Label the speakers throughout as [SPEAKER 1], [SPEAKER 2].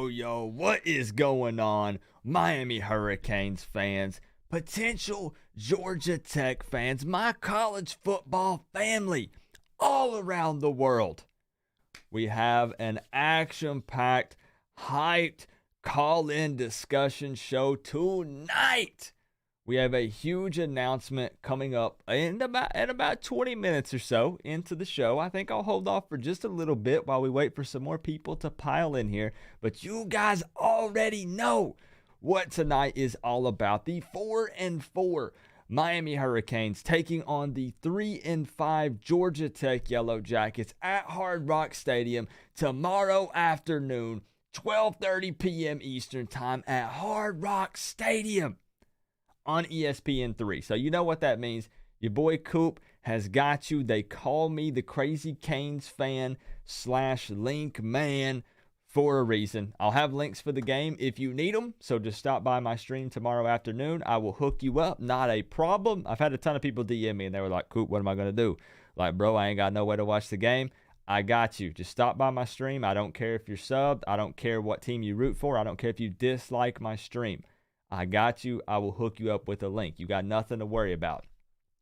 [SPEAKER 1] Yo, what is going on, Miami Hurricanes fans, potential Georgia Tech fans, my college football family all around the world? We have an action-packed, hyped call-in discussion show tonight. We have a huge announcement coming up in about 20 minutes or so into the show. I think I'll hold off for just a little bit while we wait for some more people to pile in here. But you guys already know what tonight is all about. The 4-4 Miami Hurricanes taking on the 3-5 Georgia Tech Yellow Jackets at Hard Rock Stadium tomorrow afternoon, 12:30 p.m. Eastern Time at Hard Rock Stadium on ESPN3. So you know what that means. Your boy Coop has got you. They call me the Crazy Canes fan / link man for a reason. I'll have links for the game if you need them. So just stop by my stream tomorrow afternoon. I will hook you up. Not a problem. I've had a ton of people DM me and they were like, Coop, what am I going to do? Like, bro, I ain't got no way to watch the game. I got you. Just stop by my stream. I don't care if you're subbed. I don't care what team you root for. I don't care if you dislike my stream. I got you. I will hook you up with a link. You got nothing to worry about.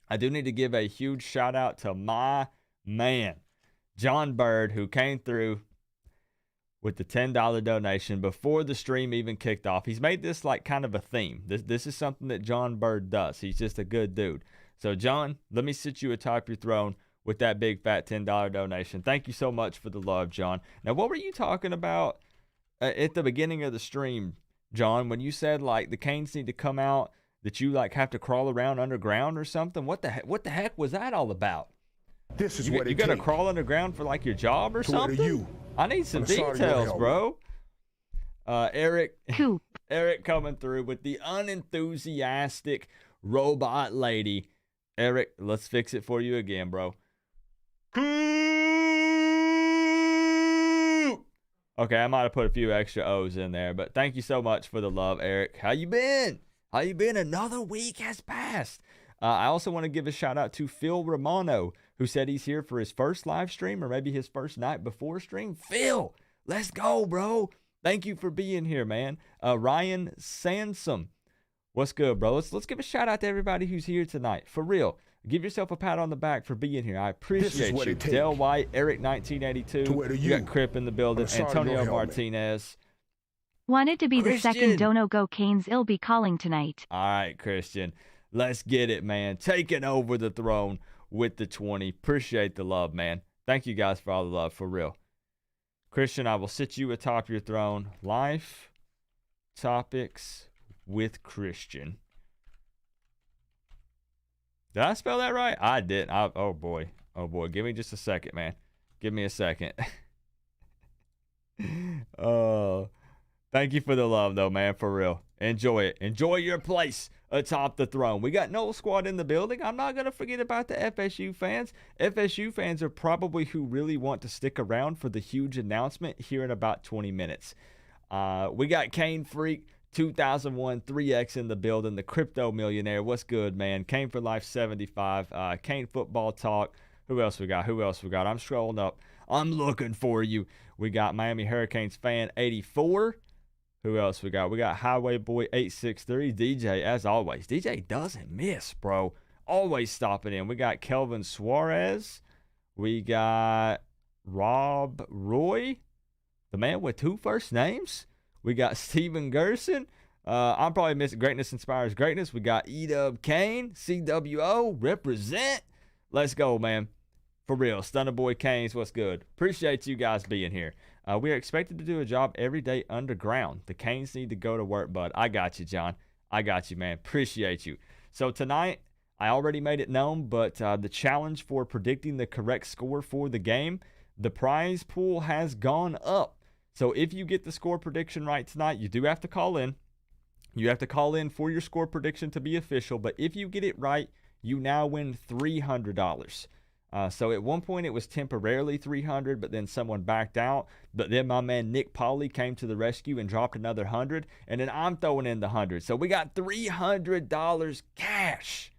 [SPEAKER 1] I do need to give a huge shout out to my man, John Bird, who came through with the $10 donation before the stream even kicked off. He's made this like kind of a theme. This is something that John Bird does. He's just a good dude. So, John, let me sit you atop your throne with that big fat $10 donation. Thank you so much for the love, John. Now, what were you talking about at the beginning of the stream, John, when you said like the Canes need to come out, that you like have to crawl around underground or something? What the heck was that all about?
[SPEAKER 2] This is
[SPEAKER 1] you,
[SPEAKER 2] what
[SPEAKER 1] you
[SPEAKER 2] it
[SPEAKER 1] gotta
[SPEAKER 2] takes.
[SPEAKER 1] crawl underground for like your job or something?
[SPEAKER 2] You.
[SPEAKER 1] I need some
[SPEAKER 2] I'm sorry,
[SPEAKER 1] details,
[SPEAKER 2] no
[SPEAKER 1] bro. Eric
[SPEAKER 3] Coop.
[SPEAKER 1] Eric coming through with the unenthusiastic robot lady. Eric, let's fix it for you again, bro. Okay, I might have put a few extra O's in there, but thank you so much for the love, Eric. How you been? How you been? Another week has passed. I also want to give a shout out to Phil Romano, who said he's here for his first live stream or maybe his first night before stream. Phil, let's go, bro. Thank you for being here, man. Ryan Sansom, what's good, bro? Let's give a shout out to everybody who's here tonight. For real. Give yourself a pat on the back for being here. I appreciate you. Del White, Eric 1982. You got Crip in the building. Antonio Martinez.
[SPEAKER 3] Wanted to be
[SPEAKER 1] Christian.
[SPEAKER 3] the second Dono Go Canes. I'll be calling tonight.
[SPEAKER 1] All right, Christian. Let's get it, man. Taking over the throne with the 20. Appreciate the love, man. Thank you guys for all the love, for real. Christian, I will sit you atop your throne. Life topics with Christian. Did I spell that right? I did. Oh, boy. Give me just a second, man. Give me a second. Thank you for the love, though, man. For real. Enjoy it. Enjoy your place atop the throne. We got Noel Squad in the building. I'm not going to forget about the FSU fans. FSU fans are probably who really want to stick around for the huge announcement here in about 20 minutes. We got Kane Freak 2001 3X in the building, the crypto millionaire. What's good, man? Kane for Life 75. Kane Football Talk. Who else we got? I'm scrolling up. I'm looking for you. We got Miami Hurricanes fan 84. Who else we got? We got Highway Boy 863. DJ, as always. DJ doesn't miss, bro. Always stopping in. We got Kelvin Suarez. We got Rob Roy, the man with 2 first names. We got Steven Gerson. I'm probably missing Greatness Inspires Greatness. We got E-Dub Kane. CWO. Represent. Let's go, man. For real. Stunner Boy Canes, what's good? Appreciate you guys being here. We are expected to do a job every day underground. The Canes need to go to work, bud. I got you, John. I got you, man. Appreciate you. So tonight, I already made it known, but the challenge for predicting the correct score for the game, the prize pool has gone up. So if you get the score prediction right tonight, you do have to call in. You have to call in for your score prediction to be official. But if you get it right, you now win $300. So at one point it was temporarily $300, but then someone backed out. But then my man Nick Pauly came to the rescue and dropped another $100. And then I'm throwing in the $100. So we got $300 cash.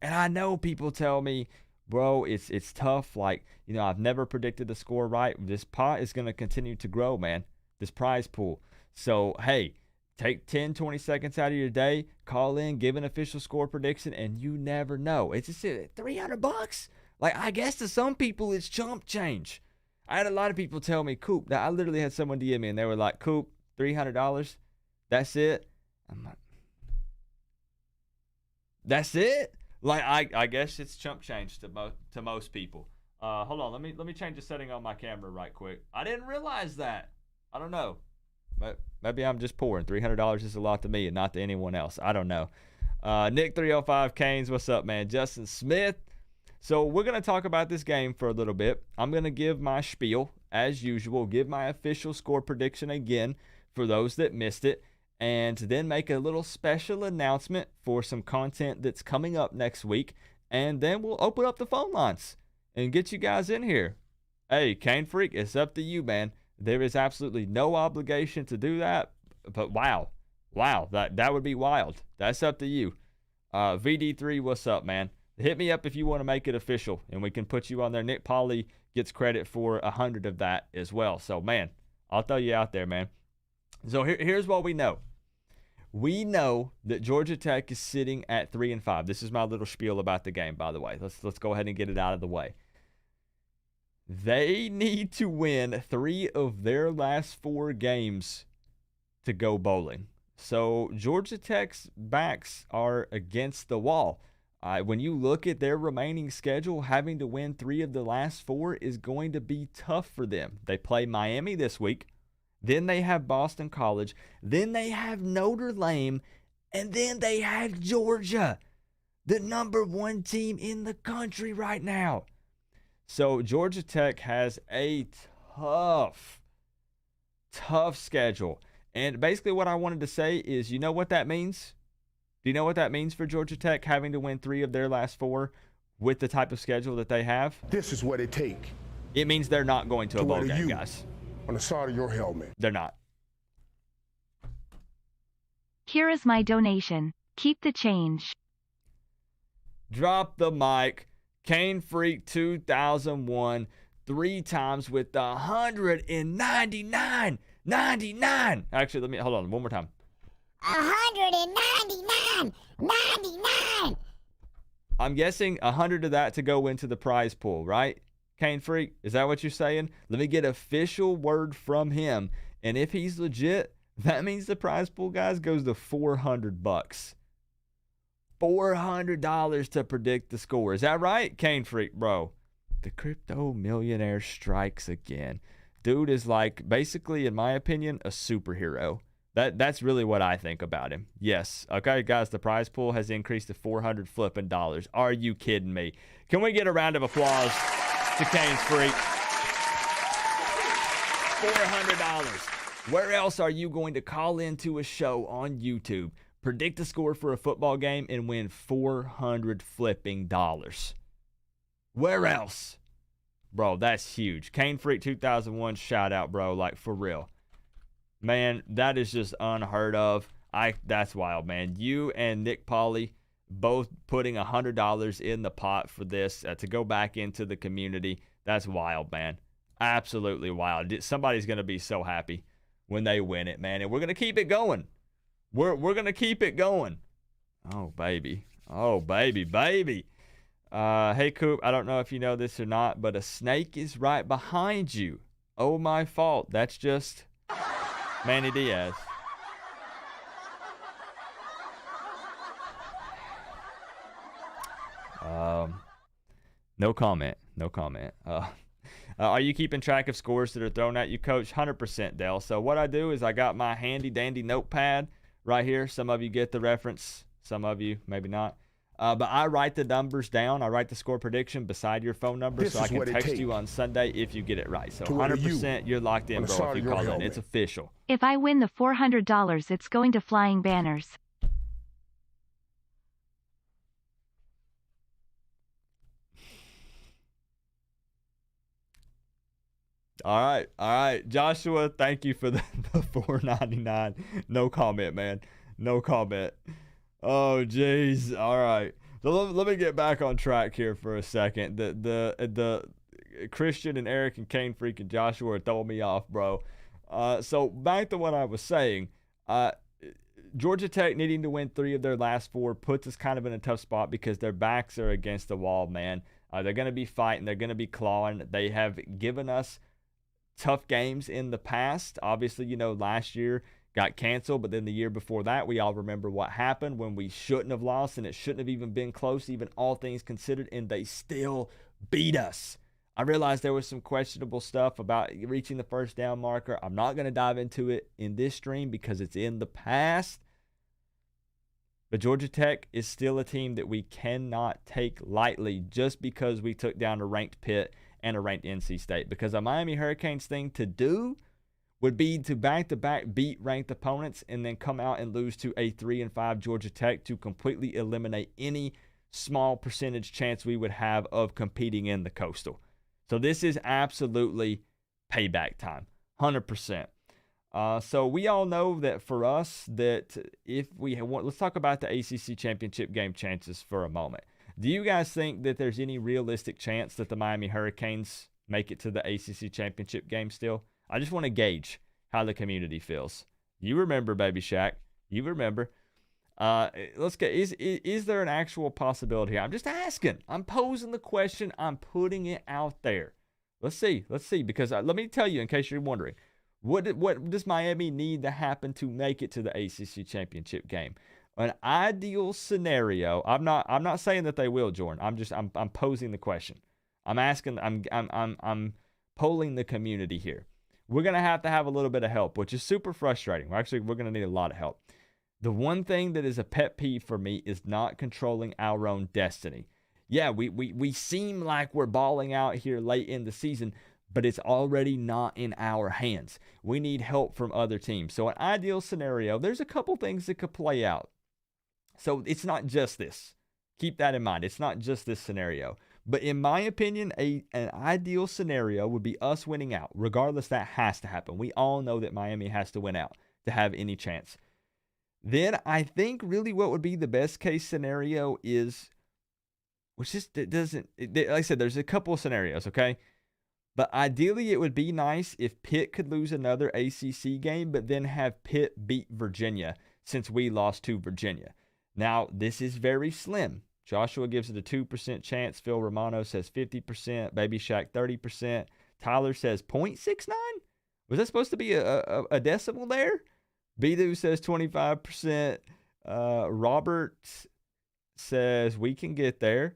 [SPEAKER 1] And I know people tell me, bro, it's tough. Like, I've never predicted the score right. This pot is going to continue to grow, man. this prize pool. So, hey, take 10, 20 seconds out of your day, call in, give an official score prediction, and you never know. It's just $300. Like, I guess to some people, it's chump change. I had a lot of people tell me, Coop, now I literally had someone DM me, and they were like, Coop, $300, that's it? I'm like, that's it? Like, I guess it's chump change to most people. Hold on, let me change the setting on my camera right quick. I didn't realize that. I don't know. But maybe I'm just poor, and $300 is a lot to me and not to anyone else. I don't know. Nick 305 Canes, what's up, man? Justin Smith. So we're going to talk about this game for a little bit. I'm going to give my spiel, as usual, give my official score prediction again for those that missed it, and then make a little special announcement for some content that's coming up next week, and then we'll open up the phone lines and get you guys in here. Hey, Cane Freak, it's up to you, man. There is absolutely no obligation to do that, but wow, that would be wild. That's up to you. VD3, what's up, man? Hit me up if you want to make it official, and we can put you on there. Nick Polly gets credit for 100 of that as well. So, man, I'll throw you out there, man. So here's what we know. We know that Georgia Tech is sitting at 3-5. This is my little spiel about the game, by the way. Let's go ahead and get it out of the way. They need to win 3 of their last 4 games to go bowling. So Georgia Tech's backs are against the wall. When you look at their remaining schedule, having to win 3 of the last 4 is going to be tough for them. They play Miami this week. Then they have Boston College. Then they have Notre Dame. And then they have Georgia, the #1 team in the country right now. So Georgia Tech has a tough schedule. And basically what I wanted to say is, you know what that means? Do you know what that means for Georgia Tech, having to win 3 of their last 4 with the type of schedule that they have?
[SPEAKER 2] This is what it takes.
[SPEAKER 1] It means they're not going to a bowl game, guys.
[SPEAKER 2] On the side of your helmet.
[SPEAKER 1] They're not.
[SPEAKER 3] Here is my donation. Keep the change.
[SPEAKER 1] Drop the mic. Cane Freak 2001, 3 times with the 199. Actually, hold on one more time.
[SPEAKER 4] 199.
[SPEAKER 1] I'm guessing 100 of that to go into the prize pool, right? Cane Freak, is that what you're saying? Let me get official word from him, and if he's legit, that means the prize pool, guys, goes to $400. $400 to predict the score. Is that right, Cane Freak, bro? The crypto millionaire strikes again. Dude is like, basically, in my opinion, a superhero. That's really what I think about him. Yes. Okay, guys, the prize pool has increased to $400 flipping dollars. Are you kidding me? Can we get a round of applause to Cane's Freak? $400. Where else are you going to call into a show on YouTube, predict the score for a football game, and win $400 flipping dollars? Where else? Bro, that's huge. Cane Freak 2001, shout out, bro. Like, for real. Man, that is just unheard of. That's wild, man. You and Nick Polly both putting $100 in the pot for this to go back into the community. That's wild, man. Absolutely wild. Somebody's going to be so happy when they win it, man. And we're going to keep it going. We're going to keep it going. Oh, baby. Oh, baby. Hey, Coop, I don't know if you know this or not, but a snake is right behind you. Oh, my fault. That's just Manny Diaz. No comment. Are you keeping track of scores that are thrown at you, Coach? 100%, Dale. So what I do is I got my handy dandy notepad right here. Some of you get the reference. Some of you maybe not. But I write the numbers down. I write the score prediction beside your phone number so I can text you on Sunday if you get it right. So 100% you're locked in, bro, if you call in. It's official.
[SPEAKER 3] If I win the $400, it's going to flying banners.
[SPEAKER 1] All right. Joshua, thank you for the $4.99. No comment, man. No comment. Oh, jeez. All right. So let me get back on track here for a second. The Christian and Eric and Cane Freak and Joshua are throwing me off, bro. So back to what I was saying. Georgia Tech needing to win 3 of their last 4 puts us kind of in a tough spot because their backs are against the wall, man. They're going to be fighting. They're going to be clawing. They have given us tough games in the past. Obviously, last year got canceled, but then the year before that, we all remember what happened when we shouldn't have lost, and it shouldn't have even been close, even all things considered, and they still beat us. I realized there was some questionable stuff about reaching the first down marker. I'm not going to dive into it in this stream because it's in the past. But Georgia Tech is still a team that we cannot take lightly just because we took down a ranked Pitt and a ranked NC State. Because a Miami Hurricanes thing to do would be to back-to-back beat ranked opponents and then come out and lose to a 3-5 Georgia Tech to completely eliminate any small percentage chance we would have of competing in the Coastal. So this is absolutely payback time, 100%. So we all know that for us, that if we want, let's talk about the ACC championship game chances for a moment. Do you guys think that there's any realistic chance that the Miami Hurricanes make it to the ACC championship game still? I just want to gauge how the community feels. You remember, Baby Shaq. You remember. Let's get, is there an actual possibility here? I'm just asking. I'm posing the question. I'm putting it out there. Let's see, because let me tell you, in case you're wondering, what does Miami need to happen to make it to the ACC championship game? An ideal scenario. I'm not saying that they will, Jordan. I'm posing the question. I'm asking. I'm polling the community here. We're gonna have to have a little bit of help, which is super frustrating. We're gonna need a lot of help. The one thing that is a pet peeve for me is not controlling our own destiny. Yeah, we seem like we're balling out here late in the season, but it's already not in our hands. We need help from other teams. So an ideal scenario, there's a couple things that could play out. So it's not just this. Keep that in mind. It's not just this scenario. But in my opinion, an ideal scenario would be us winning out. Regardless, that has to happen. We all know that Miami has to win out to have any chance. Then I think really what would be the best case scenario is, which just it doesn't, like I said, there's a couple of scenarios, okay? But ideally, it would be nice if Pitt could lose another ACC game, but then have Pitt beat Virginia since we lost to Virginia. Now, this is very slim. Joshua gives it a 2% chance. Phil Romano says 50%. Baby Shaq 30%. Tyler says 0.69? Was that supposed to be a decimal there? Bidu says 25%. Robert says we can get there.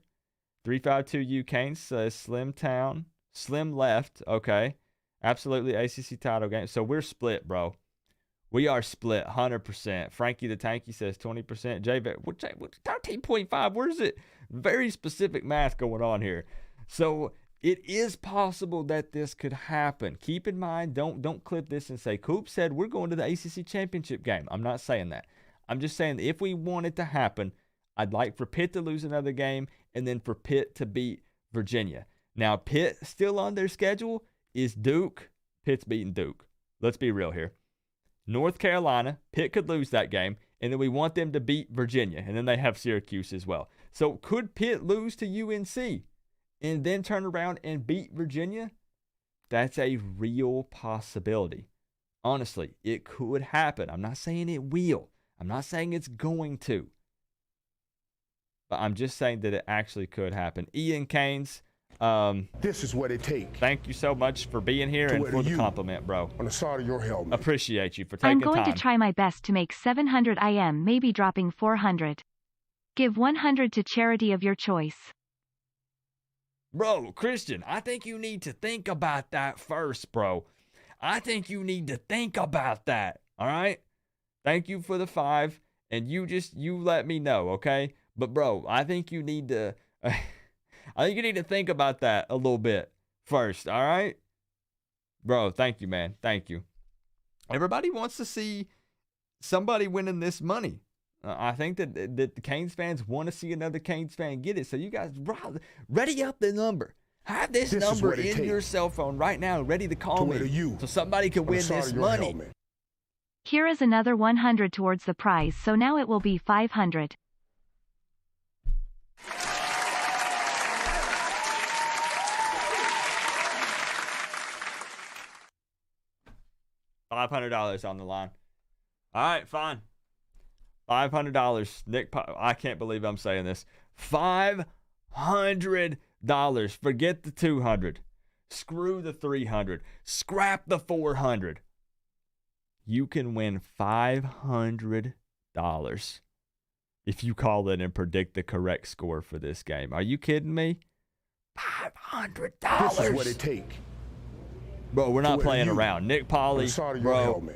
[SPEAKER 1] 352 Ukane says Slim Town. Slim left. Okay. Absolutely ACC title game. So we're split, bro. We are split 100%. Frankie the Tanky says 20%. J 13.5. Where's it? Very specific math going on here. So it is possible that this could happen. Keep in mind, don't clip this and say, Coop said we're going to the ACC championship game. I'm not saying that. I'm just saying that if we want it to happen, I'd like for Pitt to lose another game and then for Pitt to beat Virginia. Now, Pitt still on their schedule is Duke. Pitt's beating Duke. Let's be real here. North Carolina, Pitt could lose that game, and then we want them to beat Virginia, and then they have Syracuse as well. So could Pitt lose to UNC and then turn around and beat Virginia? That's a real possibility. Honestly, it could happen. I'm not saying it will. I'm not saying it's going to. But I'm just saying that it actually could happen. Ian Keynes,
[SPEAKER 2] this is what it takes.
[SPEAKER 1] Thank you so much for being here and for the compliment, bro.
[SPEAKER 2] On the side of your helmet.
[SPEAKER 1] Appreciate you for taking time.
[SPEAKER 3] I'm going to try my best to make 700 IM, maybe dropping 400. Give 100 to charity of your choice.
[SPEAKER 1] Bro, Christian, I think you need to think about that first, bro. I think you need to think about that, all right? Thank you for the 5, and you let me know, okay? But, bro, I think you need to... I think you need to think about that a little bit first, all right? Bro, thank you, man. Thank you. Everybody wants to see somebody winning this money. I think that the Canes fans want to see another Canes fan get it. So you guys, ready up the number. Have this number in your cell phone right now, ready to call me so somebody can win this money.
[SPEAKER 3] Here is another 100 towards the prize, so now it will be 500.
[SPEAKER 1] $500 on the line. All right, fine. $500. I can't believe I'm saying this. $500. Forget the 200. Screw the 300. Scrap the 400. You can win $500 if you call in and predict the correct score for this game. Are you kidding me? $500.
[SPEAKER 2] This is what it takes.
[SPEAKER 1] Bro, we're not playing around. Nick Polly, bro.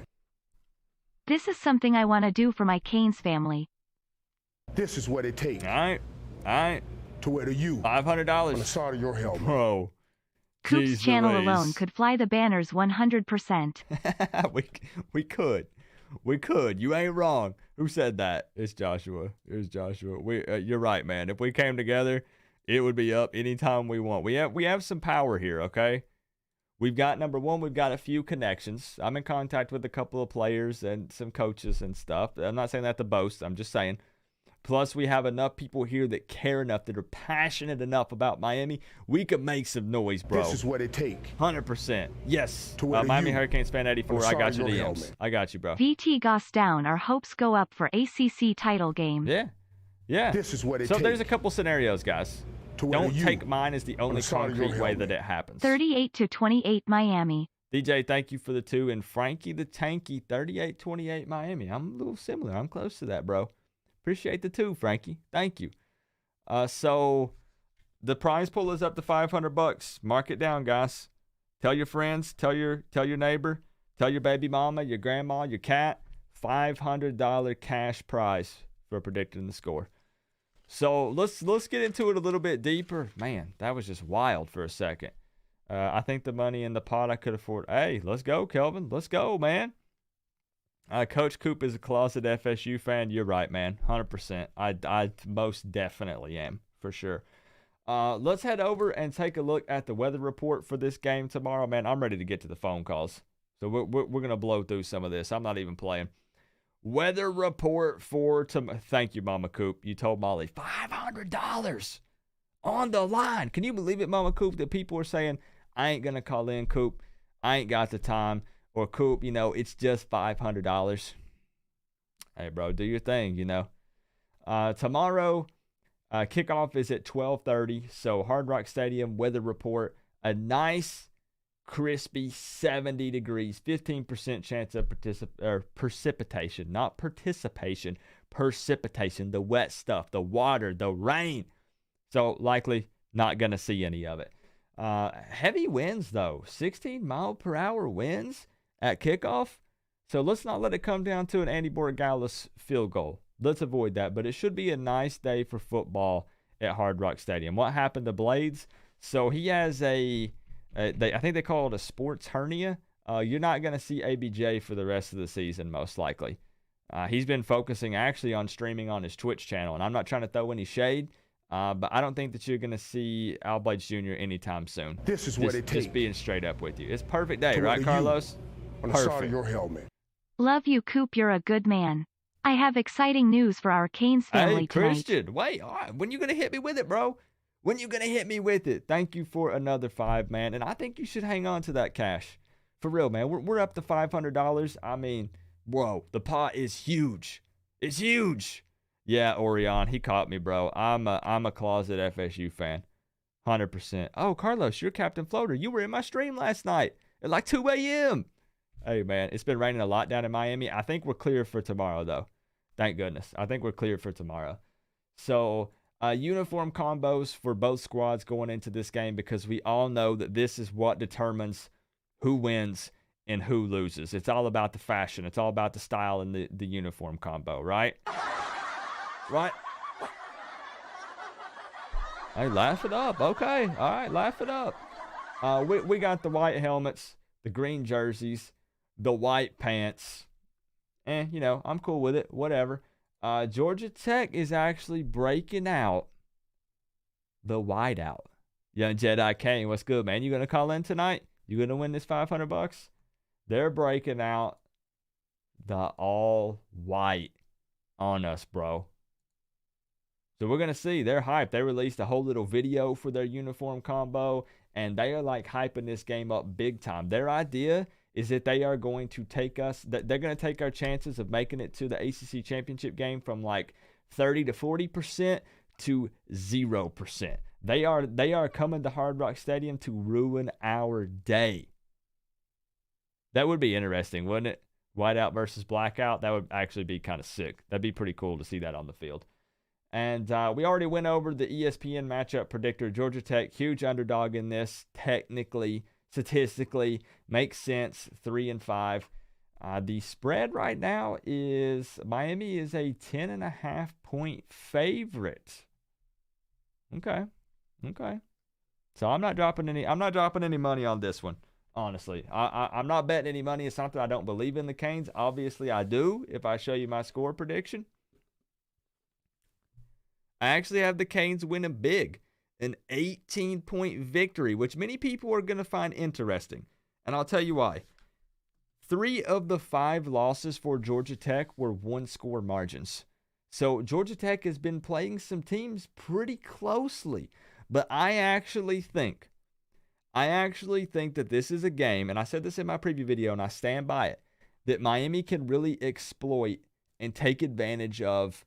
[SPEAKER 3] This is something I want to do for my Canes family.
[SPEAKER 2] This is what it takes.
[SPEAKER 1] All right.
[SPEAKER 2] To wear to you.
[SPEAKER 1] $500
[SPEAKER 2] on the side of your helmet.
[SPEAKER 1] Bro.
[SPEAKER 3] Coop's channel alone could fly the banners 100%.
[SPEAKER 1] We could. You ain't wrong. Who said that? It's Joshua. You're right, man. If we came together, it would be up anytime we want. We have some power here, okay? We've got, number one, we've got a few connections. I'm in contact with a couple of players and some coaches and stuff. I'm not saying that to boast. I'm just saying. Plus, we have enough people here that care enough, that are passionate enough about Miami. We could make some noise, bro.
[SPEAKER 2] This is what it takes.
[SPEAKER 1] 100%. Yes. Miami Hurricanes fan 84. I got your DMs.
[SPEAKER 2] Helmet.
[SPEAKER 1] I got you, bro.
[SPEAKER 3] VT Goss down. Our hopes go up for ACC title game.
[SPEAKER 1] Yeah.
[SPEAKER 2] This is what it takes.
[SPEAKER 1] So there's a couple scenarios, guys. Don't take mine as the only concrete way that it happens.
[SPEAKER 3] 38-28 Miami.
[SPEAKER 1] DJ, thank you for the 2. And Frankie the Tanky, 38-28 Miami. I'm a little similar. I'm close to that, bro. Appreciate the 2, Frankie. Thank you. So the prize pool is up to $500. Mark it down, guys. Tell your friends, tell your neighbor, tell your baby mama, your grandma, your cat. $500 cash prize for predicting the score. So let's get into it a little bit deeper. Man, that was just wild for a second. I think the money in the pot I could afford. Hey, let's go, Kelvin. Let's go, man. Coach Coop is a closet FSU fan. You're right, man. 100%. I most definitely am, for sure. Let's head over and take a look at the weather report for this game tomorrow. Man, I'm ready to get to the phone calls. So we're going to blow through some of this. I'm not even playing. Weather report for tomorrow. Thank you, Mama Coop. You told Molly $500 on the line. Can you believe it, Mama Coop, that people are saying, I ain't going to call in, Coop. I ain't got the time. Or, Coop, it's just $500. Hey, bro, do your thing, Tomorrow, kickoff is at 12:30. So, Hard Rock Stadium weather report, a nice, crispy 70 degrees, 15% chance of precipitation, not participation, precipitation, the wet stuff, the water, the rain. So likely not going to see any of it. Heavy winds though, 16 mile per hour winds at kickoff. So let's not let it come down to an Andy Borregales field goal. Let's avoid that, but it should be a nice day for football at Hard Rock Stadium. What happened to Blades? So he has I think they call it a sports hernia. You're not going to see ABJ for the rest of the season, most likely. He's been focusing actually on streaming on his Twitch channel, and I'm not trying to throw any shade, but I don't think that you're going to see Al Blades Jr. anytime soon.
[SPEAKER 2] This is what it takes.
[SPEAKER 1] Just being straight up with you. It's a perfect day, right, Carlos?
[SPEAKER 2] On the side of your helmet.
[SPEAKER 3] Love you, Coop. You're a good man. I have exciting news for our Canes family tonight.
[SPEAKER 1] Hey, Christian, wait. All right. When you going to hit me with it, bro? When you going to hit me with it? Thank you for another 5, man. And I think you should hang on to that cash. For real, man. We're up to $500. I mean, whoa, the pot is huge. It's huge. Yeah, Orion, he caught me, bro. I'm a closet FSU fan. 100%. Oh, Carlos, you're Captain Floater. You were in my stream last night at like 2 a.m. Hey, man, it's been raining a lot down in Miami. I think we're clear for tomorrow, though. Thank goodness. I think we're clear for tomorrow. So, uniform combos for both squads going into this game, because we all know that this is what determines who wins and who loses. It's all about the fashion. It's all about the style and the uniform combo, right? Right? Hey, laugh it up. Okay. All right, laugh it up. We got the white helmets, the green jerseys, the white pants. I'm cool with it. Whatever. Georgia Tech is actually breaking out the whiteout. Young Jedi Kane, what's good, man? You going to call in tonight? You going to win this $500? They're breaking out the all white on us, bro. So we're going to see. They're hyped. They released a whole little video for their uniform combo, and they are like hyping this game up big time. Their idea is that they are going to take us, that they're going to take our chances of making it to the ACC championship game from like 30 to 40% to 0%. They are coming to Hard Rock Stadium to ruin our day. That would be interesting, wouldn't it? Whiteout versus blackout. That would actually be kind of sick. That'd be pretty cool to see that on the field. And we already went over the ESPN matchup predictor. Georgia Tech, huge underdog in this. Technically, statistically, makes sense. 3-5. The spread right now is Miami is a 10.5 point favorite. Okay. So I'm not dropping any money on this one. Honestly, I'm not betting any money. It's not that I don't believe in the Canes. Obviously, I do if I show you my score prediction. I actually have the Canes winning big. An 18-point victory, which many people are going to find interesting. And I'll tell you why. 3 of the 5 losses for Georgia Tech were 1-score margins. So Georgia Tech has been playing some teams pretty closely. But I actually think that this is a game, and I said this in my preview video, and I stand by it, that Miami can really exploit and take advantage of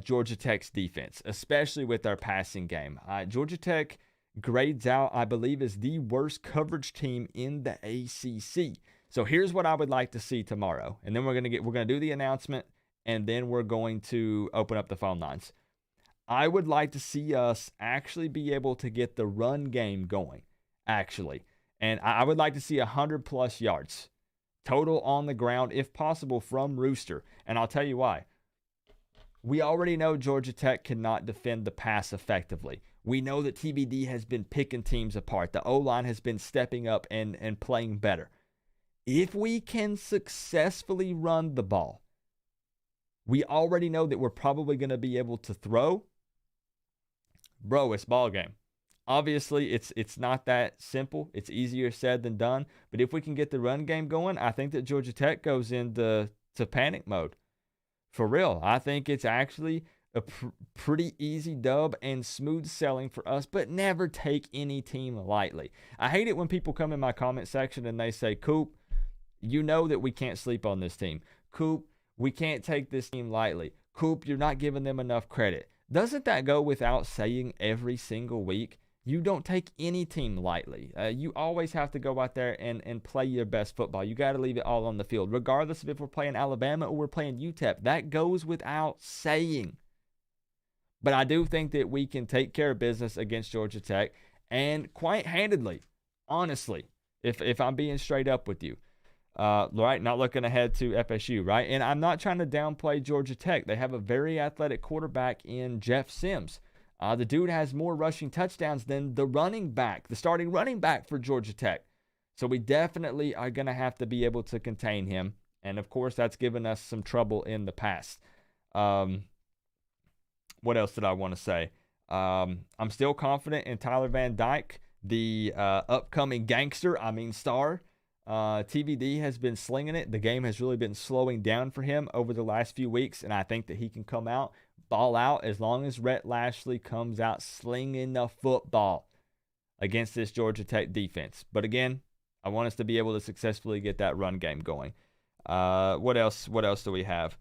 [SPEAKER 1] Georgia Tech's defense, especially with their passing game. Georgia Tech grades out, I believe, as the worst coverage team in the ACC. So here's what I would like to see tomorrow, and then we're gonna do the announcement, and then we're going to open up the phone lines. I would like to see us actually be able to get the run game going. Actually, and I would like to see 100+ yards total on the ground, if possible, from Rooster. And I'll tell you why. We already know Georgia Tech cannot defend the pass effectively. We know that TVD has been picking teams apart. The O-line has been stepping up and playing better. If we can successfully run the ball, we already know that we're probably going to be able to throw. Bro, it's ball game. Obviously, it's not that simple. It's easier said than done. But if we can get the run game going, I think that Georgia Tech goes into panic mode. For real. I think it's actually a pretty easy dub and smooth selling for us, but never take any team lightly. I hate it when people come in my comment section and they say, Coop, you know that we can't sleep on this team. Coop, we can't take this team lightly. Coop, you're not giving them enough credit. Doesn't that go without saying every single week? You don't take any team lightly. You always have to go out there and play your best football. You got to leave it all on the field, regardless of if we're playing Alabama or we're playing UTEP. That goes without saying. But I do think that we can take care of business against Georgia Tech, and quite handedly, honestly, if I'm being straight up with you. Right, not looking ahead to FSU, right? And I'm not trying to downplay Georgia Tech. They have a very athletic quarterback in Jeff Sims. The dude has more rushing touchdowns than the starting running back for Georgia Tech. So we definitely are going to have to be able to contain him. And, of course, that's given us some trouble in the past. What else did I want to say? I'm still confident in Tyler Van Dyke, the upcoming star. TVD has been slinging it. The game has really been slowing down for him over the last few weeks, and I think that he can come out, ball out, as long as Rhett Lashley comes out slinging the football against this Georgia Tech defense. But again, I want us to be able to successfully get that run game going. What else do we have?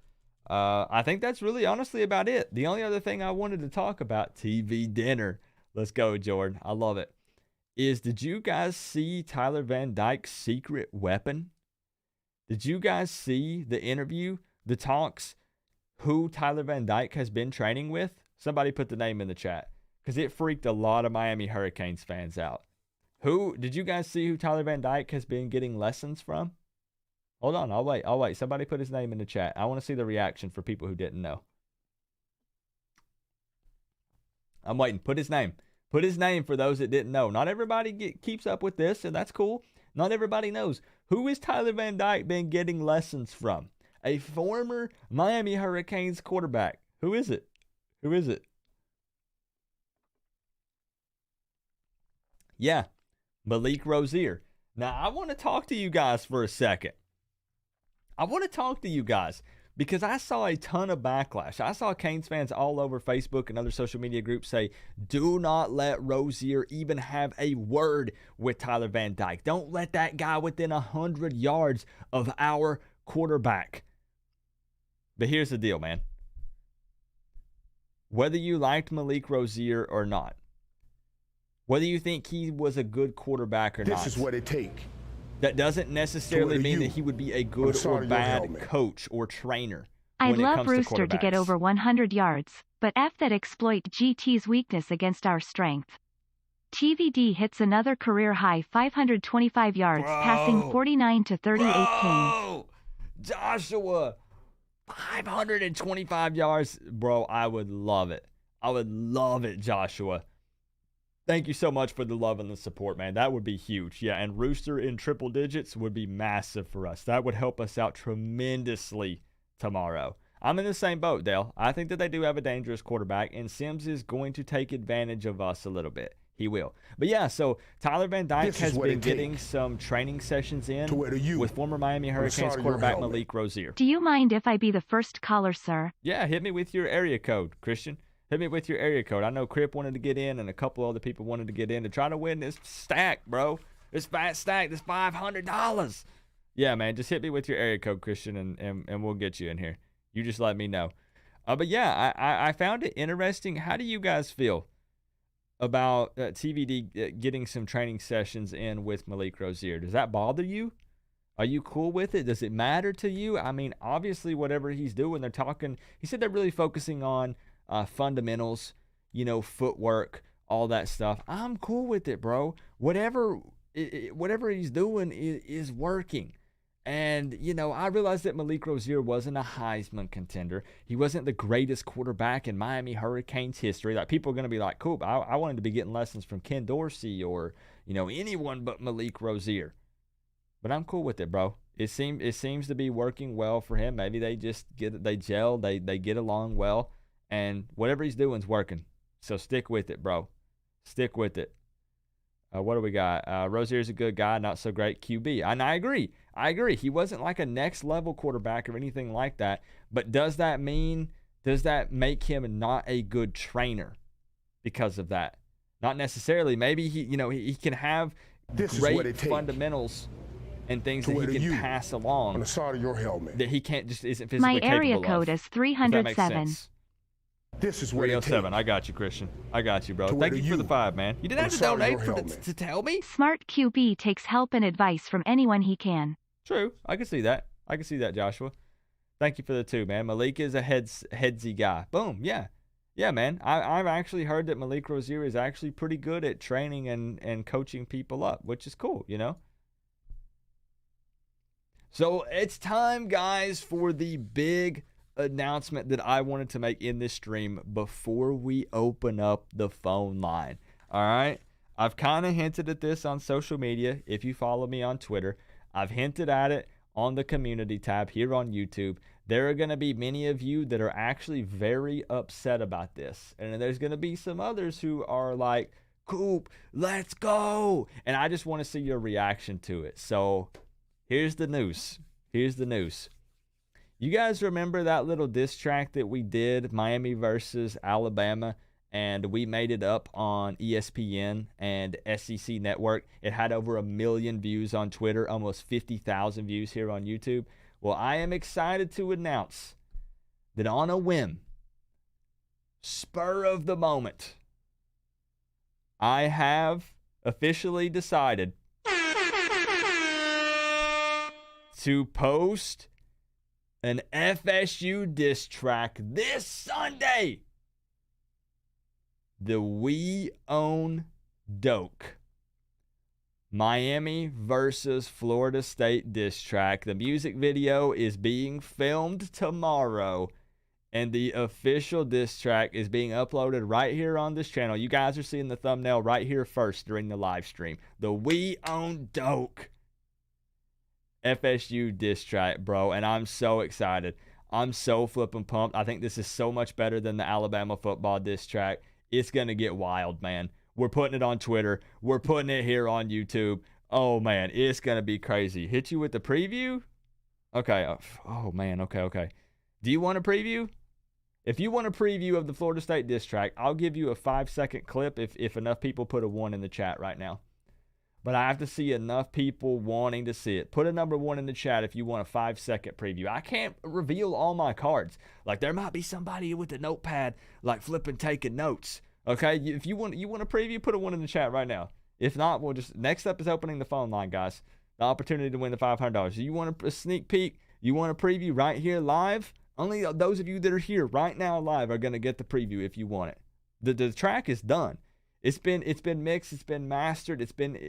[SPEAKER 1] I think that's really honestly about it. The only other thing I wanted to talk about, TV dinner. Let's go, Jordan. I love it. Did you guys see Tyler Van Dyke's secret weapon? Did you guys see the interview, the talks, who Tyler Van Dyke has been training with? Somebody put the name in the chat, because it freaked a lot of Miami Hurricanes fans out. Did you guys see who Tyler Van Dyke has been getting lessons from? Hold on, I'll wait. Somebody put his name in the chat. I want to see the reaction for people who didn't know. I'm waiting. Put his name. Put his name for those that didn't know. Not everybody keeps up with this, and that's cool. Not everybody knows. Who is Tyler Van Dyke been getting lessons from? A former Miami Hurricanes quarterback. Who is it? Yeah, Malik Rozier. Now, I want to talk to you guys for a second. I want to talk to you guys because I saw a ton of backlash. I saw Canes fans all over Facebook and other social media groups say, do not let Rozier even have a word with Tyler Van Dyke. Don't let that guy within 100 yards of our quarterback. But here's the deal, man. Whether you liked Malik Rozier or not, whether you think he was a good quarterback or not,
[SPEAKER 2] this is what it takes.
[SPEAKER 1] That doesn't necessarily mean that he would be a good or bad coach or trainer.
[SPEAKER 3] I'd love Rooster to get over 100 yards, but F that exploit GT's weakness against our strength. TVD hits another career-high 525 yards, passing 49 to 38 Canes.
[SPEAKER 1] Joshua, 525 yards. Bro, I would love it. I would love it, Joshua. Thank you so much for the love and the support, man. That would be huge. Yeah, and Rooster in triple digits would be massive for us. That would help us out tremendously tomorrow. I'm in the same boat, Dale. I think that they do have a dangerous quarterback, and Sims is going to take advantage of us a little bit. He will. But yeah, so Tyler Van Dyke has been getting some training sessions in with former Miami Hurricanes quarterback Malik Rozier.
[SPEAKER 3] Do you mind if I be the first caller, sir?
[SPEAKER 1] Yeah, hit me with your area code, Christian. Hit me with your area code. I know Crip wanted to get in and a couple other people wanted to get in to try to win this stack, bro. This fat stack, this $500. Yeah, man, just hit me with your area code, Christian, and we'll get you in here. You just let me know. But yeah, I found it interesting. How do you guys feel about TVD getting some training sessions in with Malik Rozier? Does that bother you? Are you cool with it? Does it matter to you? I mean, obviously, whatever he's doing, they're talking. He said they're really focusing on fundamentals, footwork, all that stuff. I'm cool with it, bro. Whatever he's doing is working. And, I realized that Malik Rozier wasn't a Heisman contender. He wasn't the greatest quarterback in Miami Hurricanes history. Like, people are going to be like, Coop, I wanted to be getting lessons from Ken Dorsey or, anyone but Malik Rozier. But I'm cool with it, bro. It seems to be working well for him. Maybe they just gel, they get along well. And whatever he's doing is working. So stick with it, bro. Stick with it. What do we got? Rozier's a good guy, not so great QB. And I agree. He wasn't like a next level quarterback or anything like that. But does that make him not a good trainer because of that? Not necessarily. Maybe he can have great fundamentals and things that he can pass along
[SPEAKER 2] on the side of your helmet
[SPEAKER 1] that he can't just isn't physically capable of.
[SPEAKER 3] My area code is 307.
[SPEAKER 2] This is what
[SPEAKER 1] 307. I got you, Christian. I got you, bro. Thank you for the 5, man. You didn't have to donate to tell me.
[SPEAKER 3] Smart QB takes help and advice from anyone he can.
[SPEAKER 1] True. I can see that. Joshua. Thank you for the 2, man. Malik is a headsy guy. Boom. Yeah. Yeah, man. I've actually heard that Malik Rozier is actually pretty good at training and coaching people up, which is cool, So it's time, guys, for the big announcement that I wanted to make in this stream before we open up the phone line. All right, I've kind of hinted at this on social media. If you follow me on Twitter, I've hinted at it on the community tab here on YouTube. There are going to be many of you that are actually very upset about this, and there's going to be some others who are like, Coop, let's go, and I just want to see your reaction to it. So here's the news. You guys remember that little diss track that we did, Miami versus Alabama, and we made it up on ESPN and SEC Network? It had over 1 million views on Twitter, almost 50,000 views here on YouTube. Well, I am excited to announce that on a whim, spur of the moment, I have officially decided to post an FSU diss track this Sunday. The We Own Doke Miami versus Florida State diss track. The music video is being filmed tomorrow, and the official diss track is being uploaded right here on this channel. You guys are seeing the thumbnail right here first during the live stream. The We Own Doke FSU diss track, bro, and I'm so excited. I'm so flipping pumped. I think this is so much better than the Alabama football diss track. It's going to get wild, man. We're putting it on Twitter. We're putting it here on YouTube. Oh, man, it's going to be crazy. Hit you with the preview? Okay. Oh, man, okay. Do you want a preview? If you want a preview of the Florida State diss track, I'll give you a 5-second clip if enough people put a 1 in the chat right now. But I have to see enough people wanting to see it. Put a number 1 in the chat if you want a 5-second preview. I can't reveal all my cards. Like, there might be somebody with a notepad, like, flipping, taking notes. Okay? If you want a preview, put a 1 in the chat right now. If not, we'll just... Next up is opening the phone line, guys. The opportunity to win the $500. You want a sneak peek? You want a preview right here live? Only those of you that are here right now live are going to get the preview if you want it. The track is done. It's been mixed. It's been mastered.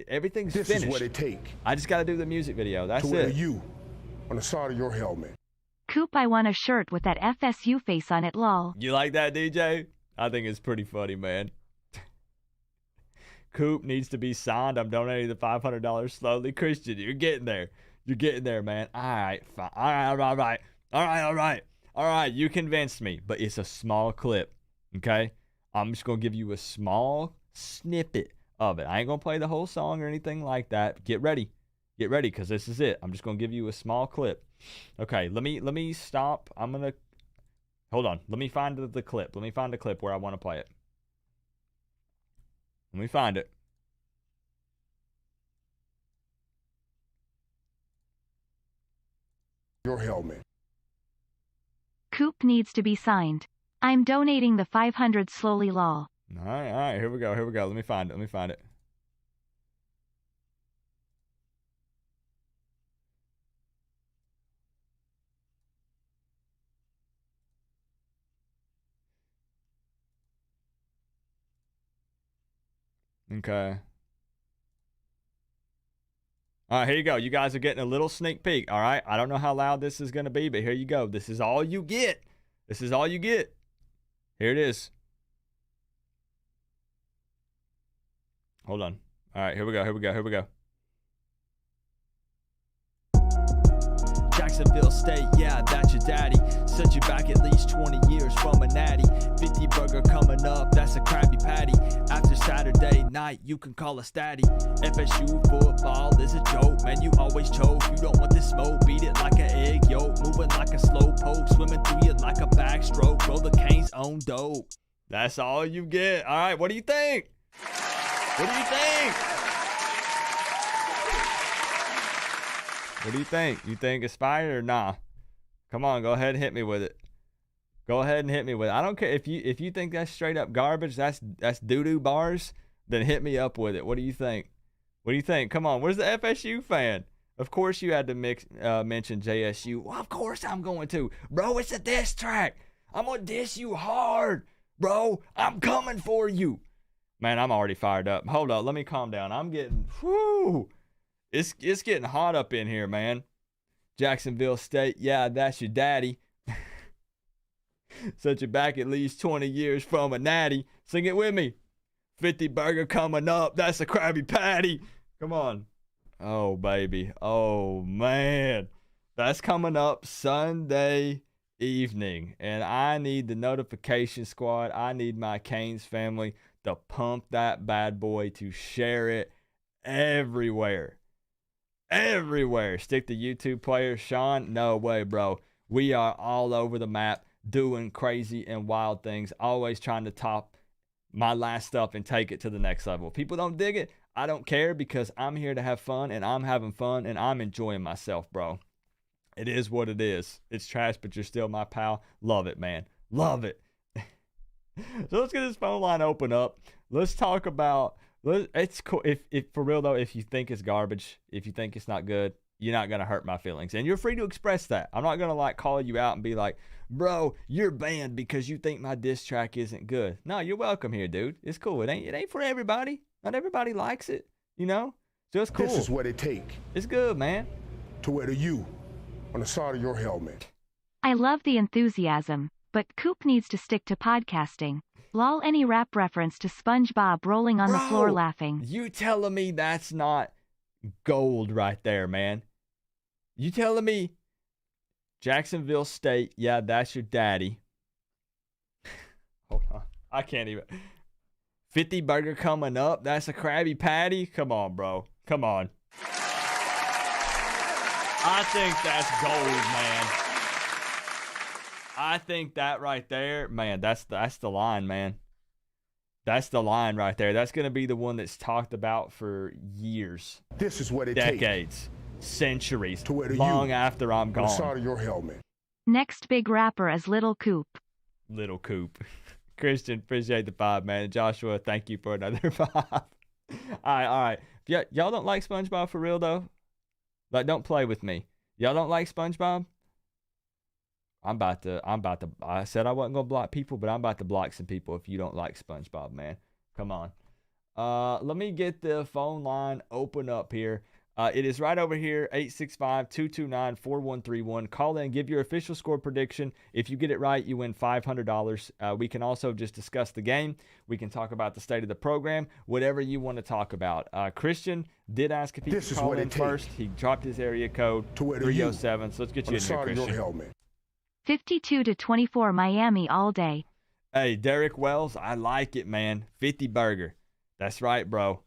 [SPEAKER 1] Everything's finished.
[SPEAKER 2] This is what it takes.
[SPEAKER 1] I just got to do the music video. That's
[SPEAKER 2] to wear
[SPEAKER 1] it.
[SPEAKER 2] you on the side of your helmet.
[SPEAKER 3] Coop, I want a shirt with that FSU face on it, lol.
[SPEAKER 1] You like that, DJ? I think it's pretty funny, man. Coop needs to be signed. I'm donating the $500 slowly. Christian, you're getting there. You're getting there, man. All right, fine. All right. You convinced me, but it's a small clip, okay? I'm just going to give you a small snippet of it. I ain't going to play the whole song or anything like that. Get ready, because this is it. I'm just going to give you a small clip. Okay, let me stop. I'm going to... Hold on. Let me find the clip. Let me find the clip where I want to play it. Let me find it.
[SPEAKER 2] Your helmet.
[SPEAKER 3] Coop needs to be signed. I'm donating the 500 slowly, lol.
[SPEAKER 1] All right. Here we go. Let me find it. Okay. All right, here you go. You guys are getting a little sneak peek, all right? I don't know how loud this is going to be, but here you go. This is all you get. Here it is. Hold on. All right, here we go. Jacksonville State, yeah, that's your daddy. Set you back at least 20 years from a natty. 50 burger coming up, that's a Krabby Patty. After Saturday night, you can call a statty. FSU football is a joke, man, you always choke. You don't want this smoke, beat it like an egg yolk. Moving like a slow poke, swimming through you like a backstroke. Roll the Canes own dope. That's all you get. All right, what do you think? What do you think? You think it's fire or nah? Come on, go ahead and hit me with it. I don't care if you think that's straight up garbage, that's doo-doo bars, then hit me up with it. What do you think? Come on, where's the FSU fan? Of course you had to mention JSU. Well, of course I'm going to. Bro, it's a diss track. I'm going to diss you hard. Bro, I'm coming for you. Man, I'm already fired up. Hold up, let me calm down. I'm getting, whoo. It's getting hot up in here, man. Jacksonville State, yeah, that's your daddy. Set you back at least 20 years from a natty. Sing it with me. 50 burger coming up, that's a Krabby Patty. Come on. Oh, baby. Oh, man. That's coming up Sunday evening. And I need the notification squad. I need my Canes family to pump that bad boy, to share it everywhere. Stick to YouTube players. Sean, no way, bro. We are all over the map doing crazy and wild things, always trying to top my last stuff and take it to the next level. If people don't dig it, I don't care, because I'm here to have fun, and I'm having fun, and I'm enjoying myself, bro. It is what it is. It's trash, but you're still my pal. Love it, man. Love it. So let's get this phone line open up. Let's talk about... It's cool. If for real though, if you think it's garbage, if you think it's not good, you're not gonna hurt my feelings, and you're free to express that. I'm not gonna like call you out and be like, bro, you're banned because you think my diss track isn't good. No, you're welcome here, dude. It's cool. It ain't for everybody. Not everybody likes it, you know. So it's cool.
[SPEAKER 2] This is what it takes.
[SPEAKER 1] It's good, man.
[SPEAKER 2] To wear you on the side of your helmet.
[SPEAKER 3] I love the enthusiasm, but Coop needs to stick to podcasting. Lol, any rap reference to SpongeBob rolling on the floor laughing.
[SPEAKER 1] You telling me that's not gold right there, man? You telling me Jacksonville State, yeah, that's your daddy. Hold on. I can't even. 50 burger coming up, that's a Krabby Patty? Come on, bro. Come on. I think that's gold, man. I think that right there, man, that's the line, man. That's the line right there. That's going to be the one that's talked about for years.
[SPEAKER 2] This is what it
[SPEAKER 1] decades, centuries,
[SPEAKER 2] to wear to
[SPEAKER 1] long
[SPEAKER 2] you
[SPEAKER 1] after I'm
[SPEAKER 2] on the
[SPEAKER 1] gone.
[SPEAKER 2] side of your helmet.
[SPEAKER 3] Next big rapper is Little Coop.
[SPEAKER 1] Little Coop. Christian, appreciate the 5, man. Joshua, thank you for another 5. All right. Y'all don't like SpongeBob for real, though? Like, don't play with me. Y'all don't like SpongeBob? I said I wasn't going to block people, but I'm about to block some people if you don't like SpongeBob, man. Come on. Let me get the phone line open up here. It is right over here, 865-229-4131. Call in, give your official score prediction. If you get it right, you win $500. We can also just discuss the game. We can talk about the state of the program, whatever you want to talk about. Christian did ask if he could call in first. He dropped his area code, 307. So let's get you in here, Christian.
[SPEAKER 3] 52-24 Miami all day.
[SPEAKER 1] Hey, Derek Wells, I like it, man. 50 burger. That's right, bro.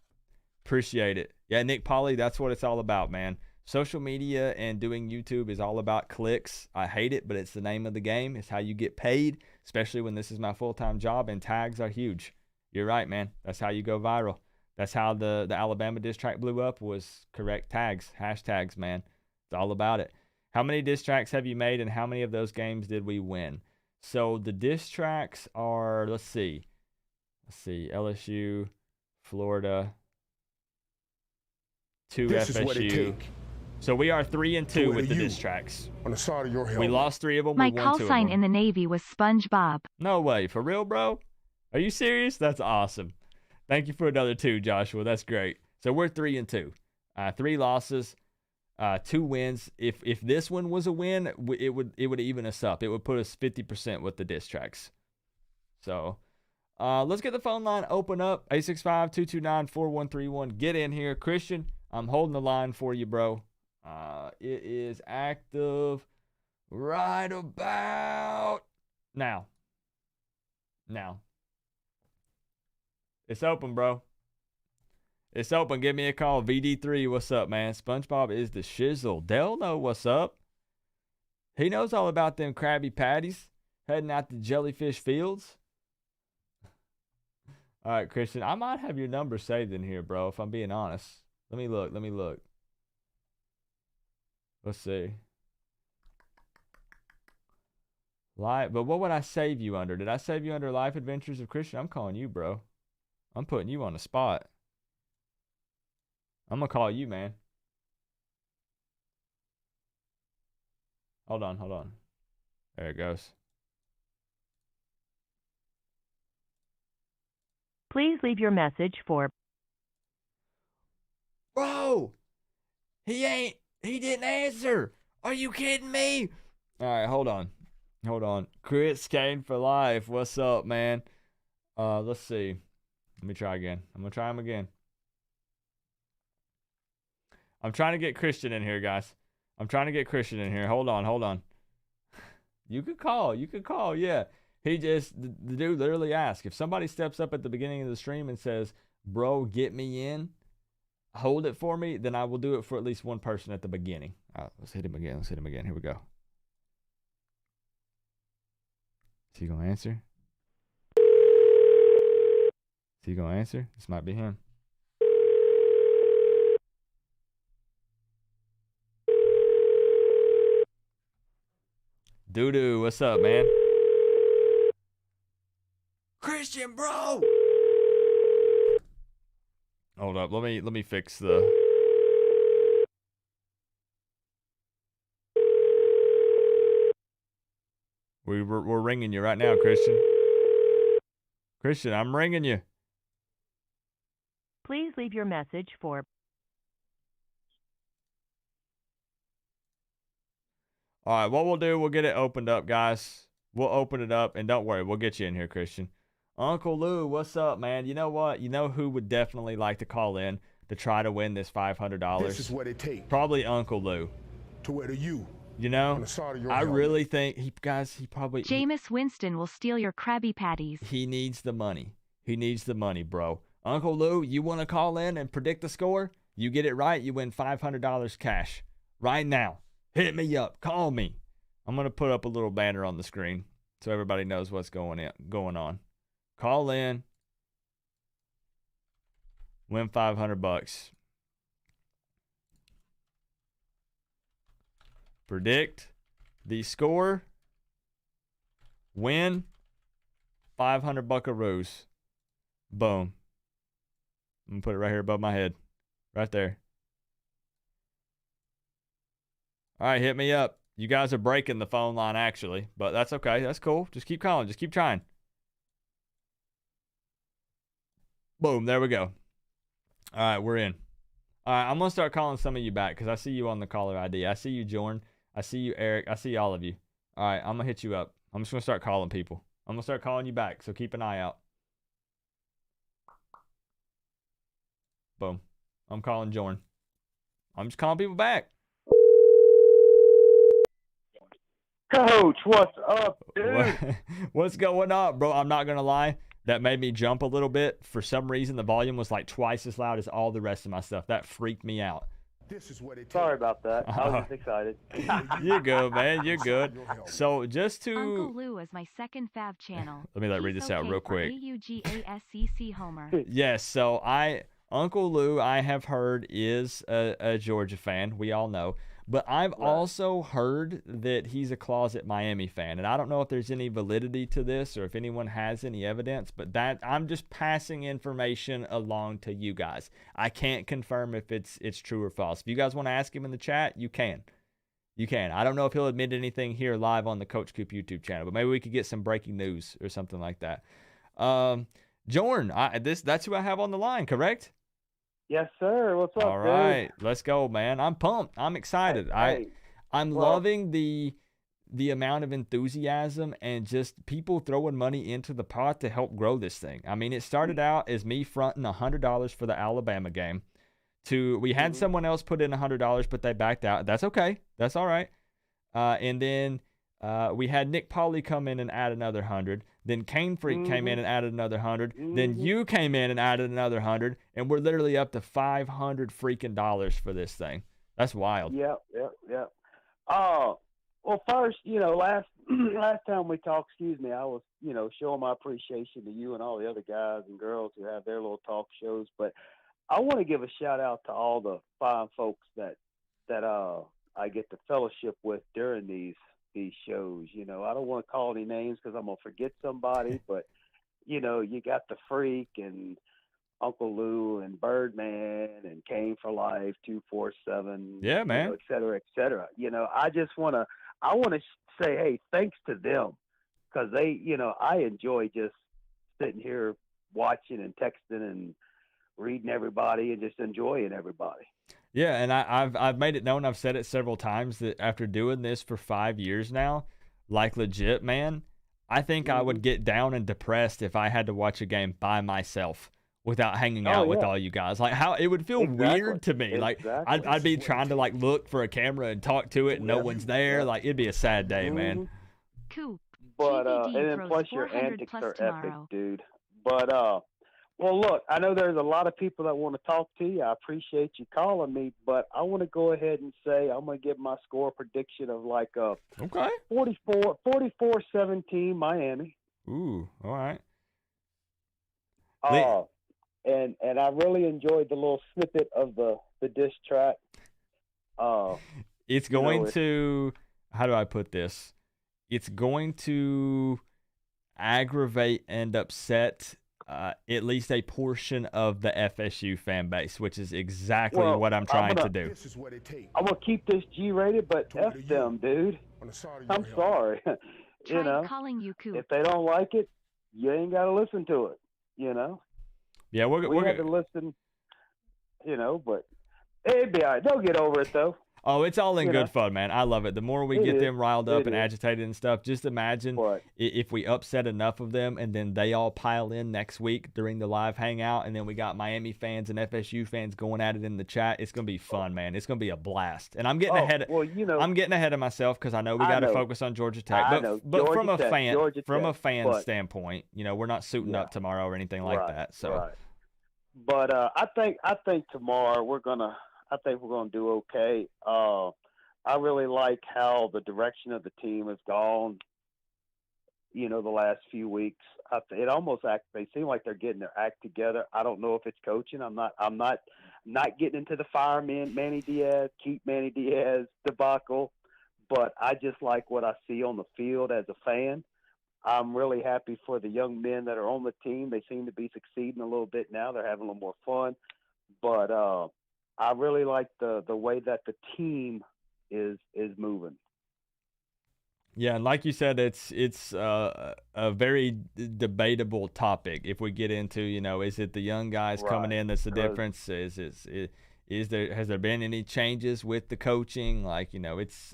[SPEAKER 1] Appreciate it. Yeah, Nick Polly, that's what it's all about, man. Social media and doing YouTube is all about clicks. I hate it, but it's the name of the game. It's how you get paid, especially when this is my full-time job, and tags are huge. You're right, man. That's how you go viral. That's how the Alabama diss track blew up, was correct tags, hashtags, man. It's all about it. How many diss tracks have you made, and how many of those games did we win? So the diss tracks are, let's see, LSU, Florida, 2 FSU. So we are 3-2 with the diss tracks.
[SPEAKER 2] On the side of your helmet.
[SPEAKER 1] We lost 3 of them.
[SPEAKER 3] My
[SPEAKER 1] we won
[SPEAKER 3] call
[SPEAKER 1] 2
[SPEAKER 3] sign
[SPEAKER 1] of them.
[SPEAKER 3] in the Navy was SpongeBob.
[SPEAKER 1] No way. For real, bro? Are you serious? That's awesome. Thank you for another 2, Joshua. That's great. So we're 3-2. 3 losses, 2 wins. If this one was a win, it would even us up. It would put us 50% with the diss tracks. So let's get the phone line open up. 865-229-4131. Get in here. Christian, I'm holding the line for you, bro. It is active right about now. It's open, bro. It's open. Give me a call. VD3, what's up, man? SpongeBob is the shizzle. Dell know what's up. He knows all about them Krabby Patties heading out to Jellyfish Fields. All right, Christian, I might have your number saved in here, bro, if I'm being honest. Let me look. Let's see. But what would I save you under? Did I save you under Life Adventures of Christian? I'm calling you, bro. I'm putting you on the spot. I'm going to call you, man. Hold on. There it goes.
[SPEAKER 5] Please leave your message for...
[SPEAKER 1] Bro! He didn't answer! Are you kidding me? Alright, hold on. Chris Kane for life. What's up, man? Let's see. Let me try again. I'm going to try him again. I'm trying to get Christian in here, guys. Hold on. You could call, yeah. The dude literally asked, if somebody steps up at the beginning of the stream and says, bro, get me in, hold it for me, then I will do it for at least one person at the beginning. All right, let's hit him again. Here we go. Is he going to answer? This might be him. Doo-doo, what's up, man? Christian, bro! Hold up, let me fix the... We're ringing you right now, Christian. Christian, I'm ringing you.
[SPEAKER 5] Please leave your message for...
[SPEAKER 1] All right, what we'll do, we'll get it opened up, guys. We'll open it up, and don't worry, we'll get you in here, Christian. Uncle Lou, what's up, man? You know what? You know who would definitely like to call in to try to win this $500?
[SPEAKER 2] This is what it takes.
[SPEAKER 1] Probably Uncle Lou.
[SPEAKER 2] To wear to you.
[SPEAKER 1] You know,
[SPEAKER 2] On the side of your
[SPEAKER 1] I
[SPEAKER 2] helmet.
[SPEAKER 1] really think he probably...
[SPEAKER 3] Jameis Winston will steal your Krabby Patties.
[SPEAKER 1] He needs the money. Bro. Uncle Lou, you want to call in and predict the score? You get it right, you win $500 cash. Right now. Hit me up. Call me. I'm going to put up a little banner on the screen so everybody knows what's going on. Call in. Win $500. Predict the score. Win 500 buckaroos. Boom. I'm going to put it right here above my head. Right there. All right, hit me up. You guys are breaking the phone line, actually, but that's okay. That's cool. Just keep calling. Just keep trying. Boom. There we go. All right, we're in. All right, I'm going to start calling some of you back because I see you on the caller ID. I see you, Jordan. I see you, Eric. I see all of you. All right, I'm going to hit you up. I'm just going to start calling people. I'm going to start calling you back, so keep an eye out. Boom. I'm calling Jordan. I'm just calling people back.
[SPEAKER 6] Coach, what's up, dude?
[SPEAKER 1] What's going on, bro? I'm not going to lie. That made me jump a little bit. For some reason, the volume was like twice as loud as all the rest of my stuff. That freaked me out.
[SPEAKER 2] This is what it takes.
[SPEAKER 6] Sorry about that. I was just excited.
[SPEAKER 1] You're good, man. You're good. So just to...
[SPEAKER 3] Uncle Lou is my second fav channel.
[SPEAKER 1] Let me read this out real quick.
[SPEAKER 3] AUGASCC Homer.
[SPEAKER 1] Yes, so Uncle Lou, I have heard, is a Georgia fan. We all know. But I've also heard that he's a closet Miami fan. And I don't know if there's any validity to this or if anyone has any evidence, but that I'm just passing information along to you guys. I can't confirm if it's true or false. If you guys want to ask him in the chat, you can. You can. I don't know if he'll admit anything here live on the Coach Coop YouTube channel, but maybe we could get some breaking news or something like that. Jordan, that's who I have on the line, correct?
[SPEAKER 6] Yes, sir. What's up,
[SPEAKER 1] All right, let's go, man. I'm pumped. I'm excited.
[SPEAKER 6] Hey,
[SPEAKER 1] I'm loving the amount of enthusiasm and just people throwing money into the pot to help grow this thing. I mean, it started out as me fronting $100 for the Alabama game. We had someone else put in $100, but they backed out. That's okay. That's all right. And then we had Nick Pauly come in and add another 100. Then Cane Freak came in and added another 100. Then you came in and added another 100, and we're literally up to $500 freaking dollars for this thing. That's wild.
[SPEAKER 6] Yep. Well, first, last time we talked, I was, showing my appreciation to you and all the other guys and girls who have their little talk shows. But I want to give a shout out to all the fine folks that I get to fellowship with during these shows. I don't want to call any names because I'm gonna forget somebody, but you got the Freak and Uncle Lou and Birdman and Kane for Life 247,
[SPEAKER 1] yeah, man,
[SPEAKER 6] et cetera, et cetera. I want to say, hey, thanks to them, because they, I enjoy just sitting here watching and texting and reading everybody and just enjoying everybody.
[SPEAKER 1] Yeah, and I've made it known, I've said it several times, that after doing this for 5 years now, like legit, man, I think I would get down and depressed if I had to watch a game by myself without hanging out with all you guys. Like, how it would feel weird to me. Like, I'd be trying to like look for a camera and talk to it and no one's there. Like, it'd be a sad day, man.
[SPEAKER 3] Coop.
[SPEAKER 6] But and then plus your antics are epic, dude. But well, look, I know there's a lot of people that want to talk to you. I appreciate you calling me, but I want to go ahead and say I'm going to give my score prediction of like 44-17 Miami.
[SPEAKER 1] Ooh, all right.
[SPEAKER 6] And I really enjoyed the little snippet of the diss track.
[SPEAKER 1] It's going to, how do I put this? It's going to aggravate and upset at least a portion of the FSU fan base, which is exactly what I'm trying to do.
[SPEAKER 2] This is what it takes.
[SPEAKER 6] I'm going to keep this G-rated, but F them, dude. I'm sorry.
[SPEAKER 3] Calling you, Coop.
[SPEAKER 6] If they don't like it, you ain't got to listen to it,
[SPEAKER 1] Yeah,
[SPEAKER 6] we had to listen, but it'd be all right. They'll get over it, though.
[SPEAKER 1] Oh, it's all in good fun, man. I love it. The more we get them riled up and agitated and stuff, just imagine if we upset enough of them and then they all pile in next week during the live hangout, and then we got Miami fans and FSU fans going at it in the chat. It's going to be fun, man. It's going to be a blast. And I'm getting I'm getting ahead of myself because I know we got to focus on Georgia Tech. But from a fan standpoint, we're not suiting up tomorrow or anything like that. So,
[SPEAKER 6] but I think tomorrow we're gonna do okay. I really like how the direction of the team has gone. The last few weeks, it almost they seem like they're getting their act together. I don't know if it's coaching. I'm not getting into the fireman Manny Diaz, keep Manny Diaz debacle, but I just like what I see on the field as a fan. I'm really happy for the young men that are on the team. They seem to be succeeding a little bit now. They're having a little more fun, but I really like the way that the team is moving.
[SPEAKER 1] Yeah, and like you said, it's a very debatable topic. If we get into, is it the young guys coming in that's the difference? Is there has there been any changes with the coaching? Like, it's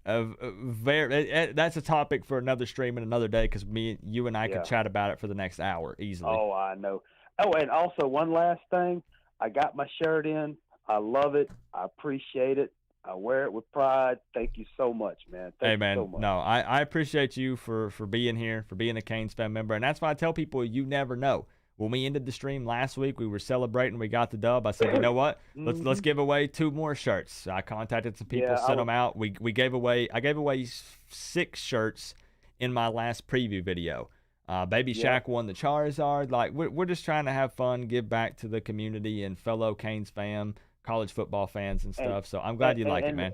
[SPEAKER 1] that's a topic for another stream and another day, because you and I could chat about it for the next hour easily.
[SPEAKER 6] Oh, I know. Oh, and also one last thing, I got my shirt in. I love it. I appreciate it. I wear it with pride. Thank you so much, man. Thank you so much.
[SPEAKER 1] No, I appreciate you for being here, for being a Canes fan member. And that's why I tell people, you never know. When we ended the stream last week, we were celebrating. We got the dub. I said, you know what? Let's give away 2 more shirts. I contacted some people, sent them out. I gave away 6 shirts in my last preview video. Baby Shaq won the Charizard. Like, we're just trying to have fun, give back to the community and fellow Canes fam, college football fans and stuff. So I'm glad you like it, man.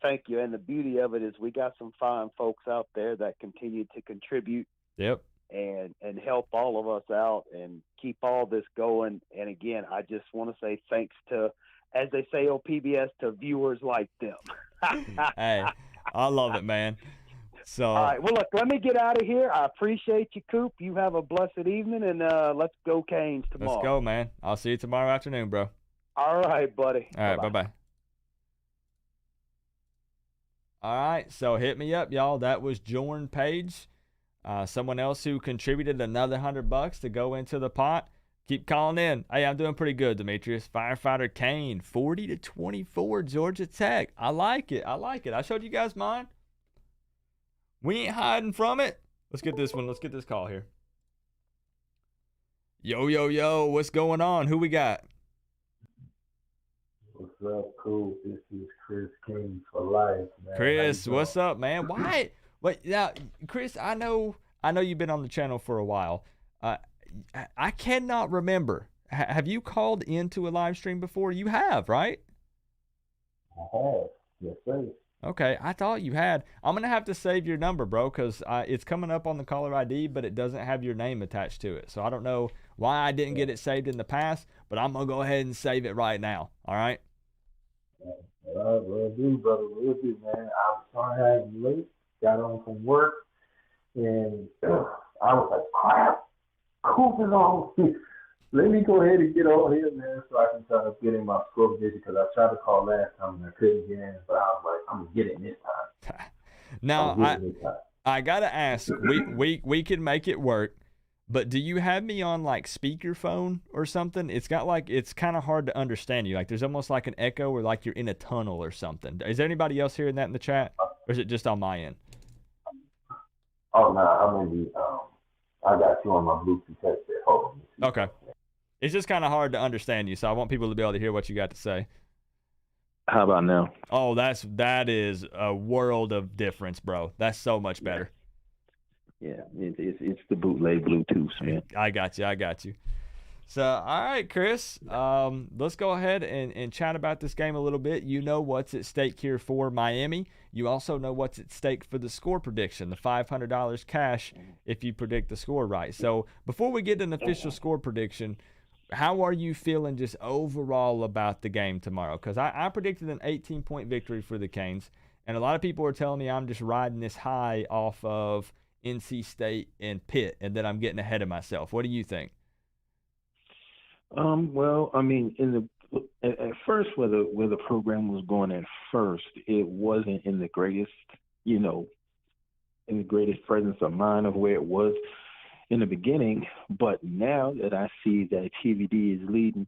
[SPEAKER 6] Thank you. And the beauty of it is we got some fine folks out there that continue to contribute.
[SPEAKER 1] Yep.
[SPEAKER 6] And help all of us out and keep all this going. And again, I just want to say thanks to, as they say on PBS, to viewers like them.
[SPEAKER 1] Hey, I love it, man. So,
[SPEAKER 6] all right. Well, look, let me get out of here. I appreciate you, Coop. You have a blessed evening, and let's go Canes tomorrow.
[SPEAKER 1] Let's go, man. I'll see you tomorrow afternoon, bro.
[SPEAKER 6] All right, buddy.
[SPEAKER 1] All right, bye-bye. All right, so hit me up, y'all. That was Jordan Page. Someone else who contributed another $100 to go into the pot. Keep calling in. Hey, I'm doing pretty good, Demetrius. Firefighter Kane, 40-24, Georgia Tech. I like it. I showed you guys mine. We ain't hiding from it. Let's get this one. Let's get this call here. Yo, what's going on? Who we got?
[SPEAKER 7] What's up, Coop? This is Chris King for life, man.
[SPEAKER 1] Chris, what's up, man? Why? Wait, now, Chris, I know you've been on the channel for a while. I cannot remember. Have you called into a live stream before? You have, right?
[SPEAKER 7] I have. Yes, sir.
[SPEAKER 1] Okay, I thought you had. I'm going to have to save your number, bro, because it's coming up on the caller ID, but it doesn't have your name attached to it. So I don't know why I didn't get it saved in the past, but I'm going to go ahead and save it right now. All right?
[SPEAKER 7] Will do, brother. Will do, man. I'm sorry I had you late. Got on from work, and I was like, crap, Coop is on. Let me go ahead and get on here, man, so I can try to get in my score vision, because I tried to call last time and I couldn't get in, but I was like, I'm going to get it this time.
[SPEAKER 1] Now, I got to ask, we can make it work, but do you have me on, like, speakerphone or something? It's kind of hard to understand you. Like, there's almost like an echo, or like you're in a tunnel or something. Is there anybody else hearing that in the chat, or is it just on my end?
[SPEAKER 7] Oh, no, I'm in the, I got you on my Bluetooth headset. Hold on.
[SPEAKER 1] Okay. It's just kind of hard to understand you, so I want people to be able to hear what you got to say.
[SPEAKER 8] How about now?
[SPEAKER 1] Oh, that is a world of difference, bro. That's so much better.
[SPEAKER 8] Yeah, it's the bootleg Bluetooth, man.
[SPEAKER 1] I got you. So, all right, Chris, let's go ahead and chat about this game a little bit. You know what's at stake here for Miami. You also know what's at stake for the score prediction, the $500 cash if you predict the score right. So before we get an official score prediction, how are you feeling just overall about the game tomorrow? Because I predicted an 18-point victory for the Canes, and a lot of people are telling me I'm just riding this high off of NC State and Pitt, and that I'm getting ahead of myself. What do you think?
[SPEAKER 8] Well, I mean, at first, where the program was going at first, it wasn't in the greatest, in the greatest presence of mind of where it was in the beginning. But now that I see that TVD is leading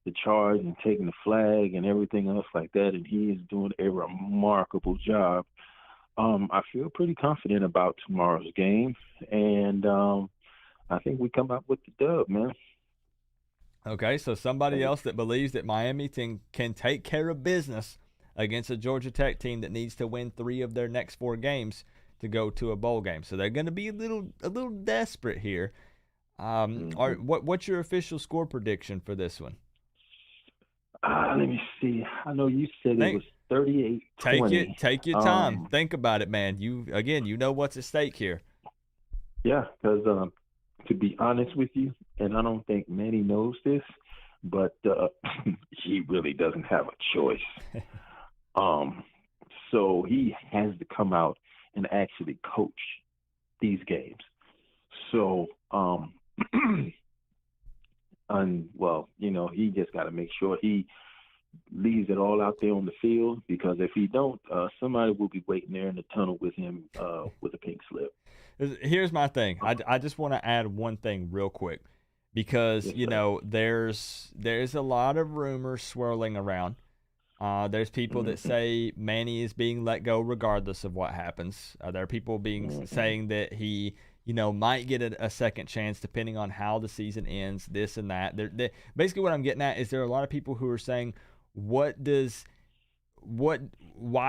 [SPEAKER 8] the charge and taking the flag and everything else like that, and he is doing a remarkable job, I feel pretty confident about tomorrow's game, and I think we come out with the dub, man.
[SPEAKER 1] Okay, so somebody else that believes that Miami can take care of business against a Georgia Tech team that needs to win 3 of their next 4 games to go to a bowl game. So they're going to be a little desperate here. What's your official score prediction for this one?
[SPEAKER 8] Let me see. I know you said it was 38-20.
[SPEAKER 1] Take your time. Think about it, man. You know what's at stake here.
[SPEAKER 8] Yeah, because to be honest with you, and I don't think Manny knows this, but he really doesn't have a choice. So he has to come out and actually coach these games. So, he just got to make sure he leaves it all out there on the field, because if he don't, somebody will be waiting there in the tunnel with him with a pink slip.
[SPEAKER 1] Here's my thing. I just want to add one thing real quick, because there's a lot of rumors swirling around. There's people that say Manny is being let go regardless of what happens. There are people saying that he might get a second chance depending on how the season ends, this and that. Basically what I'm getting at is there are a lot of people who are saying, why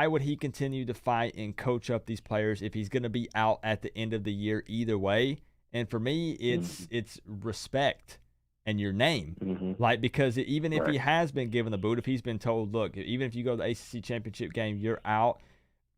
[SPEAKER 1] would he continue to fight and coach up these players if he's going to be out at the end of the year either way? And for me, it's respect and your name. Because even if he has been given the boot, if he's been told, look, even if you go to the ACC championship game, you're out,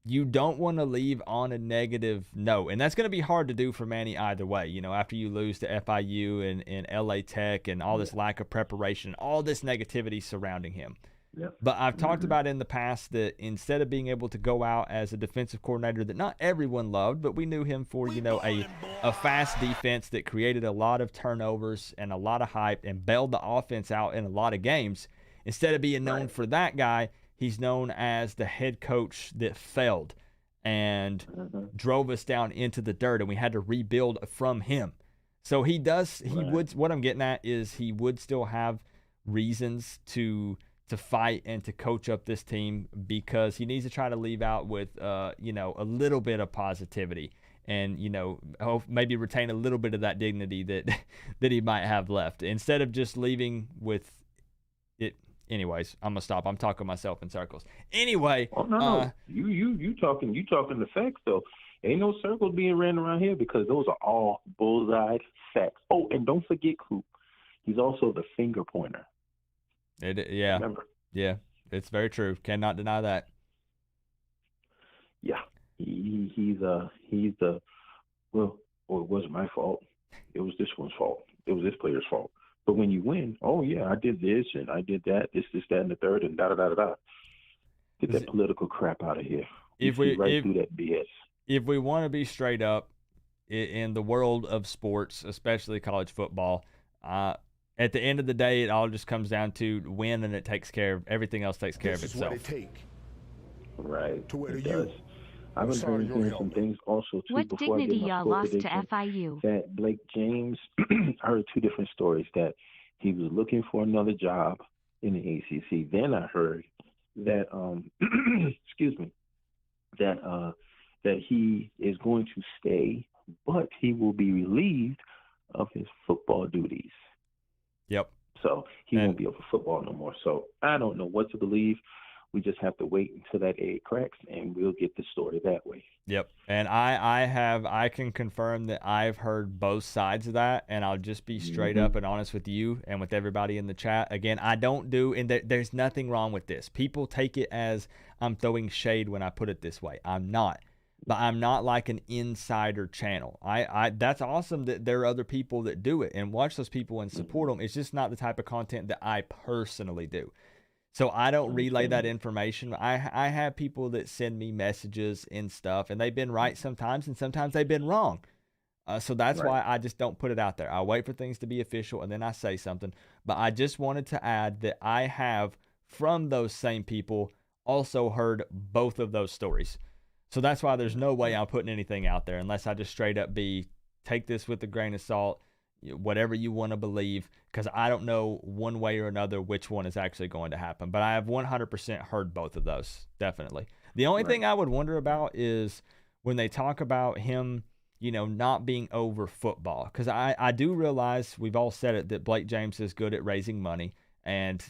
[SPEAKER 1] you don't want to leave on a negative note. And that's going to be hard to do for Manny either way. After you lose to FIU and LA Tech and all this lack of preparation, all this negativity surrounding him.
[SPEAKER 8] Yep.
[SPEAKER 1] But I've talked about in the past that instead of being able to go out as a defensive coordinator that not everyone loved, but we knew him for, a fast defense that created a lot of turnovers and a lot of hype and bailed the offense out in a lot of games. Instead of being known for that guy, he's known as the head coach that failed and drove us down into the dirt, and we had to rebuild from him. So what I'm getting at is he would still have reasons to fight and to coach up this team, because he needs to try to leave out with, a little bit of positivity and, maybe retain a little bit of that dignity that he might have left, instead of just leaving with it. Anyways, I'm gonna stop. I'm talking myself in circles. Anyway,
[SPEAKER 8] no. You talking the facts though. Ain't no circles being ran around here, because those are all bullseye facts. Oh, and don't forget Coop. He's also the finger pointer.
[SPEAKER 1] Remember? Yeah, it's very true. Cannot deny that.
[SPEAKER 8] Yeah, he's the it wasn't my fault. It was this one's fault. It was this player's fault. But when you win, oh yeah, I did this and I did that, this, that, and the third, and da da da da da. Get that political crap out of here. Through that BS.
[SPEAKER 1] If we want to be straight up in the world of sports, especially college football, at the end of the day, it all just comes down to win, and everything else takes care of itself.
[SPEAKER 2] This is what it take.
[SPEAKER 8] Right.
[SPEAKER 2] To wear
[SPEAKER 8] it
[SPEAKER 2] the
[SPEAKER 8] does. I've been hearing some things also too.
[SPEAKER 3] What
[SPEAKER 8] before
[SPEAKER 3] dignity
[SPEAKER 8] I get my
[SPEAKER 3] y'all lost to
[SPEAKER 8] prediction,
[SPEAKER 3] FIU?
[SPEAKER 8] That Blake James, I heard 2 different stories, that he was looking for another job in the ACC. Then I heard that that he is going to stay, but he will be relieved of his football duties.
[SPEAKER 1] Yep.
[SPEAKER 8] So he won't be able to football no more. So I don't know what to believe. We just have to wait until that egg cracks, and we'll get the story that way.
[SPEAKER 1] Yep. And I can confirm that I've heard both sides of that, and I'll just be straight up and honest with you and with everybody in the chat. Again, I don't do, and there's nothing wrong with this. People take it as I'm throwing shade when I put it this way. I'm not. But I'm not like an insider channel. That's awesome that there are other people that do it and watch those people and support them. It's just not the type of content that I personally do. So I don't relay that information. I have people that send me messages and stuff, and they've been right sometimes, and sometimes they've been wrong. So that's why I just don't put it out there. I wait for things to be official, and then I say something. But I just wanted to add that I have, from those same people, also heard both of those stories. So that's why there's no way I'm putting anything out there unless I just straight up take this with a grain of salt, whatever you want to believe, because I don't know one way or another which one is actually going to happen. But I have 100% heard both of those, definitely. The only thing I would wonder about is when they talk about him, not being over football, because I do realize, we've all said it, that Blake James is good at raising money. And,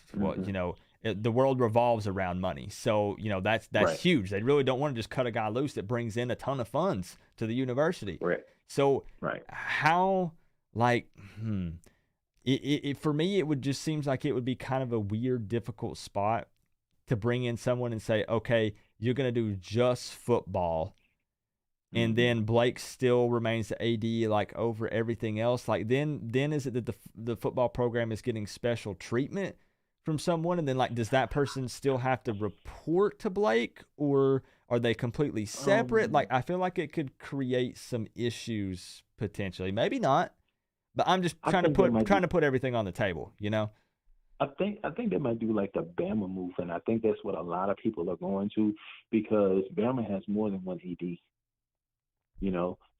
[SPEAKER 1] the world revolves around money. So, that's
[SPEAKER 8] Right.
[SPEAKER 1] huge. They really don't want to just cut a guy loose that brings in a ton of funds to the university.
[SPEAKER 8] Right.
[SPEAKER 1] So
[SPEAKER 8] Right.
[SPEAKER 1] how, like, for me, it would just seems like it would be kind of a weird, difficult spot to bring in someone and say, okay, you're going to do just football. And then Blake still remains the AD, like, over everything else. Like, then is it that the football program is getting special treatment from someone? And then, like, does that person still have to report to Blake, or are they completely separate? Like, I feel like it could create some issues potentially. Maybe not, but I'm just trying to put everything on the table,
[SPEAKER 8] I think they might do like the Bama move, and I think that's what a lot of people are going to, because Bama has more than one AD.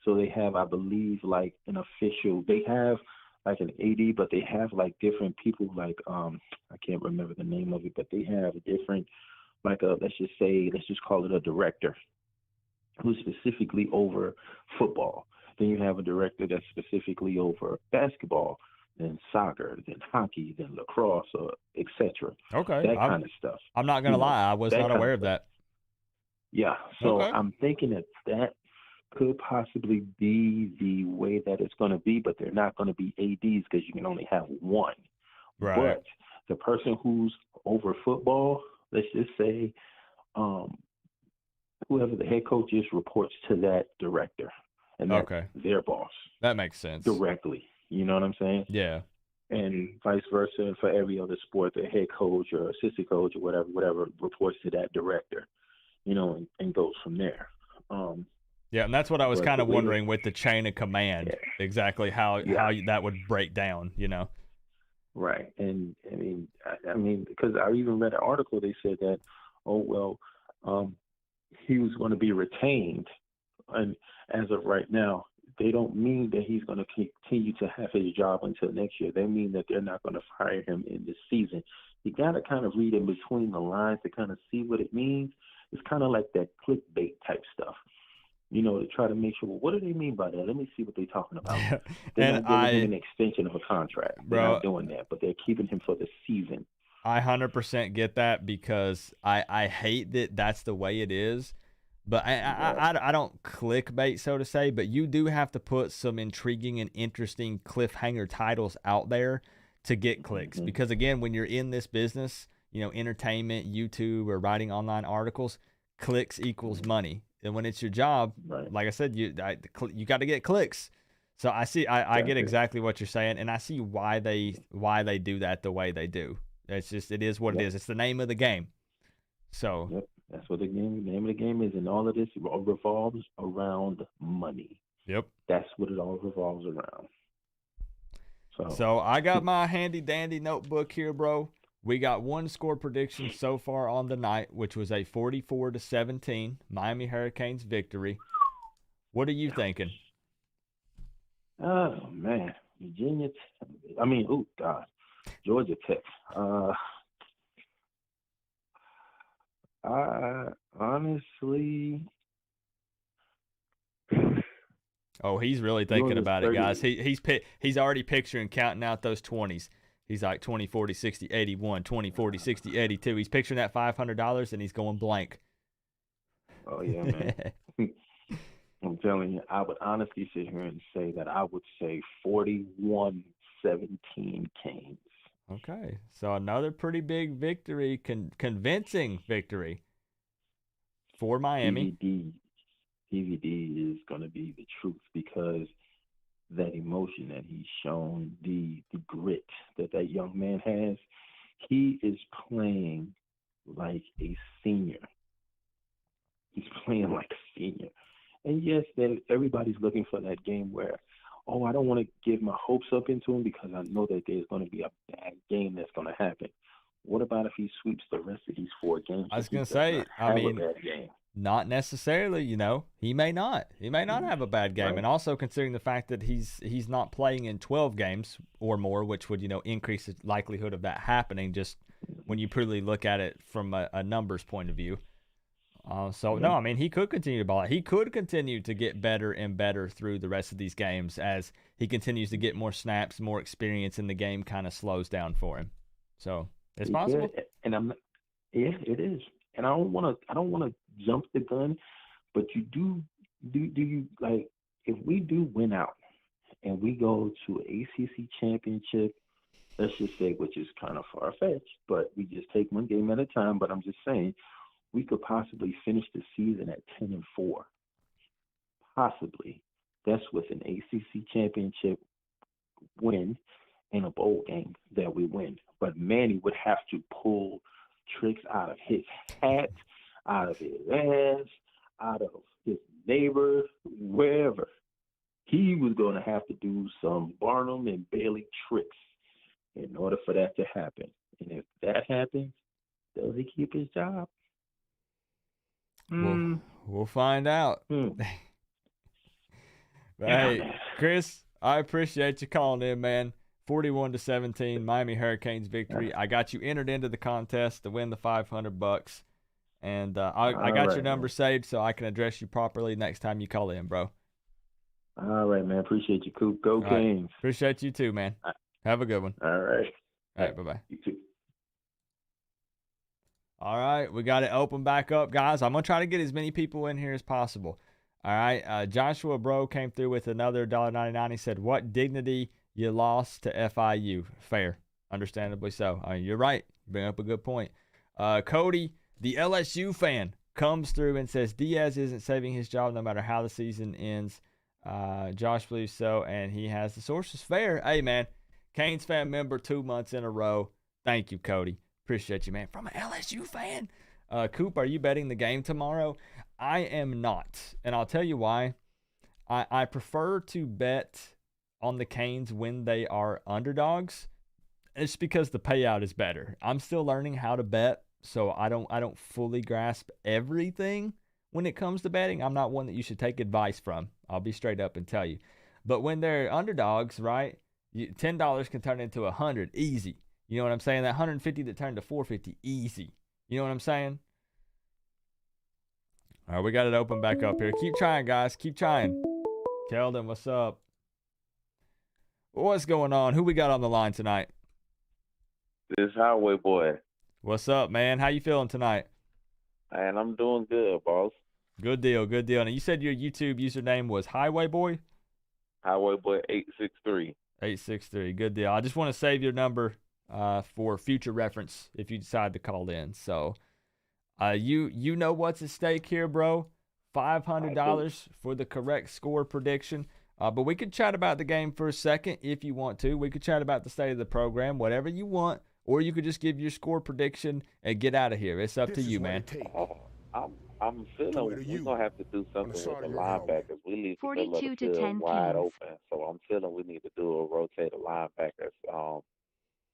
[SPEAKER 8] So they have, I believe, like an official. They have like an AD, but they have like different people. Like I can't remember the name of it, but they have different, like let's just call it a director, who's specifically over football. Then you have a director that's specifically over basketball, then soccer, then hockey, then lacrosse, etc.
[SPEAKER 1] Okay,
[SPEAKER 8] that kind of stuff.
[SPEAKER 1] I'm not gonna lie, I was not aware of that.
[SPEAKER 8] Yeah, so
[SPEAKER 1] Okay.
[SPEAKER 8] I'm thinking that could possibly be the way that it's going to be, but they're not going to be ADs because you can only have one.
[SPEAKER 1] Right.
[SPEAKER 8] But the person who's over football, let's just say, whoever the head coach is reports to that director, and that's their boss.
[SPEAKER 1] That makes sense.
[SPEAKER 8] Directly. You know what I'm saying?
[SPEAKER 1] Yeah.
[SPEAKER 8] And vice versa for every other sport, the head coach or assistant coach or whatever reports to that director, and goes from there.
[SPEAKER 1] Yeah, and that's what I was kind of wondering with the chain of command, exactly how that would break down,
[SPEAKER 8] Right. And I mean, because I even read an article, they said that, he was going to be retained. And as of right now, they don't mean that he's going to continue to have his job until next year. They mean that they're not going to fire him in this season. You got to kind of read in between the lines to kind of see what it means. It's kind of like that clickbait type stuff. To try to make sure, well, what do they mean by that? Let me see what they're talking about. They're not giving him an extension of a contract. They're not doing that, but they're keeping him for the season.
[SPEAKER 1] I 100% get that, because I hate that that's the way it is. But I don't clickbait, so to say, but you do have to put some intriguing and interesting cliffhanger titles out there to get clicks. Because, again, when you're in this business, entertainment, YouTube, or writing online articles, clicks equals money. And when it's your job, like I said, you got to get clicks. So I get exactly what you're saying, and I see why they do that the way they do. It is what it is. It's the name of the game. So
[SPEAKER 8] that's what the name of the game is, and all of this revolves around money.
[SPEAKER 1] Yep,
[SPEAKER 8] that's what it all revolves around.
[SPEAKER 1] So I got my handy dandy notebook here, bro. We got one score prediction so far on the night, which was a 44-17 Miami Hurricanes victory. What are you thinking?
[SPEAKER 8] Oh, man. Georgia Tech. Honestly.
[SPEAKER 1] Oh, he's really thinking about it, guys. He's already picturing counting out those 20s. He's like 20, 40, 60, 81, 20, 40, 60, 82. He's picturing that $500 and he's going blank.
[SPEAKER 8] Oh, yeah, man. I'm telling you, I would honestly sit here and say that I would say 41-17 Canes.
[SPEAKER 1] Okay. So another pretty big victory, convincing victory for Miami.
[SPEAKER 8] DVD is going to be the truth, because that emotion that he's shown, the grit that young man has, he is playing like a senior. He's playing like a senior. And yes, everybody's looking for that game where, I don't want to give my hopes up into him because I know that there's going to be a bad game that's going to happen. What about if he sweeps the rest of these 4 games?
[SPEAKER 1] I was going to say, not necessarily, he may not. He may not have a bad game. Right. And also considering the fact that he's not playing in 12 games or more, which would, increase the likelihood of that happening just when you purely look at it from a numbers point of view. He could continue to ball out. He could continue to get better and better through the rest of these games as he continues to get more snaps, more experience, and the game kind of slows down for him. So it's possible.
[SPEAKER 8] and I'm not, yeah, it is. And I don't want to jump the gun, but you do you like if we do win out and we go to ACC championship, let's just say, which is kind of far fetched, but we just take one game at a time. But I'm just saying, we could possibly finish the season at 10-4. Possibly. That's with an ACC championship win and a bowl game that we win. But Manny would have to pull tricks out of his hat, out of his ass, out of his neighbor, wherever. He was going to have to do some Barnum and Bailey tricks in order for that to happen. And if that happens, does he keep his job?
[SPEAKER 1] We'll find out. Hey, Chris, I appreciate you calling in, man. 41-17, Miami Hurricanes victory. I got you entered into the contest to win the $500, and I got your number saved so I can address you properly next time you call in, bro.
[SPEAKER 8] All right, man. Appreciate you, Coop. Go Canes.
[SPEAKER 1] Right. Appreciate you too, man. Have a good one.
[SPEAKER 8] All right.
[SPEAKER 1] All right, bye-bye.
[SPEAKER 8] You too.
[SPEAKER 1] All right, we got it open back up, guys. I'm going to try to get as many people in here as possible. All right, Joshua Bro came through with another $1.99. He said, what dignity you lost to FIU? Fair. Understandably so. I mean, you're right. You bring up a good point. Cody, the LSU fan, comes through and says, Diaz isn't saving his job no matter how the season ends. Josh believes so, and he has the sources. Fair. Hey, man, Canes fan member 2 months in a row. Thank you, Cody. Appreciate you, man. From an LSU fan. Coop, are you betting the game tomorrow? I am not, and I'll tell you why. I prefer to bet on the Canes when they are underdogs. It's because the payout is better. I'm still learning how to bet, so I don't fully grasp everything when it comes to betting. I'm not one that you should take advice from. I'll be straight up and tell you. But when they're underdogs, right, $10 can turn into $100 easy. You know what I'm saying? That $150 that turned to $450 easy. You know what I'm saying? All right, we got it open back up here. Keep trying, guys. Keep trying. Keldon, what's up? What's going on? Who we got on the line tonight?
[SPEAKER 9] This Highway Boy.
[SPEAKER 1] What's up, man? How you feeling tonight?
[SPEAKER 9] And I'm doing good, boss.
[SPEAKER 1] Good deal, good deal. Now, you said your YouTube username was Highway Boy?
[SPEAKER 9] Highway Boy 863.
[SPEAKER 1] 863, good deal. I just want to save your number for future reference if you decide to call in. So, you know what's at stake here, bro. $500 for the correct score prediction. But we could chat about the game for a second if you want to. We could chat about the state of the program, whatever you want. Or you could just give your score prediction and get out of here. It's up to you, man.
[SPEAKER 9] I'm feeling we're going to have to do something with the linebackers. We leave the middle of the field wide open. So I'm feeling we need to do a rotate of linebackers.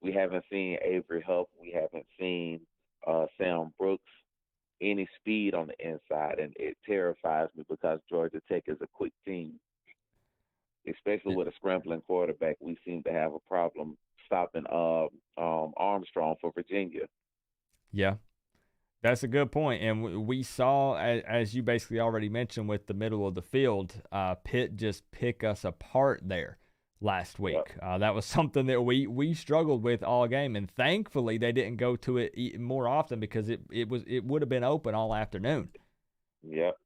[SPEAKER 9] We haven't seen Avery Huff. We haven't seen Sam Brooks. Any speed on the inside, and it terrifies me because Georgia Tech is a quick team. Especially with a scrambling quarterback, we seem to have a problem stopping Armstrong for Virginia.
[SPEAKER 1] Yeah, that's a good point. And we saw, as you basically already mentioned, with the middle of the field, Pitt just pick us apart there last week. Yep. That was something that we struggled with all game, and thankfully they didn't go to it more often because it would have been open all afternoon.
[SPEAKER 9] Yep,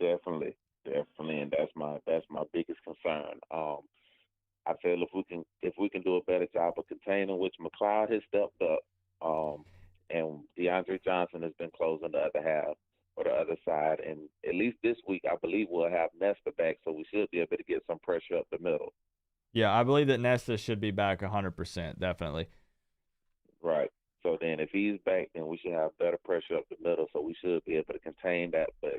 [SPEAKER 9] definitely, and that's my biggest concern. I feel if we can do a better job of containing, which McLeod has stepped up, and DeAndre Johnson has been closing the other half or the other side, and at least this week I believe we'll have Nesta back, so we should be able to get some pressure up the middle.
[SPEAKER 1] Yeah, I believe that Nesta should be back 100%, definitely.
[SPEAKER 9] Right. So then if he's back, then we should have better pressure up the middle, so we should be able to contain that, but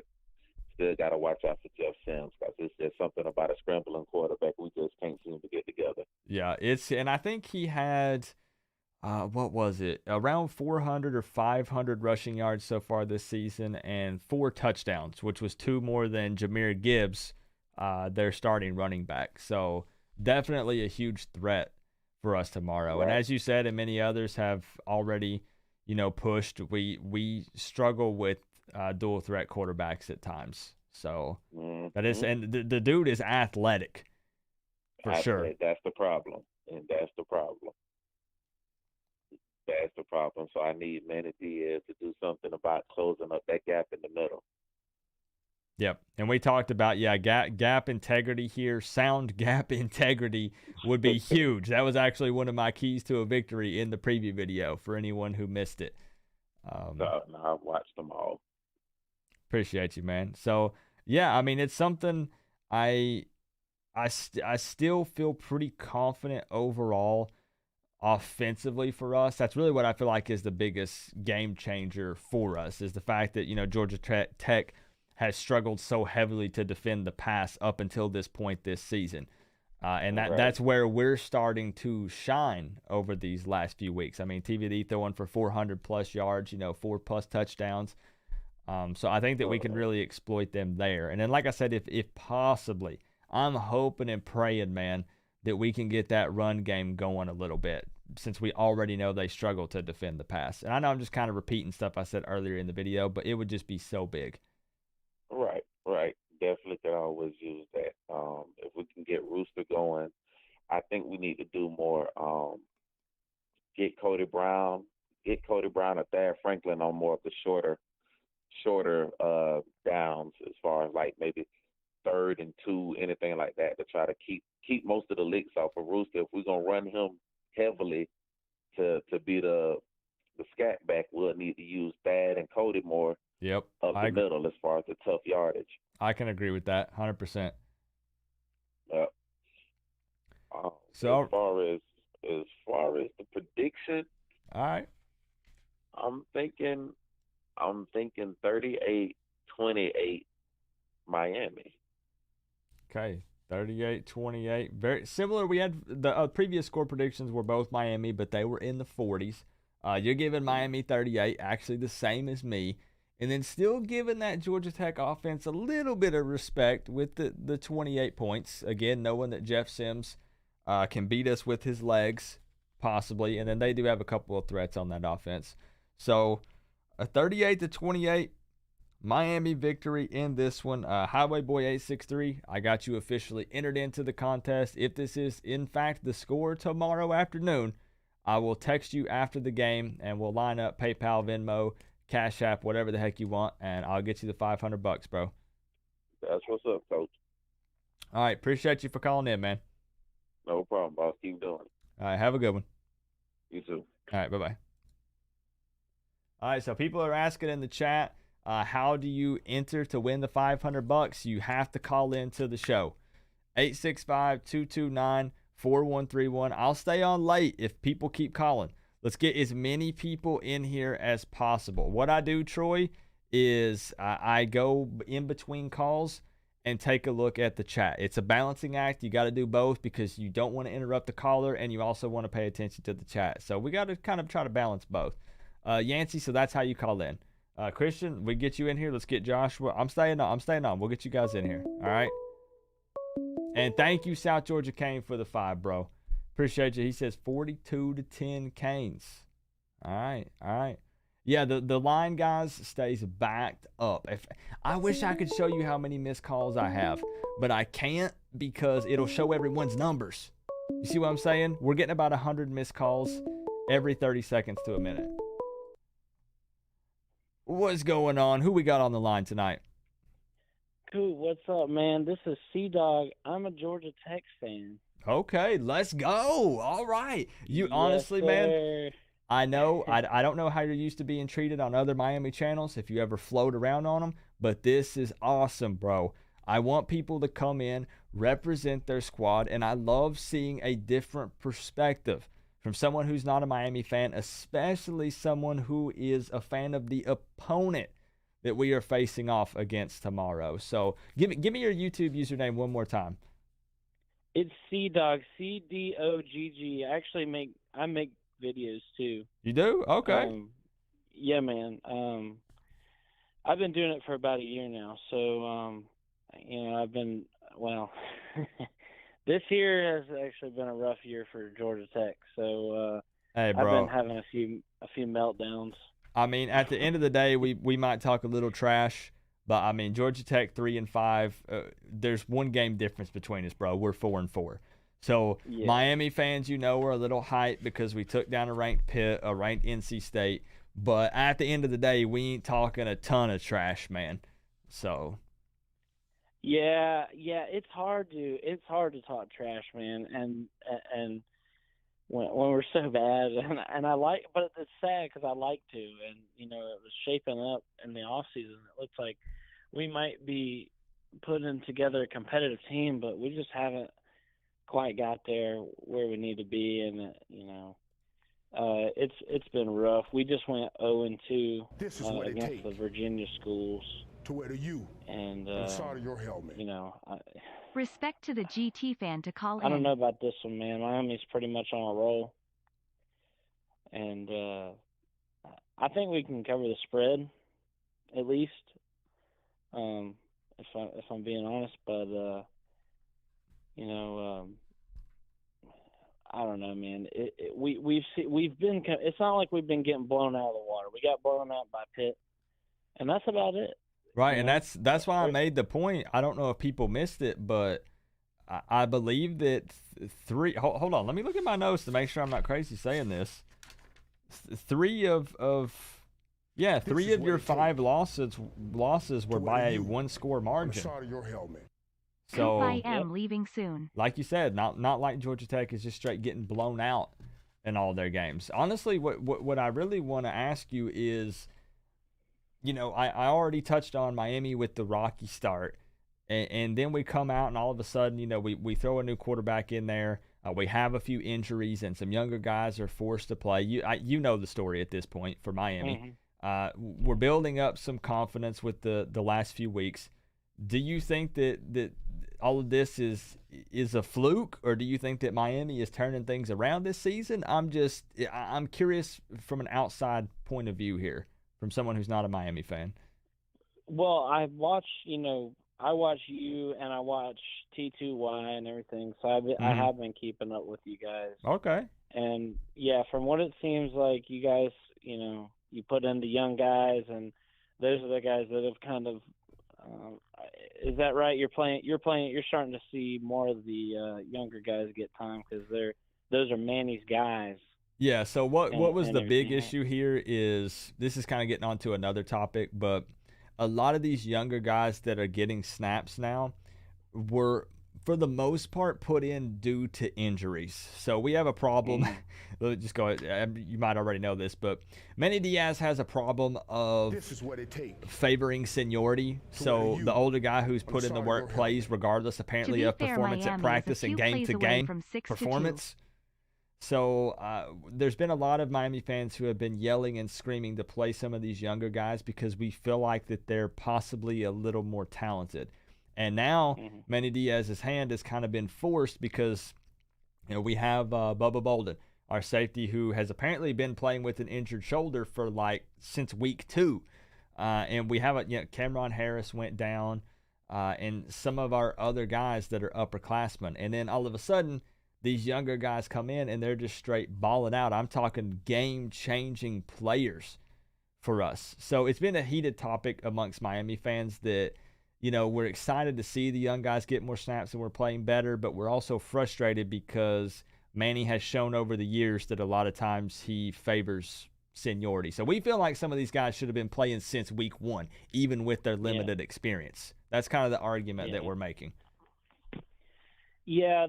[SPEAKER 9] still got to watch out for Jeff Sims because it's just something about a scrambling quarterback we just can't seem to get together.
[SPEAKER 1] Yeah, and I think he had, what was it, around 400 or 500 rushing yards so far this season and 4 touchdowns, which was 2 more than Jahmyr Gibbs, their starting running back. So definitely a huge threat for us tomorrow. Right. And as you said, and many others have already, pushed, we struggle with dual threat quarterbacks at times. So that is, and the dude is athletic for sure.
[SPEAKER 9] That's the problem, and that's the problem. That's the problem. So I need Manny Diaz to do something about closing up that gap in the middle.
[SPEAKER 1] Yep. And we talked about, gap integrity here. Sound gap integrity would be huge. That was actually one of my keys to a victory in the preview video for anyone who missed it.
[SPEAKER 9] No, I've watched them all.
[SPEAKER 1] Appreciate you, man. So, yeah, I mean, it's something I still feel pretty confident overall offensively for us. That's really what I feel like is the biggest game changer for us, is the fact that, Georgia Tech has struggled so heavily to defend the pass up until this point this season. And that's where we're starting to shine over these last few weeks. I mean, TVD throwing for 400-plus yards, 4+ touchdowns. So I think that we can really exploit them there. And then, like I said, if possibly, I'm hoping and praying, man, that we can get that run game going a little bit, since we already know they struggle to defend the pass. And I know I'm just kind of repeating stuff I said earlier in the video, but it would just be so big.
[SPEAKER 9] Right. Definitely could always use that. If we can get Rooster going, I think we need to do more. Get Cody Brown or Thad Franklin on more of the shorter downs, as far as like maybe 3rd and 2, anything like that, to try to keep most of the licks off of Rooster. If we're gonna run him heavily to be the scat back, we'll need to use Thad and Cody more.
[SPEAKER 1] Yep.
[SPEAKER 9] Up the middle as far as the tough yardage.
[SPEAKER 1] I can agree with that 100%.
[SPEAKER 9] Yep.
[SPEAKER 1] So
[SPEAKER 9] as far as the prediction,
[SPEAKER 1] all right,
[SPEAKER 9] I'm thinking 38-28 Miami.
[SPEAKER 1] Okay, 38-28. Very similar. We had the previous score predictions were both Miami, but they were in the 40s. You're giving Miami 38, actually the same as me. And then still giving that Georgia Tech offense a little bit of respect with the 28 points. Again, knowing that Jeff Sims can beat us with his legs, possibly. And then they do have a couple of threats on that offense. So a 38-28 Miami victory in this one. Highway Boy 863, I got you officially entered into the contest. If this is, in fact, the score tomorrow afternoon, I will text you after the game, and we'll line up PayPal, Venmo, Cash App, whatever the heck you want, and I'll get you the $500, bro.
[SPEAKER 9] That's what's up, Coach.
[SPEAKER 1] All right, appreciate you for calling in, man.
[SPEAKER 9] No problem, boss. Keep doing it.
[SPEAKER 1] All right, have a good one.
[SPEAKER 9] You too.
[SPEAKER 1] All right, bye-bye. All right, so people are asking in the chat, how do you enter to win the $500? You have to call into the show. 865-229-4131. I'll stay on late if people keep calling. Let's get as many people in here as possible. What I do, Troy, is I go in between calls and take a look at the chat. It's a balancing act. You got to do both because you don't want to interrupt the caller and you also want to pay attention to the chat. So we got to kind of try to balance both. Yancey, so that's how you call in. Christian, we get you in here. Let's get Joshua. I'm staying on. We'll get you guys in here. All right. And thank you, South Georgia Kane, for the 5, bro. Appreciate you. He says 42-10 Canes. All right. Yeah, the line, guys, stays backed up. I wish I could show you how many missed calls I have, but I can't because it'll show everyone's numbers. You see what I'm saying? We're getting about 100 missed calls every 30 seconds to a minute. What's going on? Who we got on the line tonight?
[SPEAKER 10] Cool. What's up, man? This is C-Dog. I'm a Georgia Tech fan.
[SPEAKER 1] Okay, let's go. All right. You honestly, man, I know, I don't know how you're used to being treated on other Miami channels, if you ever float around on them, but this is awesome, bro. I want people to come in, represent their squad, and I love seeing a different perspective from someone who's not a Miami fan, especially someone who is a fan of the opponent that we are facing off against tomorrow. So give me your YouTube username one more time.
[SPEAKER 10] It's C-Dog, C-D-O-G-G. Actually, I make videos too.
[SPEAKER 1] You do? Okay.
[SPEAKER 10] Yeah, man. I've been doing it for about a year now. So, this year has actually been a rough year for Georgia Tech. So,
[SPEAKER 1] hey, bro.
[SPEAKER 10] I've been having a few meltdowns.
[SPEAKER 1] I mean, at the end of the day, we might talk a little trash, but I mean, Georgia Tech 3-5. There's one game difference between us, bro. We're 4-4. So Miami fans, are a little hyped because we took down a ranked NC State. But at the end of the day, we ain't talking a ton of trash, man. So.
[SPEAKER 10] Yeah, it's hard to talk trash, man, and when we're so bad, and I like, but it's sad because I like to, and it was shaping up in the off season. It looks like we might be putting together a competitive team, but we just haven't quite got there where we need to be, and it's been rough. We just went 0-2 against the Virginia schools.
[SPEAKER 2] To wear the U
[SPEAKER 10] and
[SPEAKER 2] on the side of your helmet.
[SPEAKER 3] Respect to the GT fan to call in.
[SPEAKER 10] I don't know about this one, man. Miami's pretty much on a roll, and I think we can cover the spread, at least. If I'm being honest, but I don't know, man. We've been. It's not like we've been getting blown out of the water. We got blown out by Pitt, and that's about it.
[SPEAKER 1] Right, and that's why I made the point. I don't know if people missed it, but I believe that three. Hold on, let me look at my notes to make sure I'm not crazy saying this. Three of your 5 losses were by a 1-score margin. So
[SPEAKER 3] I am leaving soon. Like
[SPEAKER 1] you said, not like Georgia Tech is just straight getting blown out in all their games. Honestly, what I really want to ask you is, I already touched on Miami with the rocky start, and then we come out and all of a sudden, we throw a new quarterback in there. We have a few injuries and some younger guys are forced to play. You know the story at this point for Miami. Mm-hmm. We're building up some confidence with the last few weeks. Do you think that all of this is a fluke, or do you think that Miami is turning things around this season? I'm curious from an outside point of view here, from someone who's not a Miami fan.
[SPEAKER 10] Well, I watch you and I watch T2Y and everything, so I have been keeping up with you guys.
[SPEAKER 1] Okay.
[SPEAKER 10] And yeah, from what it seems like, you guys, you put in the young guys, and those are the guys that have kind of. Is that right? You're starting to see more of the younger guys get time because those are Manny's guys.
[SPEAKER 1] Yeah, so what was the big issue here is, this is kind of getting onto another topic, but a lot of these younger guys that are getting snaps now were, for the most part, put in due to injuries. So we have a problem. Just go ahead. You might already know this, but Manny Diaz has a problem of favoring seniority. So the older guy who's put in the work plays regardless, apparently, of performance at practice and game-to-game performance. So there's been a lot of Miami fans who have been yelling and screaming to play some of these younger guys because we feel like that they're possibly a little more talented. And now Manny Diaz's hand has kind of been forced because we have Bubba Bolden, our safety, who has apparently been playing with an injured shoulder for since week 2. And we have Cameron Harris went down, and some of our other guys that are upperclassmen. And then all of a sudden, these younger guys come in and they're just straight balling out. I'm talking game-changing players for us. So it's been a heated topic amongst Miami fans that, we're excited to see the young guys get more snaps and we're playing better, but we're also frustrated because Manny has shown over the years that a lot of times he favors seniority. So we feel like some of these guys should have been playing since week 1, even with their limited experience. That's kind of the argument that we're making.
[SPEAKER 10] Yeah,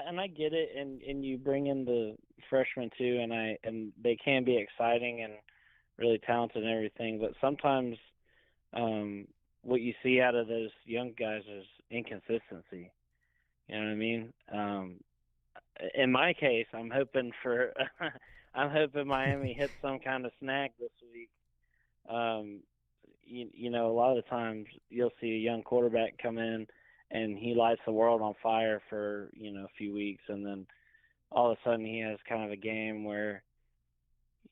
[SPEAKER 10] and I get it, and you bring in the freshmen too, and they can be exciting and really talented and everything, but sometimes what you see out of those young guys is inconsistency. You know what I mean? In my case, I'm hoping Miami hits some kind of snag this week. A lot of the times you'll see a young quarterback come in and he lights the world on fire for, a few weeks, and then all of a sudden he has kind of a game where,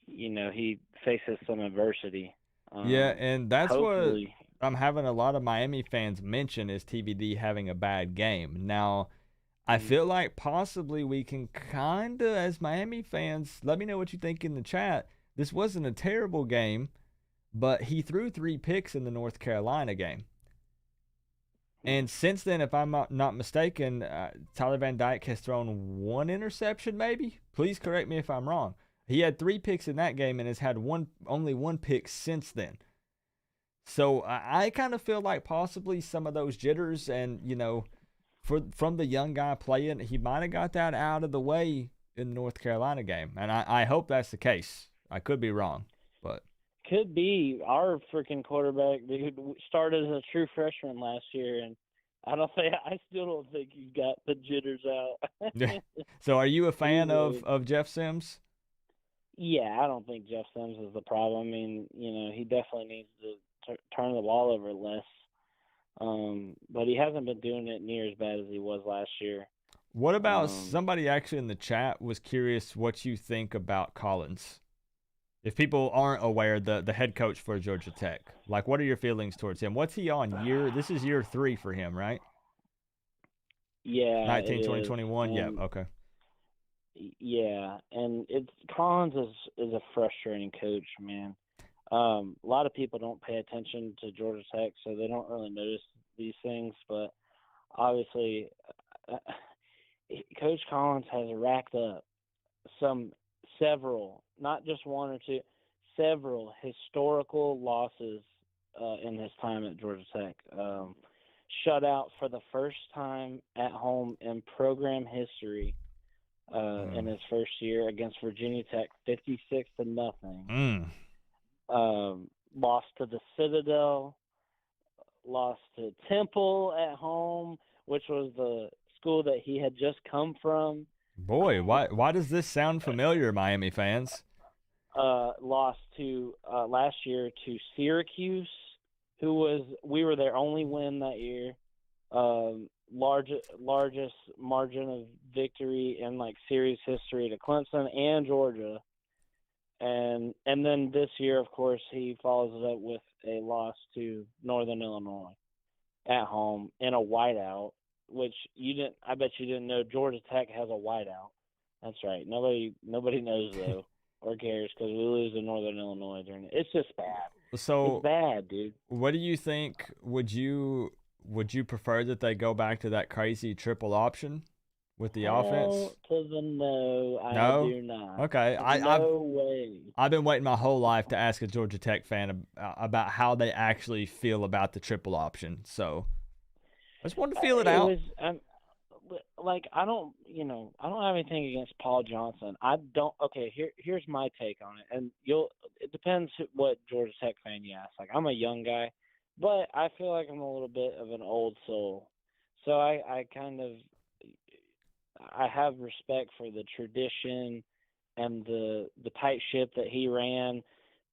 [SPEAKER 10] he faces some adversity.
[SPEAKER 1] And that's what I'm having a lot of Miami fans mention is TVD having a bad game. Now, I feel like possibly we can kind of, as Miami fans, let me know what you think in the chat. This wasn't a terrible game, but he threw 3 picks in the North Carolina game. And since then, if I'm not mistaken, Tyler Van Dyke has thrown 1 interception, maybe? Please correct me if I'm wrong. He had 3 picks in that game and has had only 1 pick since then. So I kind of feel like possibly some of those jitters and, from the young guy playing, he might have got that out of the way in the North Carolina game. And I hope that's the case. I could be wrong, but.
[SPEAKER 10] Could be. Our freaking quarterback, dude, started as a true freshman last year, and I still don't think he got the jitters out.
[SPEAKER 1] So are you a fan of Jeff Sims?
[SPEAKER 10] Yeah, I don't think Jeff Sims is the problem. I mean, he definitely needs to turn the ball over less. But he hasn't been doing it near as bad as he was last year.
[SPEAKER 1] What about somebody actually in the chat was curious what you think about Collins? If people aren't aware, the head coach for Georgia Tech, like, what are your feelings towards him? What's he on this is year 3 for him, right?
[SPEAKER 10] Yeah.
[SPEAKER 1] 19, 20, 21. Yeah. Okay.
[SPEAKER 10] Yeah. And Collins is a frustrating coach, man. A lot of people don't pay attention to Georgia Tech, so they don't really notice these things. But obviously, Coach Collins has racked up several, not just 1 or 2, several historical losses in his time at Georgia Tech. Shutout for the first time at home in program history in his first year against Virginia Tech, 56-0. Lost to the Citadel, lost to Temple at home, which was the school that he had just come from.
[SPEAKER 1] Boy, why does this sound familiar, Miami fans?
[SPEAKER 10] Lost to last year to Syracuse, we were their only win that year. Largest margin of victory in series history to Clemson and Georgia. And then this year, of course, he follows it up with a loss to Northern Illinois at home in a whiteout, which I bet you didn't know Georgia Tech has a whiteout. That's right. Nobody knows though or cares because we lose to Northern Illinois during it. It's just bad.
[SPEAKER 1] So
[SPEAKER 10] it's bad, dude.
[SPEAKER 1] What do you think? Would you prefer that they go back to that crazy triple option with the offense?
[SPEAKER 10] To the no,
[SPEAKER 1] No?
[SPEAKER 10] I do not.
[SPEAKER 1] Okay.
[SPEAKER 10] No way.
[SPEAKER 1] I've been waiting my whole life to ask a Georgia Tech fan about how they actually feel about the triple option. So I just wanted to feel it out.
[SPEAKER 10] I don't have anything against Paul Johnson. Here's my take on it. And it depends what Georgia Tech fan you ask. I'm a young guy, but I feel like I'm a little bit of an old soul. So I have respect for the tradition and the tight ship that he ran.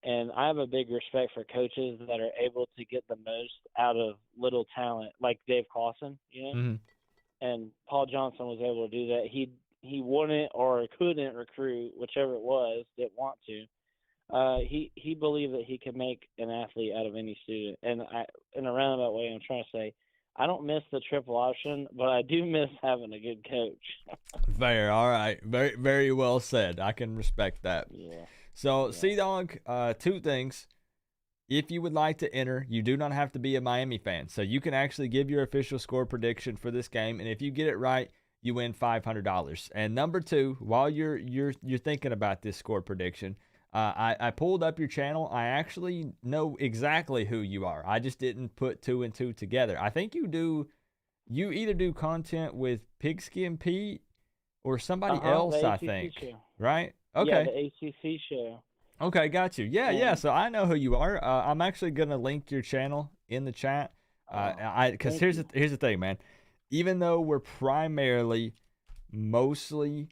[SPEAKER 10] And I have a big respect for coaches that are able to get the most out of little talent, like Dave Clawson,
[SPEAKER 1] Mm-hmm.
[SPEAKER 10] And Paul Johnson was able to do that. He wouldn't or couldn't recruit, whichever it was, didn't want to. He believed that he could make an athlete out of any student. And in a roundabout way, I'm trying to say, I don't miss the triple option, but I do miss having a good coach.
[SPEAKER 1] Fair. All right. Very, very well said. I can respect that.
[SPEAKER 10] Yeah.
[SPEAKER 1] So, Sea-Dog, 2 things. If you would like to enter, you do not have to be a Miami fan. So you can actually give your official score prediction for this game, and if you get it right, you win $500. And number 2, while you're thinking about this score prediction, I pulled up your channel. I actually know exactly who you are. I just didn't put 2 and 2 together. I think you either do content with Pigskin Pete or somebody else, I think.
[SPEAKER 10] Show.
[SPEAKER 1] Right? Okay.
[SPEAKER 10] Yeah, the ACC show.
[SPEAKER 1] Okay, got you. Yeah. So I know who you are. I'm actually gonna link your channel in the chat. Because here's the thing, man. Even though we're mostly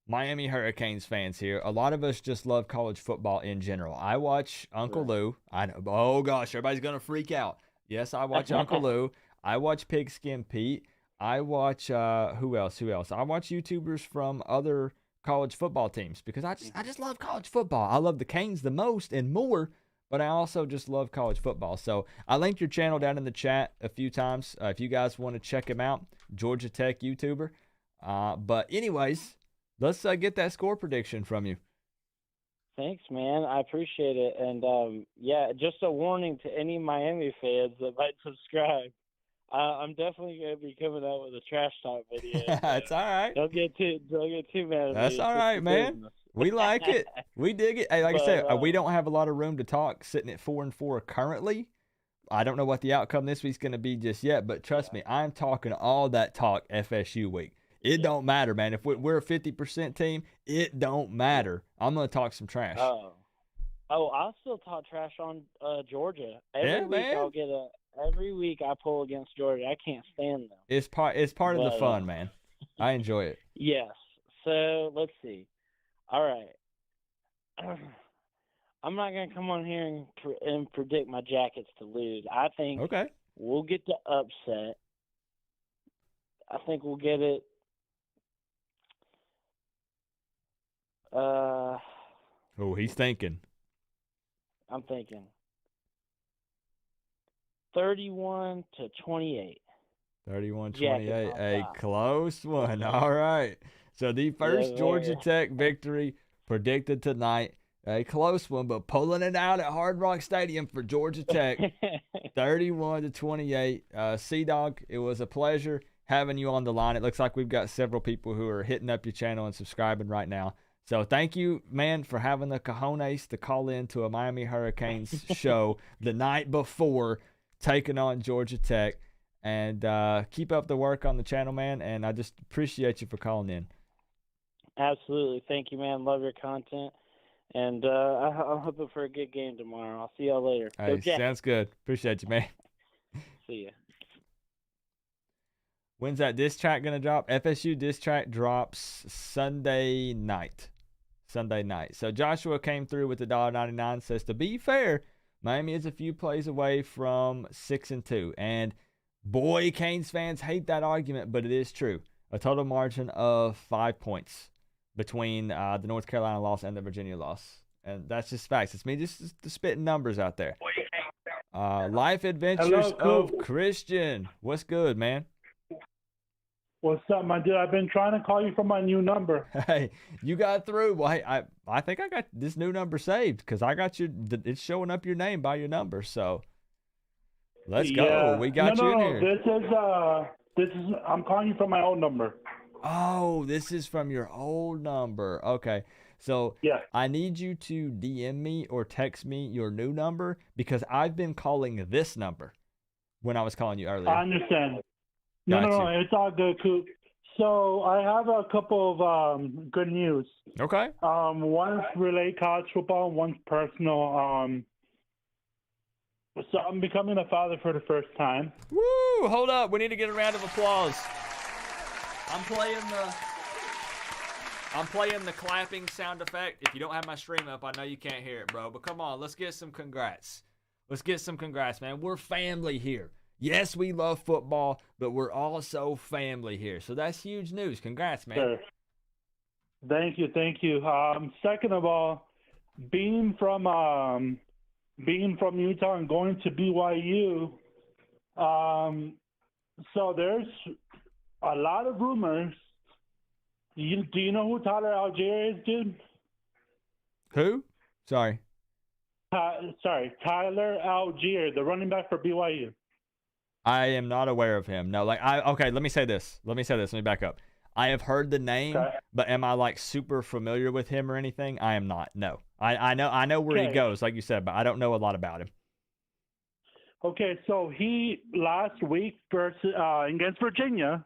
[SPEAKER 1] Miami Hurricanes fans here, a lot of us just love college football in general. I watch Uncle Lou. I know. Oh gosh, everybody's gonna freak out. Yes, I watch Uncle Lou. I watch Pigskin Pete. I watch who else? I watch YouTubers from other college football teams because I just love college football. I love the Canes the most and more, but I also just love college football. So I linked your channel down in the chat a few times if you guys want to check him out, Georgia Tech YouTuber. But anyways, let's get that score prediction from you.
[SPEAKER 10] Thanks, man. I appreciate it. And just a warning to any Miami fans that might subscribe. I'm definitely gonna be coming out with a trash talk video.
[SPEAKER 1] That's all right.
[SPEAKER 10] Don't get too mad at me.
[SPEAKER 1] That's all right, man.
[SPEAKER 10] Business.
[SPEAKER 1] We like it. We dig it. Hey, like I said, we
[SPEAKER 10] but,
[SPEAKER 1] don't have a lot of room to talk. Sitting at 4-4 currently. I don't know what the outcome this week's going to be just yet, but trust me, I'm talking all that talk FSU week. It don't matter, man. If we're a 50% team, it don't matter. I'm going to talk some trash.
[SPEAKER 10] Oh, I'll still talk trash on Georgia. Every week I pull against Georgia. I can't stand them.
[SPEAKER 1] It's part of the fun, man. I enjoy it.
[SPEAKER 10] Yes. So let's see. All right. I'm not gonna come on here and predict my Jackets to lose. I think we'll get the upset. I think we'll get it.
[SPEAKER 1] Oh, he's thinking.
[SPEAKER 10] I'm thinking 31-28.
[SPEAKER 1] 31-28, a close one. All right. So the first Georgia Tech victory predicted tonight. A close one, but pulling it out at Hard Rock Stadium for Georgia Tech, 31-28. C-Dog, it was a pleasure having you on the line. It looks like we've got several people who are hitting up your channel and subscribing right now. So thank you, man, for having the cojones to call in to a Miami Hurricanes show the night before taking on Georgia Tech. And keep up the work on the channel, man, and I just appreciate you for calling in.
[SPEAKER 10] Absolutely. Thank you, man. Love your content. And I'm hoping for a good game tomorrow. I'll see y'all later.
[SPEAKER 1] Hey, sounds good. Appreciate you, man.
[SPEAKER 10] See ya.
[SPEAKER 1] When's that diss track going to drop? FSU diss track drops Sunday night. So Joshua came through with the $1.99, says, to be fair, Miami is a few plays away from 6-2. And boy, Canes fans hate that argument, but it is true. A total margin of 5 points between the North Carolina loss and the Virginia loss. And that's just facts. It's me just spitting numbers out there. Life Adventures of Christian. What's good, man?
[SPEAKER 11] What's up, my dude? I've been trying to call you from my new number.
[SPEAKER 1] Hey, you got through. Well, hey, I think I got this new number saved because I got you. It's showing up your name by your number. So let's go. We got you in here.
[SPEAKER 11] This is I'm calling you from my old number.
[SPEAKER 1] Oh, this is from your old number. Okay. So I need you to DM me or text me your new number because I've been calling this number when I was calling you earlier.
[SPEAKER 11] I understand. No, it's all good, Coop. So I have a couple of good news.
[SPEAKER 1] Okay.
[SPEAKER 11] One's related college football, one's personal. So I'm becoming a father for the first time.
[SPEAKER 1] Woo! Hold up. We need to get a round of applause. I'm playing the clapping sound effect. If you don't have my stream up, I know you can't hear it, bro. But come on, let's get some congrats. Man. We're family here. Yes, we love football, but we're also family here. So that's huge news. Congrats, man.
[SPEAKER 11] Sure. Thank you. Second of all, being from Utah and going to BYU, so there's a lot of rumors. Do you know who Tyler Algier is, dude?
[SPEAKER 1] Who? Sorry.
[SPEAKER 11] Tyler Algier, the running back for BYU.
[SPEAKER 1] I am not aware of him. No, okay, let me say this. Let me back up. I have heard the name, but am I super familiar with him or anything? I am not. No. I know where he goes, like you said, but I don't know a lot about him.
[SPEAKER 11] Okay, so he last week against Virginia,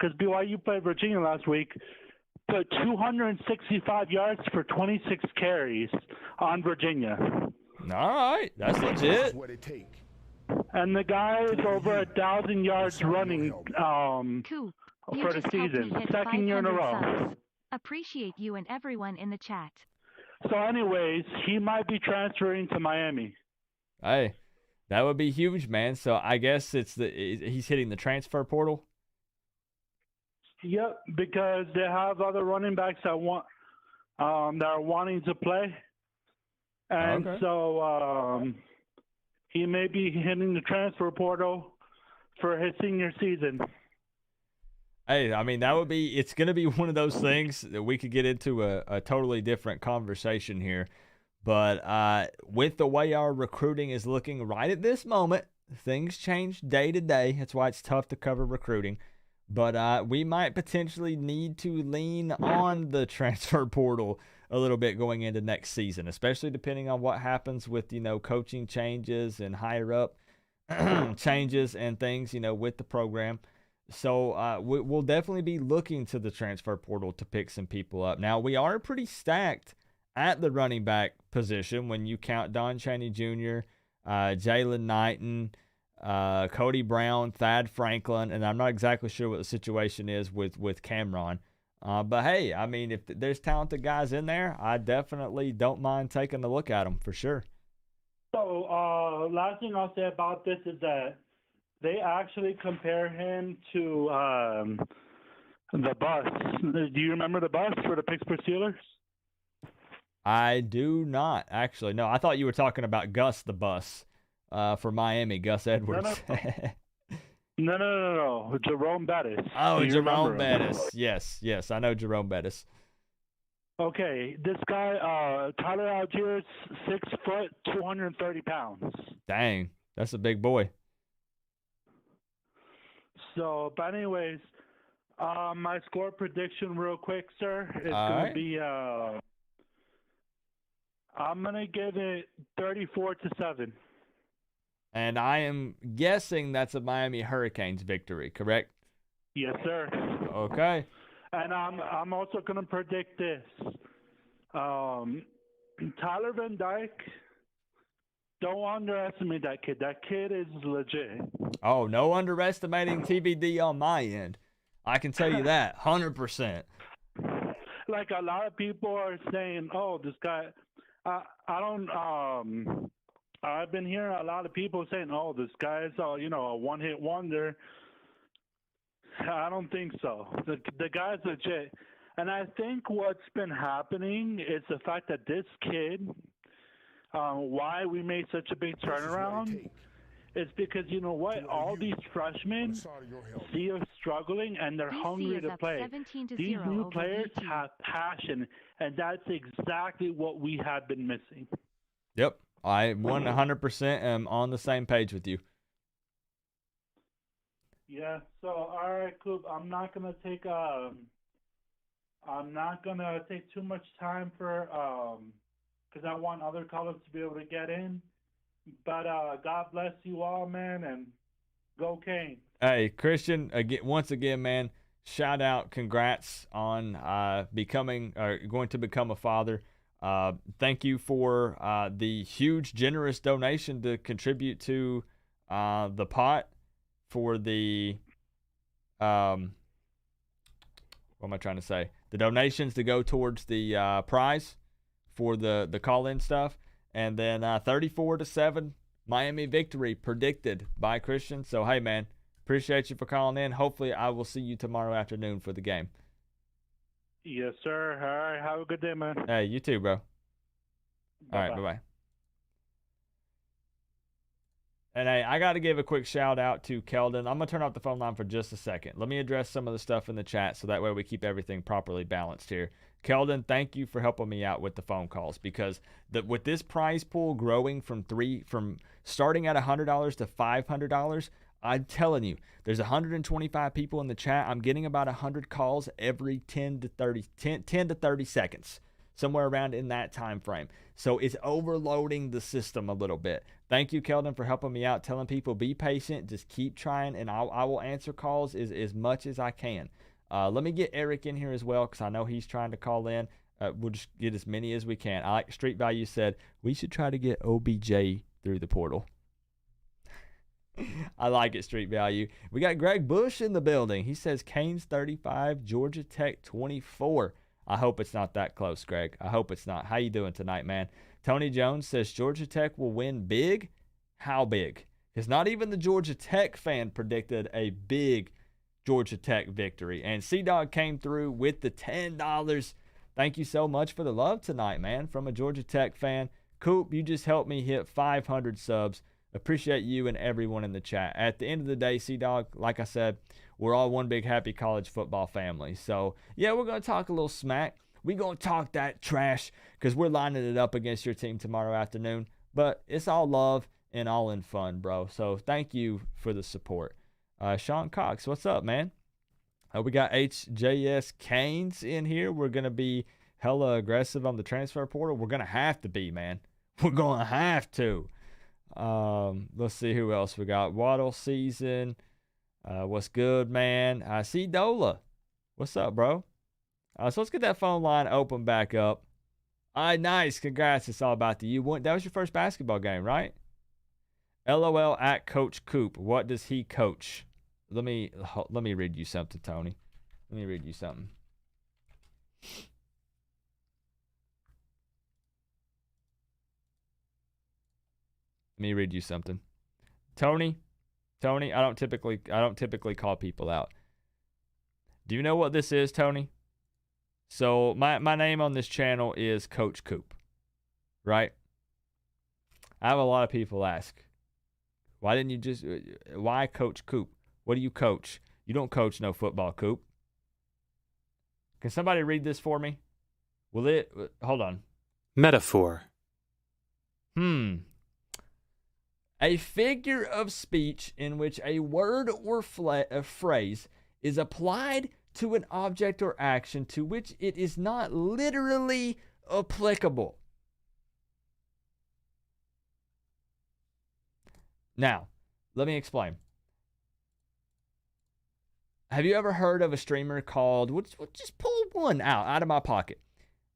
[SPEAKER 11] because BYU played Virginia last week, put 265 yards for 26 carries on Virginia.
[SPEAKER 1] All right, that's legit.
[SPEAKER 2] That's what it takes.
[SPEAKER 11] And the guy is over 1,000 yards running
[SPEAKER 3] Coop,
[SPEAKER 11] for the season. Second year in a row.
[SPEAKER 3] Subs. Appreciate you and everyone in the chat.
[SPEAKER 11] So anyways, he might be transferring to Miami.
[SPEAKER 1] Hey, that would be huge, man. So I guess he's hitting the transfer portal.
[SPEAKER 11] Yep, because they have other running backs that are wanting to play. And so he may be hitting the transfer portal for his senior season.
[SPEAKER 1] Hey, I mean, it's going to be one of those things that we could get into a totally different conversation here. But with the way our recruiting is looking right at this moment, things change day to day. That's why it's tough to cover recruiting. But we might potentially need to lean on the transfer portal a little bit going into next season, especially depending on what happens with, coaching changes and higher up changes and things, with the program. So we'll definitely be looking to the transfer portal to pick some people up. Now, we are pretty stacked at the running back position when you count Don Chaney Jr., Jalen Knighton, Cody Brown, Thad Franklin, and I'm not exactly sure what the situation is with Cameron. But hey, I mean, if there's talented guys in there, I definitely don't mind taking a look at them for sure.
[SPEAKER 11] So last thing I'll say about this is that they actually compare him to the bus. Do you remember the bus for the Pittsburgh Steelers?
[SPEAKER 1] I do not, actually. No, I thought you were talking about Gus the bus for Miami, Gus Edwards.
[SPEAKER 11] No. Jerome Bettis.
[SPEAKER 1] Oh, Jerome Bettis. Yes. I know Jerome Bettis.
[SPEAKER 11] Okay, this guy, Tyler Algiers, 6 foot, 230 pounds.
[SPEAKER 1] Dang, that's a big boy.
[SPEAKER 11] So, but anyways, my score prediction real quick, sir, is going to be, I'm going to give it 34-7.
[SPEAKER 1] And I am guessing that's a Miami Hurricanes victory, correct?
[SPEAKER 11] Yes, sir.
[SPEAKER 1] Okay.
[SPEAKER 11] And I'm also going to predict this. Tyler Van Dyke, don't underestimate that kid. That kid is legit.
[SPEAKER 1] Oh, no underestimating TBD on my end. I can tell you that, 100%.
[SPEAKER 11] Like a lot of people are saying, oh, this guy, I've been hearing a lot of people saying, oh, this guy's, a one-hit wonder. I don't think so. The guy's legit. And I think what's been happening is the fact that this kid, why we made such a big turnaround, is because, you know what, all these freshmen see us struggling and they're hungry to play. These new players have passion, and that's exactly what we have been missing.
[SPEAKER 1] Yep, I 100% am on the same page with you.
[SPEAKER 11] Yeah, so all right, Coop, I'm not gonna take too much time for because I want other callers to be able to get in. But God bless you all, man, and go Cane.
[SPEAKER 1] Hey, Christian, once again, man, shout out, congrats on going to become a father. Thank you for the huge, generous donation to contribute to the pot for the what am I trying to say? The donations to go towards the prize for the call-in stuff. And then 34-7 Miami victory predicted by Christian. So, hey, man, appreciate you for calling in. Hopefully, I will see you tomorrow afternoon for the game.
[SPEAKER 11] Yes, sir. All right. Have a good day, man.
[SPEAKER 1] Hey, you too, bro.
[SPEAKER 11] Bye-bye.
[SPEAKER 1] All right, bye-bye. And hey, I got to give a quick shout out to Keldon. I'm going to turn off the phone line for just a second. Let me address some of the stuff in the chat so that way we keep everything properly balanced here. Keldon, thank you for helping me out with the phone calls, because with this prize pool growing from starting at $100 to $500, I'm telling you, there's 125 people in the chat. I'm getting about 100 calls every 10 to 30 seconds, somewhere around in that time frame. So it's overloading the system a little bit. Thank you, Keldon, for helping me out, telling people be patient, just keep trying, and I will answer calls as much as I can. Let me get Eric in here as well, because I know he's trying to call in. We'll just get as many as we can. I like Street Value said, we should try to get OBJ through the portal. I like it, Street Value. We got Greg Bush in the building. He says Canes 35, Georgia Tech 24. I hope it's not that close, Greg. I hope it's not. How you doing tonight, man? Tony Jones says Georgia Tech will win big. How big? Because not even the Georgia Tech fan predicted a big Georgia Tech victory. And C-Dog came through with the $10. Thank you so much for the love tonight, man, from a Georgia Tech fan. Coop, you just helped me hit 500 subs. Appreciate you and everyone in the chat. At the end of the day, C-Dog, like I said, we're all one big happy college football family. So, yeah, we're going to talk a little smack. We're going to talk that trash because we're lining it up against your team tomorrow afternoon. But it's all love, and all in fun, bro. So thank you for the support. Sean Cox, what's up, man? We got HJS Canes in here. We're going to be hella aggressive on the transfer portal. We're going to have to be, man. We're going to have to. Let's see who else we got. Waddle Season. What's good, man? I see Dola. What's up, bro? So let's get that phone line open back up. All right, nice. Congrats. It's all about you. That was your first basketball game, right? LOL at Coach Coop. What does he coach? Let me read you something, Tony. Let me read you something. Let me read you something. Tony, I don't typically call people out. Do you know what this is, Tony? So my name on this channel is Coach Coop, right? I have a lot of people ask, why Coach Coop? What do you coach? You don't coach no football, Coop. Can somebody read this for me? Hold on.
[SPEAKER 12] Metaphor.
[SPEAKER 1] A figure of speech in which a word or a phrase is applied to an object or action to which it is not literally applicable. Now, let me explain. Have you ever heard of a streamer called, we'll just pull one out of my pocket.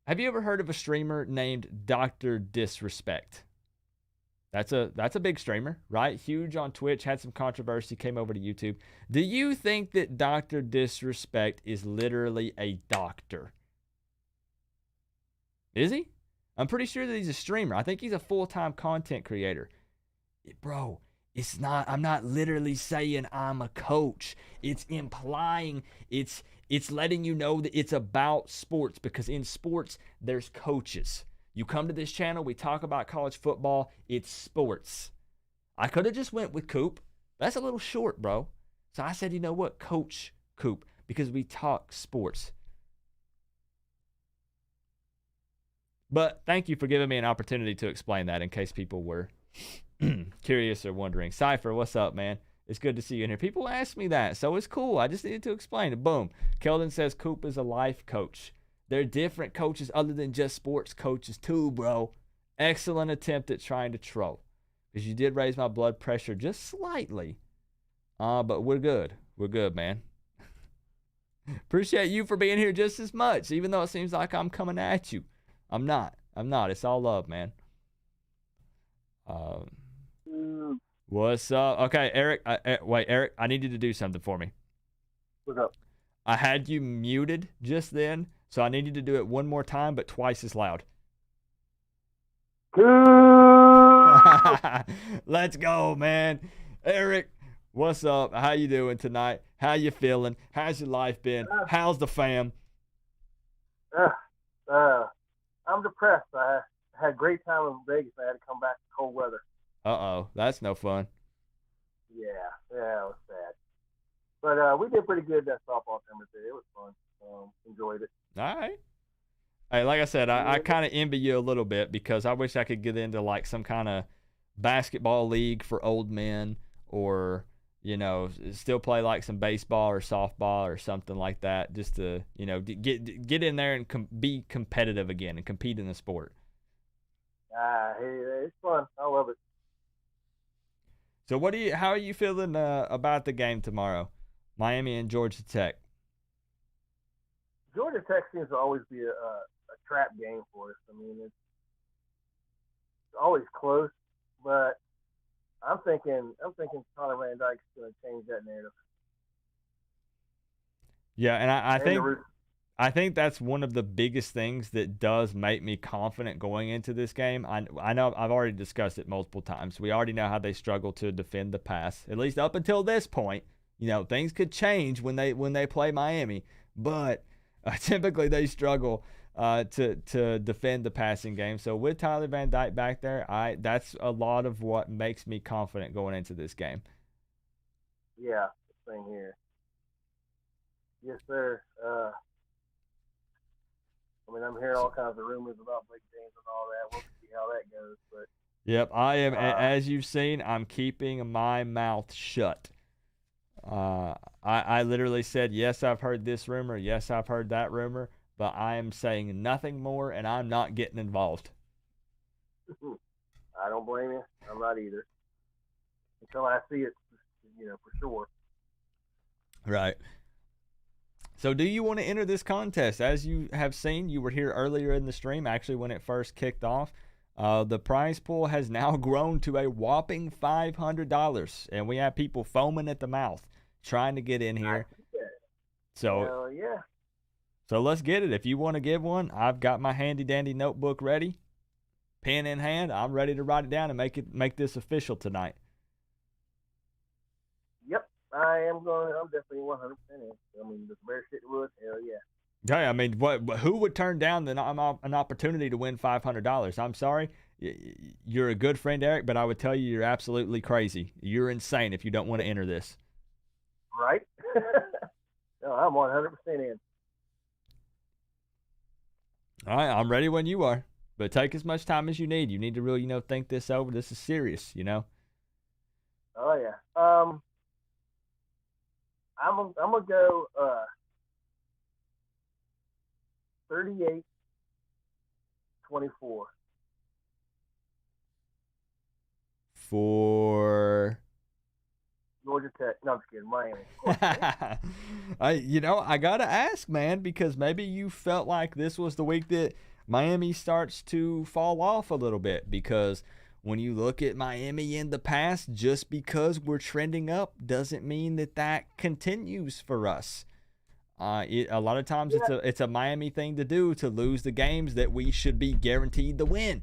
[SPEAKER 1] Have you ever heard of a streamer named Dr. Disrespect? That's a big streamer, right? Huge on Twitch, had some controversy, came over to YouTube. Do you think that Dr. Disrespect is literally a doctor? Is he? I'm pretty sure that he's a streamer. I think he's a full-time content creator. Bro, it's not, I'm not literally saying I'm a coach. It's implying, it's letting you know that it's about sports, because in sports, there's coaches. You come to this channel, we talk about college football, it's sports. I could have just went with Coop. That's a little short, bro. So I said, you know what, Coach Coop, because we talk sports. But thank you for giving me an opportunity to explain that in case people were curious or wondering. Cypher, what's up, man? It's good to see you in here. People ask me that, so it's cool. I just needed to explain it. Boom. Keldon says Coop is a life coach. They're different coaches other than just sports coaches too, bro. Excellent attempt at trying to troll. Because you did raise my blood pressure just slightly. But we're good. We're good, man. Appreciate you for being here just as much, even though it seems like I'm coming at you. I'm not. It's all love, man. What's up? Okay, Eric. Wait, Eric, I need you to do something for me.
[SPEAKER 7] What's up?
[SPEAKER 1] I had you muted just then, so I need you to do it one more time, but twice as loud. Let's go, man. Eric, what's up? How you doing tonight? How you feeling? How's your life been? How's the fam?
[SPEAKER 7] I'm depressed. I had a great time in Vegas. I had to come back to cold weather.
[SPEAKER 1] Uh-oh, that's no fun.
[SPEAKER 7] Yeah, it was sad. But we did pretty good in that softball tournament there. It was fun. Enjoyed it.
[SPEAKER 1] All right. Hey, like I said, I kind of envy you a little bit, because I wish I could get into like some kind of basketball league for old men, or, you know, still play like some baseball or softball or something like that, just to, you know, get in there and be competitive again and compete in the sport.
[SPEAKER 7] It's fun. I love it.
[SPEAKER 1] So how are you feeling about the game tomorrow? Miami and Georgia Tech.
[SPEAKER 7] Georgia Tech seems to always be a trap game for us. I mean, it's always close, but I'm thinking Connor Van Dyke's going to change that narrative.
[SPEAKER 1] Yeah, and I think that's one of the biggest things that does make me confident going into this game. I know I've already discussed it multiple times. We already know how they struggle to defend the pass, at least up until this point. You know, things could change when they play Miami, but typically they struggle to defend the passing game. So with Tyler Van Dyke back there, that's a lot of what makes me confident going into this game.
[SPEAKER 7] Yeah, same here. Yes, sir. I mean, I'm hearing all kinds of rumors about Blake James and all that. We'll see how that goes. But
[SPEAKER 1] Yep, I am. As you've seen, I'm keeping my mouth shut. I literally said, yes, I've heard this rumor. Yes, I've heard that rumor. But I am saying nothing more, and I'm not getting involved.
[SPEAKER 7] I don't blame you. I'm not either. Until I see it, for sure.
[SPEAKER 1] Right. So do you want to enter this contest? As you have seen, you were here earlier in the stream, actually when it first kicked off. The prize pool has now grown to a whopping $500, and we have people foaming at the mouth trying to get in here.
[SPEAKER 7] Hell yeah.
[SPEAKER 1] So let's get it. If you want to give one, I've got my handy-dandy notebook ready. Pen in hand, I'm ready to write it down and make this official tonight.
[SPEAKER 7] Yep, I'm definitely 100% in. I mean, the Bear City Woods, hell yeah.
[SPEAKER 1] Yeah, I mean, who would turn down an opportunity to win $500? I'm sorry, you're a good friend, Eric, but I would tell you you're absolutely crazy. You're insane if you don't want to enter this.
[SPEAKER 7] Right? No, I'm 100% in.
[SPEAKER 1] All right, I'm ready when you are. But take as much time as you need. You need to really, think this over. This is serious,
[SPEAKER 7] Oh yeah. I'm gonna go 38-24.
[SPEAKER 1] For
[SPEAKER 7] Georgia Tech. No, I'm just kidding. Miami.
[SPEAKER 1] I gotta ask, man, because maybe you felt like this was the week that Miami starts to fall off a little bit, because when you look at Miami in the past, just because we're trending up doesn't mean that continues for us. A lot of times it's a Miami thing to do, to lose the games that we should be guaranteed to win.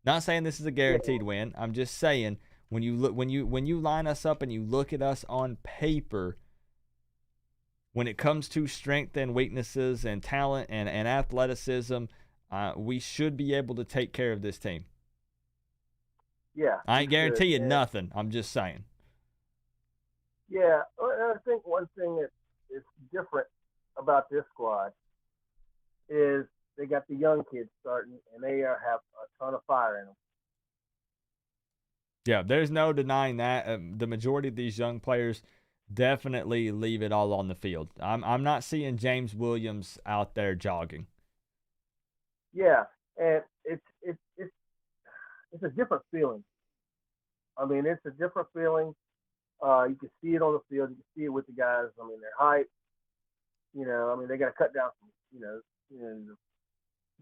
[SPEAKER 1] Not saying this is a guaranteed win. I'm just saying when you line us up and you look at us on paper, when it comes to strength and weaknesses and talent and athleticism, we should be able to take care of this team.
[SPEAKER 7] Yeah.
[SPEAKER 1] I ain't guaranteeing nothing. I'm just saying.
[SPEAKER 7] Yeah, I think one thing that is different about this squad is they got the young kids starting, and they have a ton of fire in them.
[SPEAKER 1] Yeah, there's no denying that. The majority of these young players definitely leave it all on the field. I'm not seeing James Williams out there jogging.
[SPEAKER 7] Yeah, and it's a different feeling. I mean, it's a different feeling. You can see it on the field. You can see it with the guys. I mean, they're hyped. They got to cut down some, the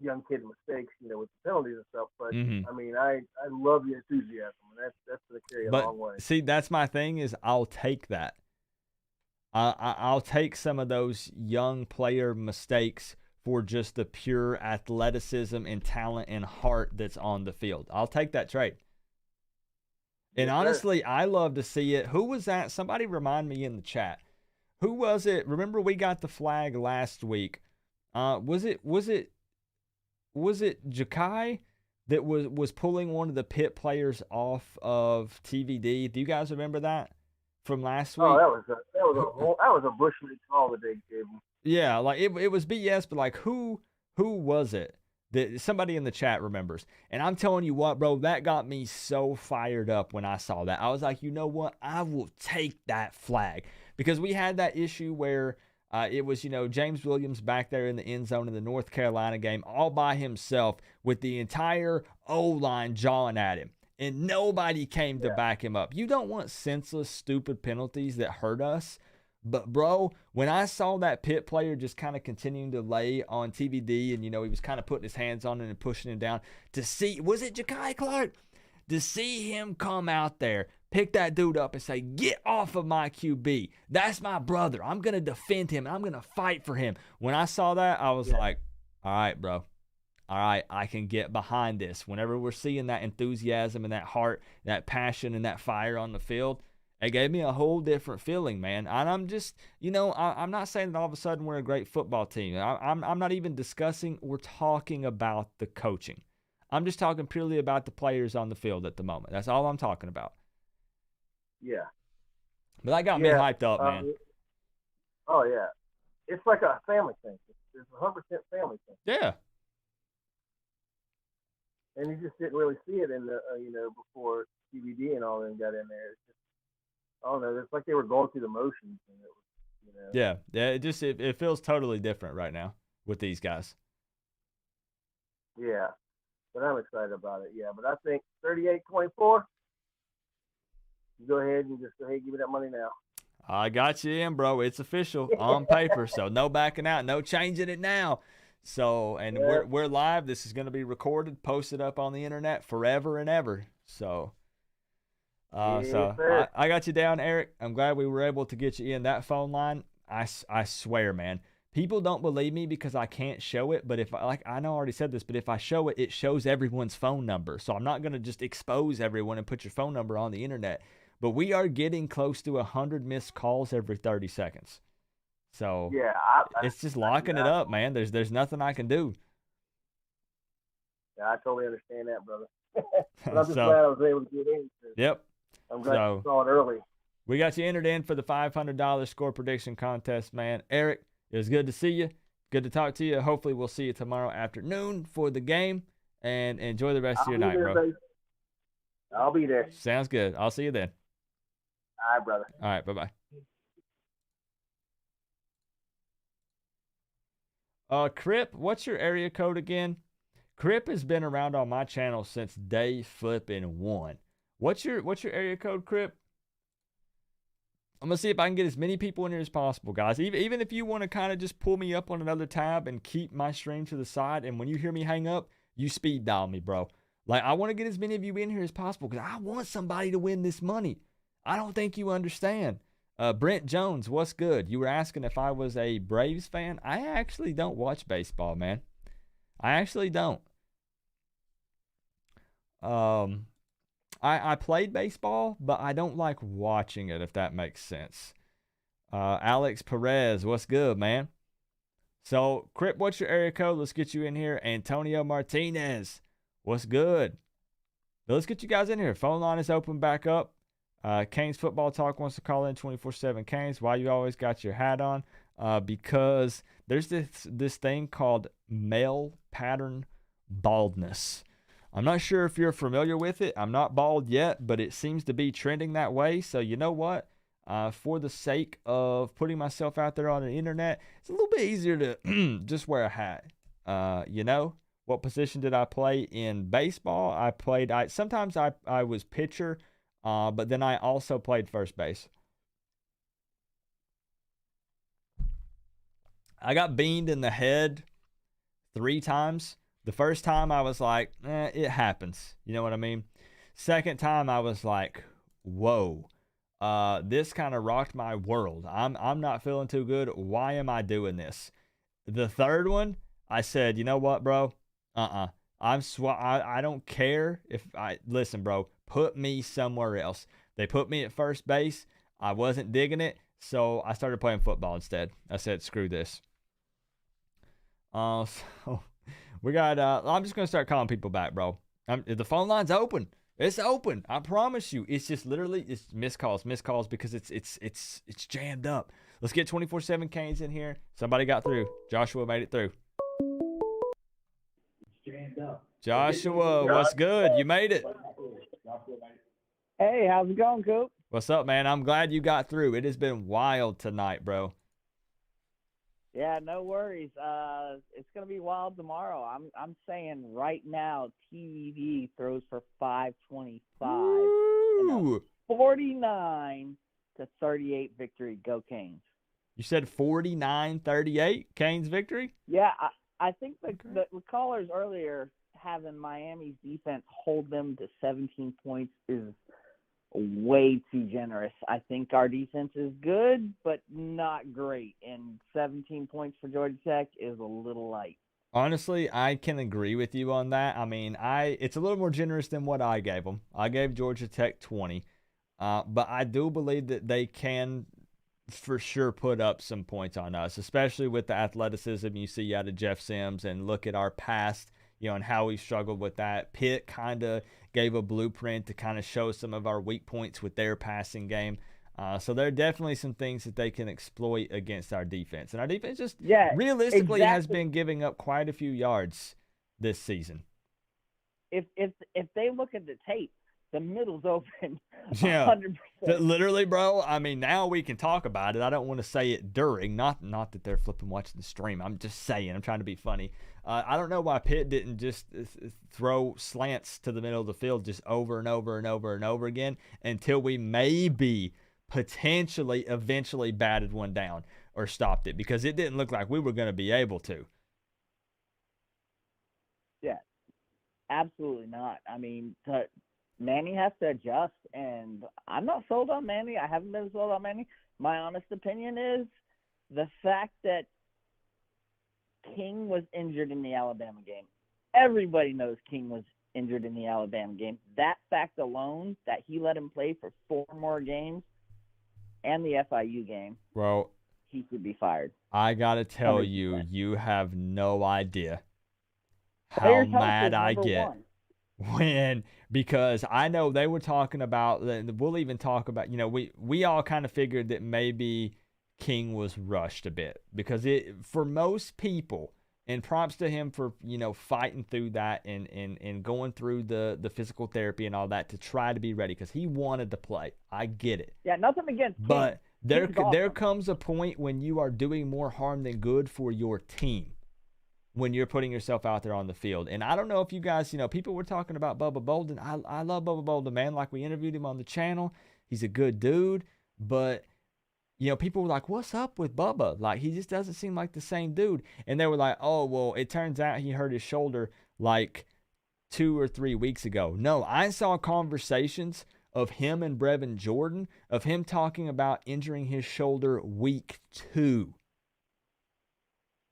[SPEAKER 7] young kid mistakes, with the penalties and stuff. But I mean, I love the enthusiasm, and that's going to carry a long way.
[SPEAKER 1] See, that's my thing is I'll take that. I'll take some of those young player mistakes for just the pure athleticism and talent and heart that's on the field. I'll take that trade. And honestly, I love to see it. Who was that? Somebody remind me in the chat. Who was it? Remember we got the flag last week. Was it Jakai that was pulling one of the pit players off of TVD? Do you guys remember that from last week?
[SPEAKER 7] Oh, that was a Bush League call that they gave him.
[SPEAKER 1] Yeah, like it was BS, but like who was it? That somebody in the chat remembers. And I'm telling you what, bro, that got me so fired up when I saw that. I was like, you know what? I will take that flag. Because we had that issue where it was, James Williams back there in the end zone in the North Carolina game all by himself with the entire O-line jawing at him. And nobody came to back him up. You don't want senseless, stupid penalties that hurt us. But, bro, when I saw that pit player just kind of continuing to lay on TVD and, he was kind of putting his hands on it and pushing him down to see, was it Jakai Clark? To see him come out there, pick that dude up and say, get off of my QB. That's my brother. I'm going to defend him. And I'm going to fight for him. When I saw that, I was like, all right, bro. All right, I can get behind this. Whenever we're seeing that enthusiasm and that heart, that passion and that fire on the field, it gave me a whole different feeling, man. And I'm just, I'm not saying that all of a sudden we're a great football team. I'm not even discussing. We're talking about the coaching. I'm just talking purely about the players on the field at the moment. That's all I'm talking about.
[SPEAKER 7] Yeah.
[SPEAKER 1] But that got me hyped up, man.
[SPEAKER 7] Oh, yeah. It's like a family thing. It's 100% family thing.
[SPEAKER 1] Yeah.
[SPEAKER 7] and you just didn't really see it in the before TBD and all them got in there. It's just, I don't know. It's like they were going through the motions, and it was,
[SPEAKER 1] Yeah. It feels totally different right now with these guys.
[SPEAKER 7] Yeah, but I'm excited about it. Yeah, but I think 38-24. Go ahead and give me that money now.
[SPEAKER 1] I got you in, bro. It's official on paper, so no backing out, no changing it now. So, and we're live. This is going to be recorded, posted up on the internet forever and ever. So, I got you down, Eric. I'm glad we were able to get you in that phone line. I swear, man. People don't believe me because I can't show it, but I know I already said this, but if I show it, it shows everyone's phone number. So I'm not going to just expose everyone and put your phone number on the internet. But we are getting close to 100 missed calls every 30 seconds. So
[SPEAKER 7] yeah,
[SPEAKER 1] it's just locking it up, man. There's nothing I can do.
[SPEAKER 7] Yeah, I totally understand that, brother. But I'm just glad I was able to get in.
[SPEAKER 1] Yep.
[SPEAKER 7] I'm glad you saw it early.
[SPEAKER 1] We got you entered in for the $500 score prediction contest, man. Eric, it was good to see you. Good to talk to you. Hopefully we'll see you tomorrow afternoon for the game. And enjoy the rest of your night, bro.
[SPEAKER 7] Baby. I'll be there.
[SPEAKER 1] Sounds good. I'll see you then.
[SPEAKER 7] All right, brother.
[SPEAKER 1] All right, bye-bye. Crip, what's your area code again? Crip has been around on my channel since day flipping one. What's your area code, Crip? I'm going to see if I can get as many people in here as possible, guys. Even if you want to kind of just pull me up on another tab and keep my stream to the side, and when you hear me hang up, you speed dial me, bro. Like, I want to get as many of you in here as possible because I want somebody to win this money. I don't think you understand. Brent Jones, what's good? You were asking if I was a Braves fan. I actually don't watch baseball, man. I actually don't. I played baseball, but I don't like watching it, if that makes sense. Alex Perez, what's good, man? So, Crip, what's your area code? Let's get you in here. Antonio Martinez, what's good? But let's get you guys in here. Phone line is open back up. Canes Football Talk wants to call in 24/7 Canes. Why you always got your hat on? Because there's this thing called male pattern baldness. I'm not sure if you're familiar with it. I'm not bald yet, but it seems to be trending that way. So you know what? For the sake of putting myself out there on the internet, it's a little bit easier to just wear a hat. What position did I play in baseball? Sometimes I was pitcher. But then I also played first base. I got beamed in the head 3 times. The first time I was like, it happens. You know what I mean? Second time I was like, whoa. This kind of rocked my world. I'm not feeling too good. Why am I doing this? The third one, I said, you know what, bro? I don't care listen, bro. Put me somewhere else. They put me at first base. I wasn't digging it, so I started playing football instead. I said, screw this. So we got. I'm just gonna start calling people back, bro. The phone line's open. It's open. I promise you. It's just literally it's missed calls because it's jammed up. Let's get 24/7 Canes in here. Somebody got through. Joshua made it through.
[SPEAKER 7] It's jammed up.
[SPEAKER 1] Joshua, what's good? You made it.
[SPEAKER 12] Hey, how's it going, Coop?
[SPEAKER 1] What's up, man? I'm glad you got through. It has been wild tonight, bro.
[SPEAKER 12] Yeah, no worries. It's gonna be wild tomorrow. I'm saying right now, TVD throws for 525. 49-38 victory. Go Canes.
[SPEAKER 1] You said 49-38 Canes victory?
[SPEAKER 12] Yeah, I think the callers earlier having Miami's defense hold them to 17 points is way too generous. I think our defense is good, but not great. And 17 points for Georgia Tech is a little light.
[SPEAKER 1] Honestly, I can agree with you on that. I mean, it's a little more generous than what I gave them. I gave Georgia Tech 20. But I do believe that they can for sure put up some points on us, especially with the athleticism you see out of Jeff Sims, and look at our past, and how we struggled with that. Pitt kind of gave a blueprint to kind of show some of our weak points with their passing game. So there are definitely some things that they can exploit against our defense. And our defense just realistically has been giving up quite a few yards this season.
[SPEAKER 12] if they look at the tape, the middle's open.
[SPEAKER 1] Yeah,
[SPEAKER 12] 100%.
[SPEAKER 1] literally, bro. I mean, now we can talk about it. I don't want to say it during, not that they're flipping watching the stream. I'm just saying. I'm trying to be funny. I don't know why Pitt didn't just throw slants to the middle of the field just over and over and over and over again until we maybe potentially eventually batted one down or stopped it, because it didn't look like we were going to be able to.
[SPEAKER 12] Yeah, absolutely not. I mean, Manny has to adjust, and I'm not sold on Manny. I haven't been sold on Manny. My honest opinion is the fact that King was injured in the Alabama game. Everybody knows King was injured in the Alabama game. That fact alone, that he let him play for 4 more games and the FIU game,
[SPEAKER 1] bro,
[SPEAKER 12] he could be fired.
[SPEAKER 1] I got to tell
[SPEAKER 12] 100%.
[SPEAKER 1] you have no idea how mad I get because I know they were talking about, we'll even talk about, we all kind of figured that maybe King was rushed a bit, because for most people, and props to him for, fighting through that and going through the physical therapy and all that to try to be ready, because he wanted to play. I get it.
[SPEAKER 12] Yeah, nothing against King.
[SPEAKER 1] But there
[SPEAKER 12] awesome.
[SPEAKER 1] comes a point when you are doing more harm than good for your team, when you're putting yourself out there on the field. And I don't know if you guys, people were talking about Bubba Bolden. I love Bubba Bolden, man. Like, we interviewed him on the channel. He's a good dude. But, people were like, what's up with Bubba? Like, he just doesn't seem like the same dude. And they were like, oh, well, it turns out he hurt his shoulder like 2 or 3 weeks ago. No, I saw conversations of him and Brevin Jordan, of him talking about injuring his shoulder week 2.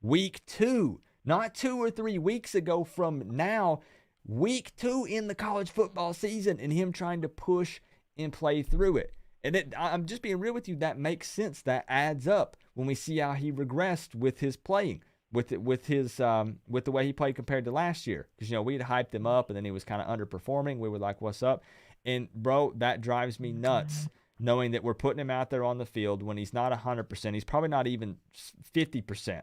[SPEAKER 1] Week 2. Not 2 or 3 weeks ago from now. Week 2 in the college football season, and him trying to push and play through it. And I'm just being real with you. That makes sense. That adds up when we see how he regressed with his playing, with the way he played compared to last year. Because we had hyped him up, and then he was kind of underperforming. We were like, "What's up?" And bro, that drives me nuts, knowing that we're putting him out there on the field when he's not 100%. He's probably not even 50%.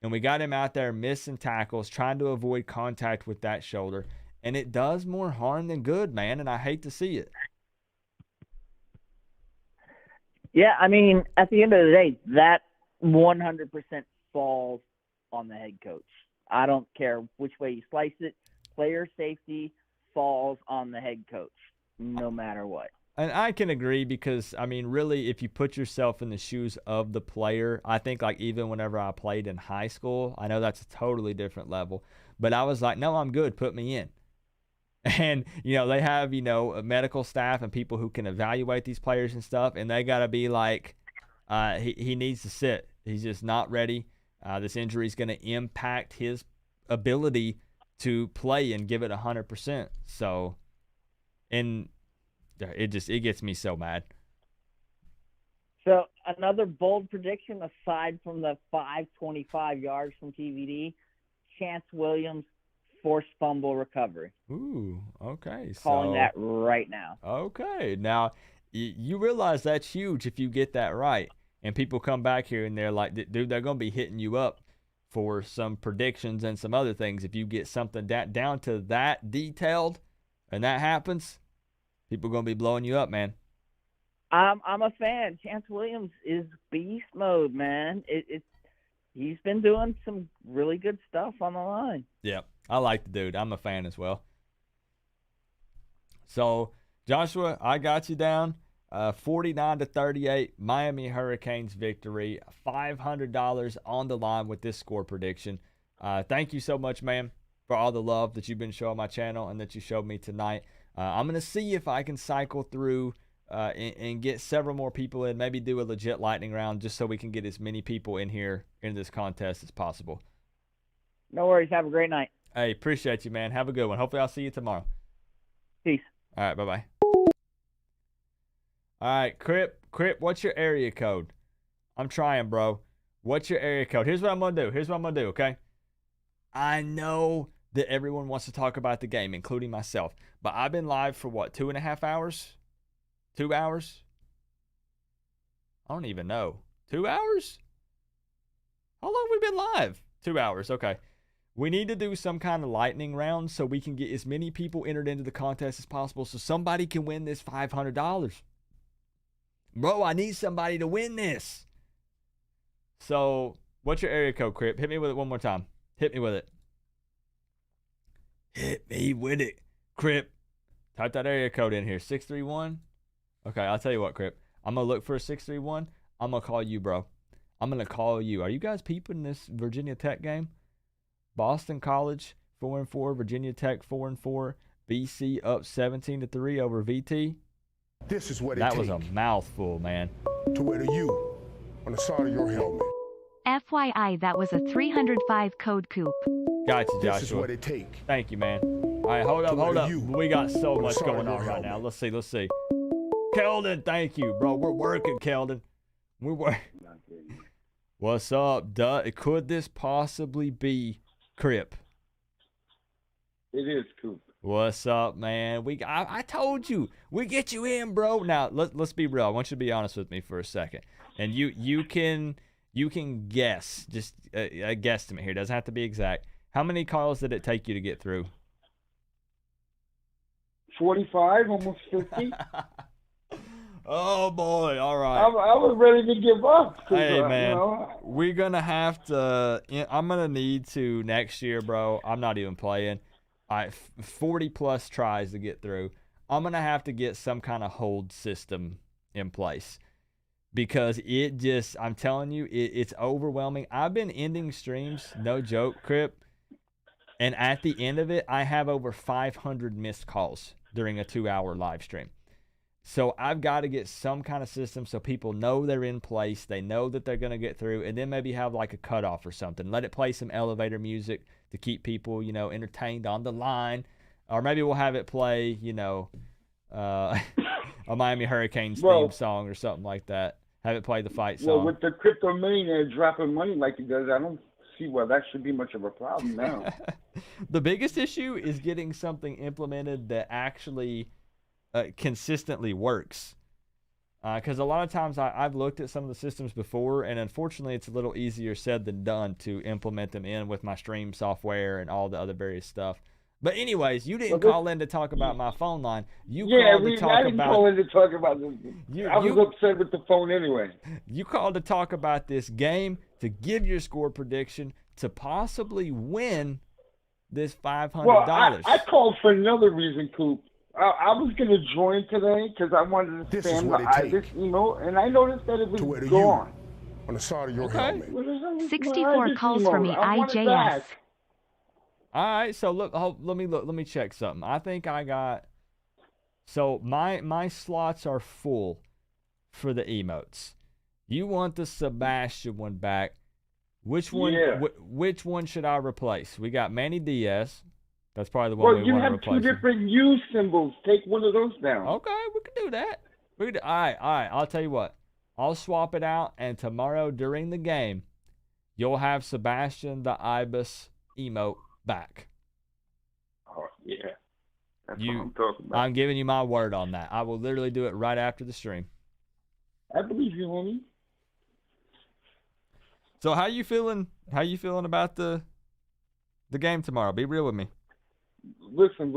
[SPEAKER 1] And we got him out there missing tackles, trying to avoid contact with that shoulder. And it does more harm than good, man. And I hate to see it.
[SPEAKER 12] Yeah, I mean, at the end of the day, that 100% falls on the head coach. I don't care which way you slice it. Player safety falls on the head coach, no matter what.
[SPEAKER 1] And I can agree, because, I mean, really, if you put yourself in the shoes of the player, I think, like, even whenever I played in high school, I know that's a totally different level, but I was like, no, I'm good. Put me in. And, they have, a medical staff and people who can evaluate these players and stuff, and they got to be like, he needs to sit. He's just not ready. This injury is going to impact his ability to play and give it 100%. So, and it gets me so mad.
[SPEAKER 12] So another bold prediction aside from the 525 yards from TVD, Chance Williams forced fumble recovery.
[SPEAKER 1] Ooh, okay.
[SPEAKER 12] Calling that right now.
[SPEAKER 1] Okay. Now, you realize that's huge if you get that right. And people come back here and they're like, dude, they're going to be hitting you up for some predictions and some other things. If you get something down to that detailed and that happens, people are going to be blowing you up, man.
[SPEAKER 12] I'm a fan. Chance Williams is beast mode, man. He's been doing some really good stuff on the line.
[SPEAKER 1] Yeah, I like the dude. I'm a fan as well. So, Joshua, I got you down. 49-38, Miami Hurricanes victory. $500 on the line with this score prediction. Thank you so much, man, for all the love that you've been showing my channel and that you showed me tonight. I'm going to see if I can cycle through and get several more people in, maybe do a legit lightning round just so we can get as many people in here in this contest as possible.
[SPEAKER 12] No worries. Have a great night.
[SPEAKER 1] Hey, appreciate you, man. Have a good one. Hopefully I'll see you tomorrow.
[SPEAKER 12] Peace.
[SPEAKER 1] All right, bye-bye. All right, Crip, what's your area code? I'm trying, bro. What's your area code? Here's what I'm going to do. Okay? I know that everyone wants to talk about the game, including myself, but I've been live for what, 2.5 hours? 2 hours? I don't even know. 2 hours? How long have we been live? 2 hours, okay. We need to do some kind of lightning round so we can get as many people entered into the contest as possible so somebody can win this $500. Bro, I need somebody to win this. So, what's your area code, Crip? Hit me with it one more time. Hit me with it. Hit me with it, Crip. Type that area code in here. 631. Okay, I'll tell you what, Crip. I'm going to look for a 631. I'm going to call you, bro. I'm going to call you. Are you guys peeping this Virginia Tech game? Boston College 4-4, Virginia Tech 4-4, BC up 17-3 over VT.
[SPEAKER 2] This is what
[SPEAKER 1] that was a mouthful, man.
[SPEAKER 2] To wear the U on the side of your helmet.
[SPEAKER 3] FYI, that was a 305 code Coop.
[SPEAKER 1] Gotcha, Joshua.
[SPEAKER 2] This is what it take.
[SPEAKER 1] Thank you, man. All right, hold up. We got so much going on right now. Let's see. Keldon, thank you, bro. We're working, Keldon. We're working. What's up, could this possibly be Crip?
[SPEAKER 13] It is Coop.
[SPEAKER 1] What's up, man? I told you we get you in, bro. Now let's be real. I want you to be honest with me for a second, and you can guess, just a guesstimate here. Doesn't have to be exact. How many calls did it take you to get through?
[SPEAKER 13] 45, almost 50.
[SPEAKER 1] Oh boy! All right.
[SPEAKER 13] I was ready to give up.
[SPEAKER 1] Hey man, we're gonna have to. I'm gonna need to next year, bro. I'm not even playing. 40 plus tries to get through. I'm gonna have to get some kind of hold system in place because I'm telling you, it's overwhelming. I've been ending streams, no joke, Crip, and at the end of it, I have over 500 missed calls during a 2-hour live stream. So I've got to get some kind of system so people know they're in place. They know that they're going to get through, and then maybe have like a cutoff or something. Let it play some elevator music to keep people, entertained on the line. Or maybe we'll have it play, a Miami Hurricanes theme song or something like that. Have it play the fight song.
[SPEAKER 13] Well, with the crypto millionaire dropping money like he does, I don't see why that should be much of a problem now.
[SPEAKER 1] The biggest issue is getting something implemented that actually consistently works, because a lot of times I've looked at some of the systems before, and unfortunately it's a little easier said than done to implement them in with my stream software and all the other various stuff. But anyways, you didn't call in to talk about my phone line. I didn't
[SPEAKER 13] call in to talk about this. I was upset with the phone anyway.
[SPEAKER 1] You called to talk about this game, to give your score prediction, to possibly win this $500.
[SPEAKER 13] Well, I called for another reason, Coop. I was going to join today because I wanted to spam the IBIS email, and I noticed that it was gone.
[SPEAKER 2] On the side of your helmet.
[SPEAKER 3] 64 calls for me, IJS.
[SPEAKER 1] All right, so look, let me check something. I think I got, so my slots are full for the emotes. You want the Sebastian one back. Which one?
[SPEAKER 13] Yeah.
[SPEAKER 1] Which one should I replace? We got Manny Diaz. That's probably the one we want to replace.
[SPEAKER 13] Well, you have 2 different U symbols. Take one of those down.
[SPEAKER 1] Okay, we can do that. All right. I'll tell you what. I'll swap it out, and tomorrow during the game, you'll have Sebastian the Ibis emote back.
[SPEAKER 13] Oh, yeah. That's what I'm talking about.
[SPEAKER 1] I'm giving you my word on that. I will literally do it right after the stream.
[SPEAKER 13] I believe you, homie.
[SPEAKER 1] So how you feeling? How you feeling about the game tomorrow? Be real with me.
[SPEAKER 13] Listen.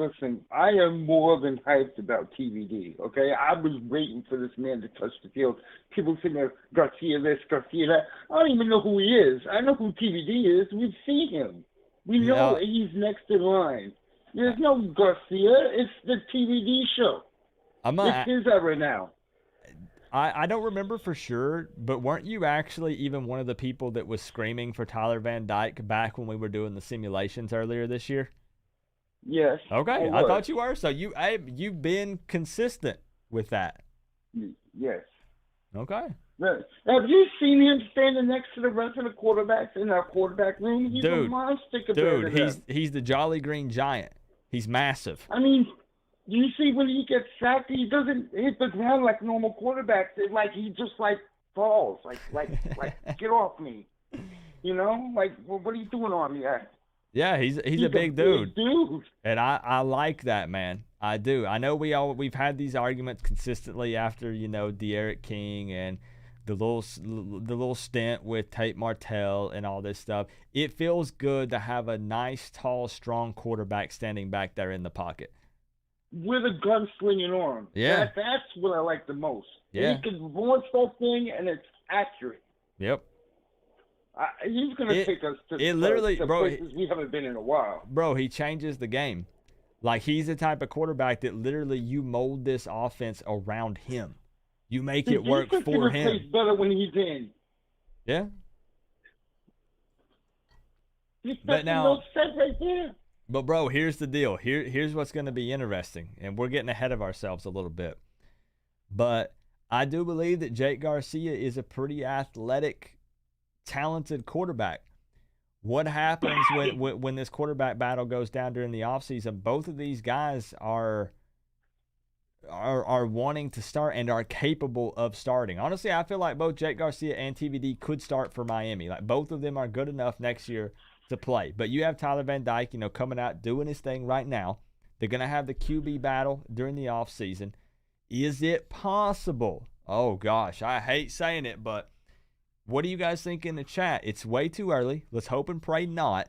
[SPEAKER 13] I am more than hyped about TVD, okay? I was waiting for this man to touch the field. People saying, Garcia this, Garcia that. I don't even know who he is. I know who TVD is. We've seen him. We know he's next in line. There's no Garcia. It's the TVD show. It's his era now.
[SPEAKER 1] I don't remember for sure, but weren't you actually even one of the people that was screaming for Tyler Van Dyke back when we were doing the simulations earlier this year?
[SPEAKER 13] Yes.
[SPEAKER 1] Okay, I thought you were. So you've been consistent with that.
[SPEAKER 13] Yes.
[SPEAKER 1] Okay.
[SPEAKER 13] Have you seen him standing next to the rest of the quarterbacks in our quarterback room? He's a monster compared to them.
[SPEAKER 1] He's the Jolly Green Giant. He's massive.
[SPEAKER 13] I mean, you see when he gets sacked, he doesn't hit the ground like normal quarterbacks. It's like he just falls, like get off me, Like, what are you doing on me?
[SPEAKER 1] Yeah, he's a big dude. And I like that, man. I do. I know we've had these arguments consistently after, De'Aaron King and the little stint with Tate Martell and all this stuff. It feels good to have a nice, tall, strong quarterback standing back there in the pocket.
[SPEAKER 13] With a gunslinging arm.
[SPEAKER 1] Yeah.
[SPEAKER 13] That's what I like the most.
[SPEAKER 1] Yeah.
[SPEAKER 13] He can launch that thing, and it's accurate.
[SPEAKER 1] Yep.
[SPEAKER 13] He's going to take us to places we haven't been in a while.
[SPEAKER 1] Bro, he changes the game. Like, he's the type of quarterback that literally you mold this offense around him. You make it work for him.
[SPEAKER 13] Plays better when he's in.
[SPEAKER 1] Yeah.
[SPEAKER 13] But now, right there.
[SPEAKER 1] But, bro, here's the deal. Here's what's going to be interesting, and we're getting ahead of ourselves a little bit. But I do believe that Jake Garcia is a pretty athletic, talented quarterback. What happens when this quarterback battle goes down during the offseason? Both of these guys are wanting to start and are capable of starting. Honestly, I feel like both Jake Garcia and TVD could start for Miami. Like, both of them are good enough next year to play. But you have Tyler Van Dyke, coming out doing his thing right now. They're going to have the QB battle during the offseason. Is it possible? Oh, gosh, I hate saying it, but what do you guys think in the chat? It's way too early. Let's hope and pray not.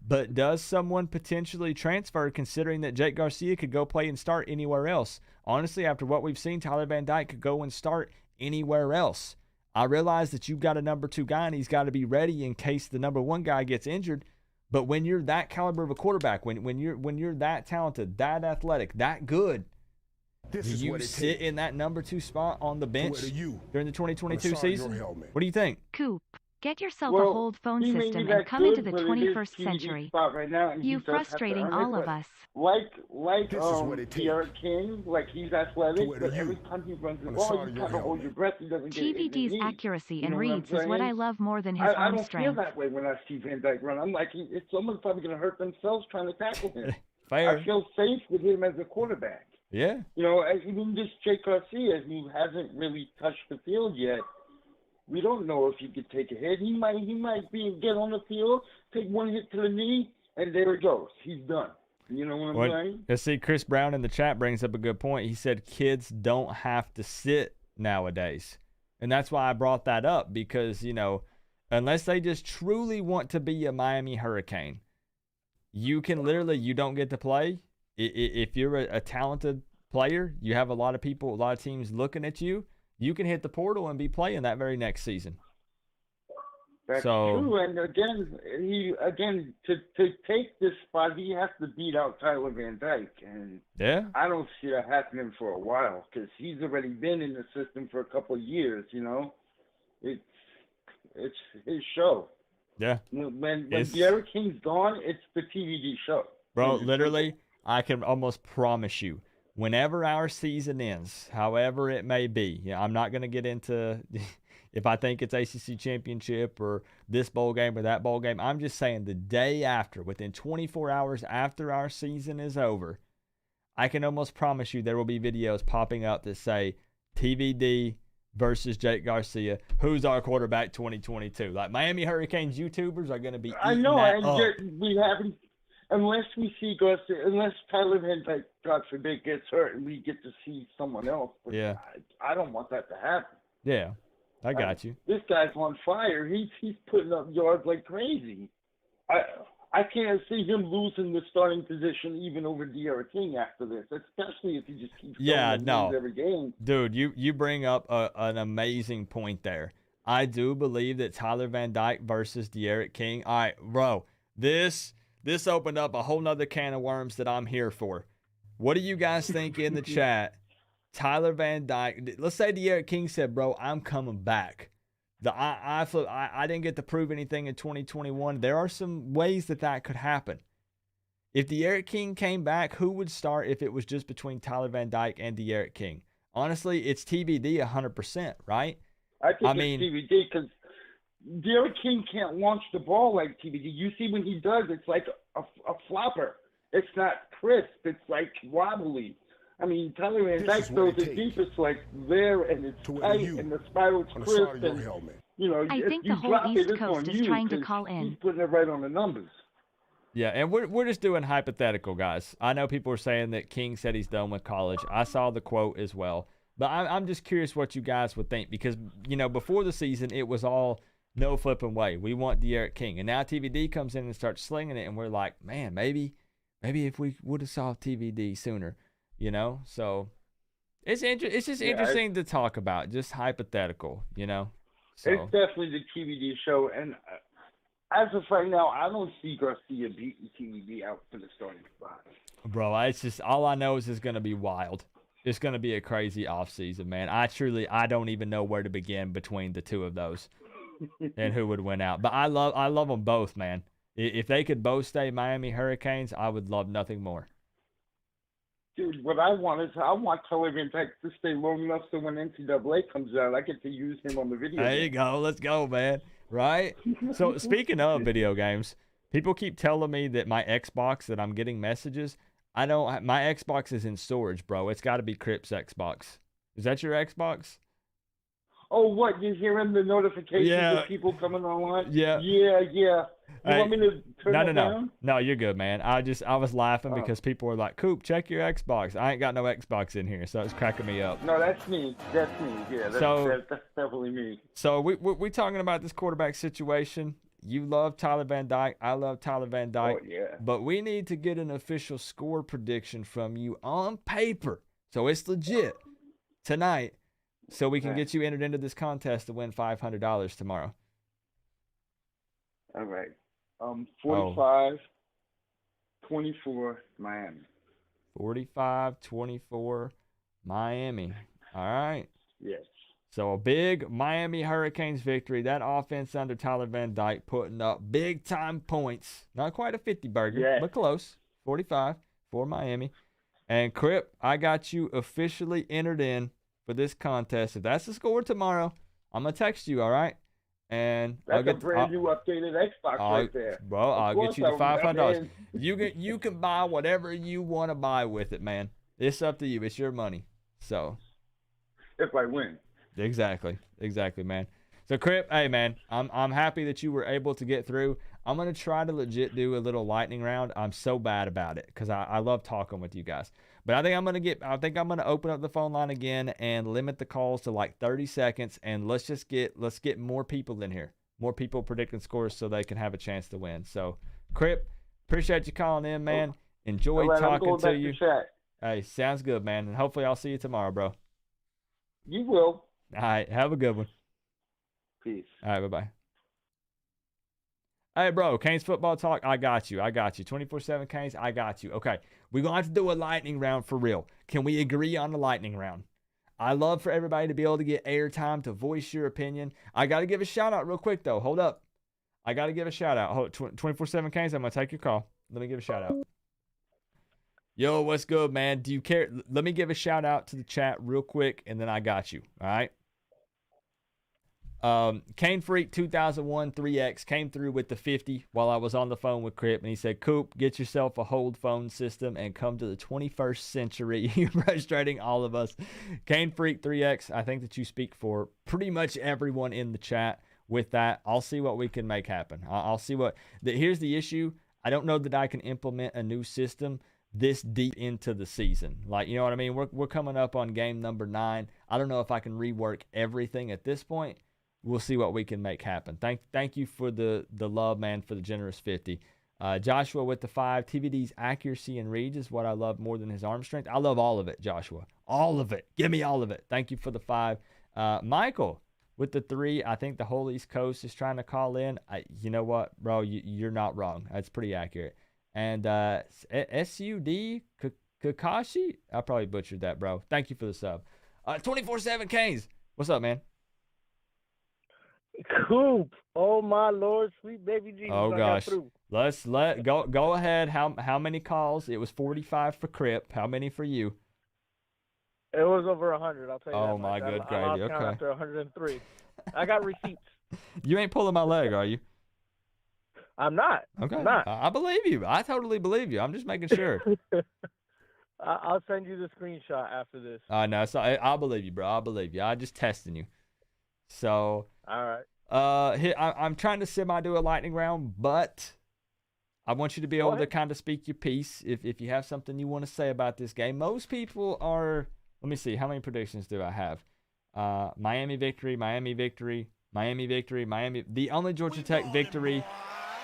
[SPEAKER 1] But does someone potentially transfer, considering that Jake Garcia could go play and start anywhere else? Honestly, after what we've seen, Tyler Van Dyke could go and start anywhere else. I realize that you've got a number 2 guy, and he's got to be ready in case the number 1 guy gets injured. But when you're that caliber of a quarterback, when you're that talented, that athletic, that good, do you sit in that number 2 spot on the bench during the 2022 season? What do you think?
[SPEAKER 3] Coop, get yourself a hold phone system and come into the 21st century.
[SPEAKER 13] Right now,
[SPEAKER 3] you frustrating all of us.
[SPEAKER 13] Like Derek King, like he's athletic, but every time he runs the ball, you kind of hold your breath. He doesn't get
[SPEAKER 3] TVD's accuracy and reads is what I love more than his arm strength.
[SPEAKER 13] I don't feel that way when I see Van Dyke run. I'm like, someone's probably going to hurt themselves trying to tackle him.
[SPEAKER 1] Fair.
[SPEAKER 13] I feel safe with him as a quarterback.
[SPEAKER 1] Yeah.
[SPEAKER 13] Even this Jake Garcia, who hasn't really touched the field yet, we don't know if he could take a hit. He might get on the field, take one hit to the knee, and there it goes. He's done. You know what I'm saying?
[SPEAKER 1] Let's see, Chris Brown in the chat brings up a good point. He said kids don't have to sit nowadays. And that's why I brought that up, because, unless they just truly want to be a Miami Hurricane, you don't get to play. If you're a talented player, you have a lot of people, a lot of teams looking at you, you can hit the portal and be playing that very next season.
[SPEAKER 13] That's true. And again, to take this spot, he has to beat out Tyler Van Dyke. And I don't see that happening for a while, because he's already been in the system for a couple of years, It's his show.
[SPEAKER 1] Yeah.
[SPEAKER 13] When Derek King's gone, it's the TVD show.
[SPEAKER 1] Bro, literally, I can almost promise you, whenever our season ends, however it may be, I'm not going to get into if I think it's ACC championship or this bowl game or that bowl game. I'm just saying the day after, within 24 hours after our season is over, I can almost promise you there will be videos popping up that say TVD versus Jake Garcia. Who's our quarterback 2022? Like, Miami Hurricanes YouTubers are going to be eating that up.
[SPEAKER 13] We haven't. Unless we see Garcia, unless Tyler Van Dyke, God forbid, gets hurt and we get to see someone else. But
[SPEAKER 1] yeah.
[SPEAKER 13] I don't want that to happen.
[SPEAKER 1] Yeah, I got you.
[SPEAKER 13] This guy's on fire. He's putting up yards like crazy. I can't see him losing the starting position even over Derek King after this, especially if he just keeps going every game.
[SPEAKER 1] Dude, you bring up an amazing point there. I do believe that Tyler Van Dyke versus Derek King. All right, bro, this opened up a whole nother can of worms that I'm here for. What do you guys think in the chat? Tyler Van Dyke, let's say Derek King said, bro, I'm coming back. I didn't get to prove anything in 2021. There are some ways that could happen. If Derek King came back, who would start if it was just between Tyler Van Dyke and Derek King? Honestly, it's TBD 100%, right?
[SPEAKER 13] I think it's TBD because Derek King can't launch the ball like TBD. You see when he does, it's like a flopper. It's not crisp. It's like wobbly. I mean, Tyler Van Dyke throws it deep. It's like there, and it's tight, and the spiral's crisp. And,
[SPEAKER 3] I think the whole East Coast is trying to call in.
[SPEAKER 13] He's putting it right on the numbers.
[SPEAKER 1] Yeah, and we're just doing hypothetical, guys. I know people are saying that King said he's done with college. I saw the quote as well. But I'm just curious what you guys would think because, before the season, it was all no flipping way. We want De'Aaron King. And now TVD comes in and starts slinging it, and we're like, man, maybe if we would have saw TVD sooner, So it's just interesting to talk about, just hypothetical, So.
[SPEAKER 13] It's definitely the TVD show. And as of right now, I don't see Garcia beating TVD out for the starting spot.
[SPEAKER 1] Bro, it's just all I know is it's going to be wild. It's going to be a crazy offseason, man. I don't even know where to begin between the two of those and who would win out. But I love them both, man. If they could both stay Miami Hurricanes, I would love nothing more.
[SPEAKER 13] Dude, what I want Tyler Van Dyke to stay long enough so when NCAA comes out, I get to use him on the video
[SPEAKER 1] There
[SPEAKER 13] game.
[SPEAKER 1] you go. Let's go, man. Right? So speaking of video games, people keep telling me that my Xbox, that I'm getting messages. My Xbox is in storage, bro. It's got to be Crip's Xbox. Is that your Xbox?
[SPEAKER 13] Oh, what? You're hearing the notifications of people coming online?
[SPEAKER 1] Yeah.
[SPEAKER 13] Yeah. You want me to turn it down?
[SPEAKER 1] No, you're good, man. I was laughing because people were like, Coop, check your Xbox. I ain't got no Xbox in here, so it's cracking me up.
[SPEAKER 13] No, that's me. Yeah, that's definitely me.
[SPEAKER 1] So we talking about this quarterback situation. You love Tyler Van Dyke. I love Tyler Van Dyke.
[SPEAKER 13] Oh, yeah.
[SPEAKER 1] But we need to get an official score prediction from you on paper. So it's legit tonight. So we can get you entered into this contest to win $500 tomorrow.
[SPEAKER 13] All right. 45-24 Miami.
[SPEAKER 1] 45-24 Miami. All right.
[SPEAKER 13] Yes.
[SPEAKER 1] So a big Miami Hurricanes victory. That offense under Tyler Van Dyke putting up big-time points. Not quite a 50-burger, but close. 45 for Miami. And Crip, I got you officially entered in for this contest. If that's the score tomorrow, I'm going to text you, all right? And
[SPEAKER 13] that's a brand new updated Xbox right there.
[SPEAKER 1] Bro, I'll get you the $500. You can buy whatever you want to buy with it, man. It's up to you. It's your money. So.
[SPEAKER 13] If I win.
[SPEAKER 1] Exactly, man. So, Crip, hey, man, I'm happy that you were able to get through. I'm going to try to legit do a little lightning round. I'm so bad about it because I love talking with you guys. But I think I'm going to open up the phone line again and limit the calls to like 30 seconds. And let's get more people in here, more people predicting scores so they can have a chance to win. So, Crip, appreciate you calling in, man. Enjoyed talking to you. Hey, sounds good, man. And hopefully I'll see you tomorrow, bro.
[SPEAKER 13] You will.
[SPEAKER 1] All right, have a good one.
[SPEAKER 13] Peace.
[SPEAKER 1] All right, bye-bye. Hey, bro, Canes football talk, I got you. 24/7 Canes, I got you. Okay, we're going to have to do a lightning round for real. Can we agree on a lightning round? I love for everybody to be able to get airtime to voice your opinion. I got to give a shout-out real quick, though. Hold up. I got to give a shout-out. 24/7 Canes, I'm going to take your call. Let me give a shout-out. Yo, what's good, man? Do you care? Let me give a shout-out to the chat real quick, and then I got you, all right? Cane Freak 2001 3X came through with the 50 while I was on the phone with Crip, and he said, Coop, get yourself a hold phone system and come to the 21st century. You're frustrating all of us. Cane Freak 3X, I think that you speak for pretty much everyone in the chat with that. I'll see what we can make happen. I'll see what here's the issue. I don't know that I can implement a new system this deep into the season. Like, you know what I mean? We're coming up on game number 9. I don't know if I can rework everything at this point. We'll see what we can make happen. Thank you for the love, man, for the generous 50. Joshua with the 5. TVD's accuracy and reads is what I love more than his arm strength. I love all of it, Joshua. All of it. Give me all of it. Thank you for the 5. Michael with the 3. I think the whole East Coast is trying to call in. You know what, bro? You're not wrong. That's pretty accurate. And SUD Kakashi? I probably butchered that, bro. Thank you for the sub. 24/7 Canes. What's up, man?
[SPEAKER 14] Coop, oh my Lord, sweet baby Jesus!
[SPEAKER 1] Oh gosh, let's go ahead. How many calls? It was 45 for Crip. How many for you?
[SPEAKER 14] It was over 100. I'll tell you.
[SPEAKER 1] Oh my good gravy. Okay.
[SPEAKER 14] After 103, I got receipts.
[SPEAKER 1] You ain't pulling my leg, are you?
[SPEAKER 14] I'm not.
[SPEAKER 1] Okay.
[SPEAKER 14] I'm not.
[SPEAKER 1] I believe you. I totally believe you. I'm just making sure.
[SPEAKER 14] I'll send you the screenshot after this.
[SPEAKER 1] No, I believe you, bro. I believe you. I'm just testing you. So.
[SPEAKER 14] All right.
[SPEAKER 1] I'm trying to semi-do a lightning round, but I want you to be able to kind of speak your piece if you have something you want to say about this game. Most people are, let Let me see. How many predictions do I have? Miami victory, Miami victory, Miami victory, Miami. The only Georgia Tech victory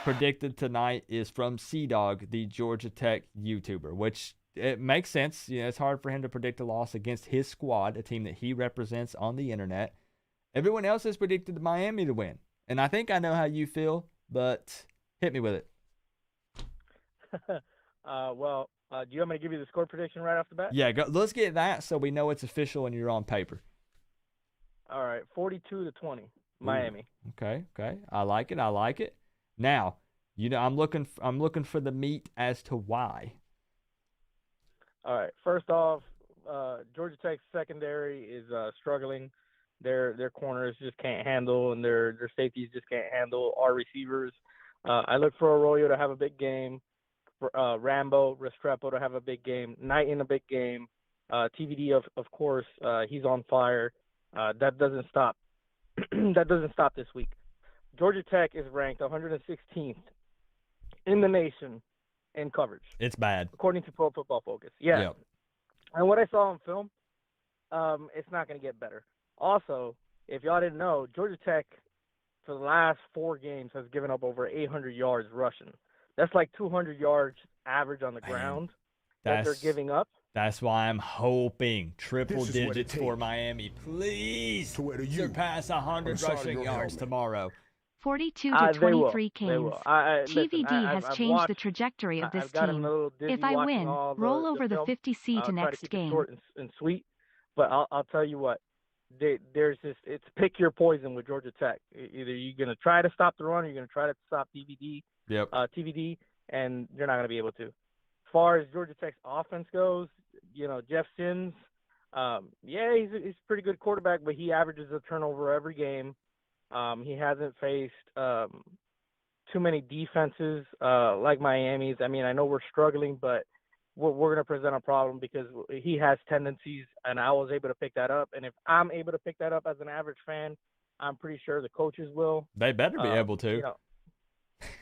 [SPEAKER 1] predicted tonight is from C-Dog, the Georgia Tech YouTuber, which it makes sense. You know, it's hard for him to predict a loss against his squad, a team that he represents on the internet. Everyone else has predicted Miami to win. And I think I know how you feel, but hit me with it.
[SPEAKER 14] Do you want me to give you the score prediction right off the bat?
[SPEAKER 1] Yeah, let's get that so we know it's official and you're on paper.
[SPEAKER 14] All right, 42-20, Miami.
[SPEAKER 1] Ooh, okay. I like it. Now, you know, I'm looking for the meat as to why.
[SPEAKER 14] All right. First off, Georgia Tech's secondary is struggling. Their corners just can't handle, and their safeties just can't handle our receivers. I look for Arroyo to have a big game, for Rambo Restrepo to have a big game, Knight in a big game, TVD of course, he's on fire. That doesn't stop. That doesn't stop this week. Georgia Tech is ranked 116th in the nation in coverage.
[SPEAKER 1] It's bad,
[SPEAKER 14] according to Pro Football Focus. Yeah.
[SPEAKER 1] Yep.
[SPEAKER 14] And what I saw on film, it's not going to get better. Also, if y'all didn't know, Georgia Tech for the last 4 games has given up over 800 yards rushing. That's like 200 yards average on the ground that they're giving up.
[SPEAKER 1] That's why I'm hoping triple digits for Miami. Please surpass 100 rushing yards tomorrow.
[SPEAKER 3] 42-23 Canes. TVD has
[SPEAKER 14] I've
[SPEAKER 3] changed
[SPEAKER 14] watched,
[SPEAKER 3] the trajectory of this
[SPEAKER 14] I've gotten
[SPEAKER 3] team.
[SPEAKER 14] a little dizzy
[SPEAKER 3] If I
[SPEAKER 14] watching
[SPEAKER 3] win,
[SPEAKER 14] all
[SPEAKER 3] roll over the
[SPEAKER 14] film.
[SPEAKER 3] 50C to
[SPEAKER 14] Try
[SPEAKER 3] next
[SPEAKER 14] to keep
[SPEAKER 3] game.
[SPEAKER 14] it short and sweet, but I'll tell you what. There's this. It's pick your poison with Georgia Tech. Either you're gonna try to stop the run, or you're gonna try to stop TVD, and you're not gonna be able to. As far as Georgia Tech's offense goes, you know, Jeff Sims, he's a pretty good quarterback, but he averages a turnover every game. He hasn't faced too many defenses like Miami's. I mean, I know we're struggling, but we're going to present a problem because he has tendencies, and I was able to pick that up. And if I'm able to pick that up as an average fan, I'm pretty sure the coaches will.
[SPEAKER 1] They better be able to.
[SPEAKER 14] You know,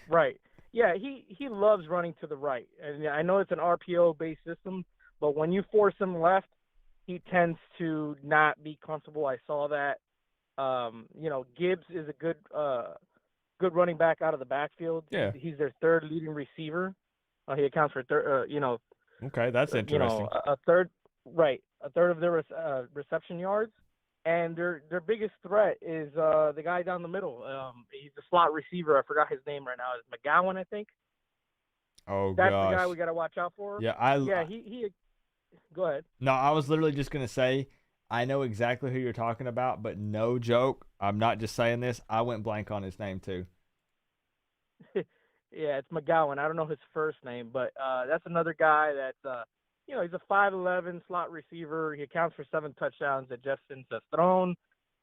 [SPEAKER 14] right. Yeah, he loves running to the right. And I know it's an RPO-based system, but when you force him left, he tends to not be comfortable. I saw that. You know, Gibbs is a good running back out of the backfield.
[SPEAKER 1] Yeah.
[SPEAKER 14] He's their third leading receiver. He accounts for
[SPEAKER 1] Okay, that's interesting.
[SPEAKER 14] A third of their reception yards, and their biggest threat is the guy down the middle. He's a slot receiver. I forgot his name right now. It's McGowan, I think.
[SPEAKER 1] Oh,
[SPEAKER 14] that's
[SPEAKER 1] gosh.
[SPEAKER 14] the guy we got to watch out for.
[SPEAKER 1] Yeah,
[SPEAKER 14] he. Go ahead.
[SPEAKER 1] No, I was literally just gonna say I know exactly who you're talking about, but no joke. I'm not just saying this. I went blank on his name too.
[SPEAKER 14] Yeah, it's McGowan. I don't know his first name, but that's another guy that, he's a 5'11" slot receiver. He accounts for 7 touchdowns that Jeff Sims has thrown.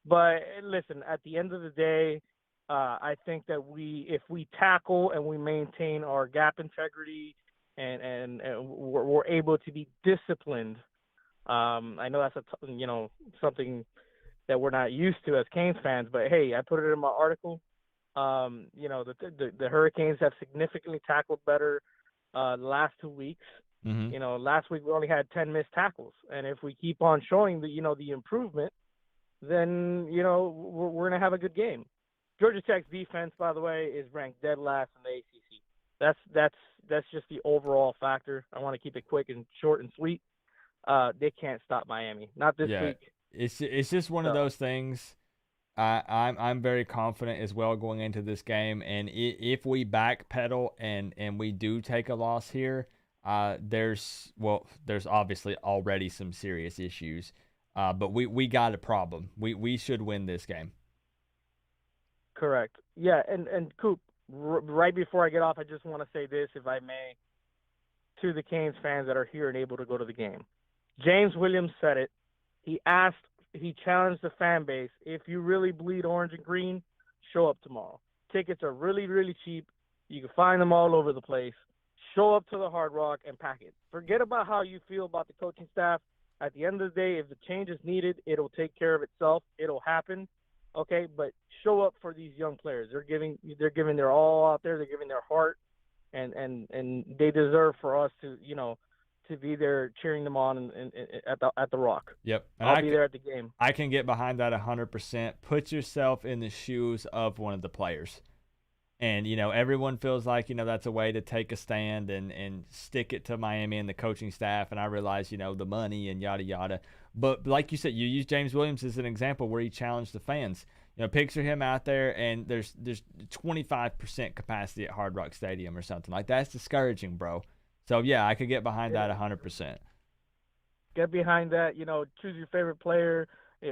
[SPEAKER 14] But listen, at the end of the day, I think that if we tackle and we maintain our gap integrity and we're able to be disciplined, I know that's something that we're not used to as Canes fans. But hey, I put it in my article. The Hurricanes have significantly tackled better the last 2 weeks.
[SPEAKER 1] Mm-hmm.
[SPEAKER 14] You know, last week we only had 10 missed tackles, and if we keep on showing the improvement, then we're gonna have a good game. Georgia Tech's defense, by the way, is ranked dead last in the ACC. That's just the overall factor. I want to keep it quick and short and sweet. They can't stop Miami, not this week.
[SPEAKER 1] It's just one of those things. I'm very confident as well going into this game, and if we backpedal and we do take a loss here, there's obviously already some serious issues, but we got a problem. We should win this game.
[SPEAKER 14] Correct. Yeah, and Coop, right before I get off, I just want to say this, if I may, to the Canes fans that are here and able to go to the game. James Williams said it. He challenged the fan base. If you really bleed orange and green, show up tomorrow. Tickets are really, really cheap. You can find them all over the place. Show up to the Hard Rock and pack it. Forget about how you feel about the coaching staff. At the end of the day, if the change is needed, it'll take care of itself. It'll happen. Okay, but show up for these young players. They're giving their all out there. They're giving their heart, and they deserve for us to to be there cheering them on at the Rock.
[SPEAKER 1] Yep. And
[SPEAKER 14] I'll be there at the game.
[SPEAKER 1] I can get behind that 100%. Put yourself in the shoes of one of the players. And, everyone feels like, that's a way to take a stand and stick it to Miami and the coaching staff. And I realize, the money and yada, yada. But like you said, you use James Williams as an example where he challenged the fans. Picture him out there and there's 25% capacity at Hard Rock Stadium or something. Like, that's discouraging, bro. So, yeah, I could get behind that 100%.
[SPEAKER 14] Get behind that. Choose your favorite player,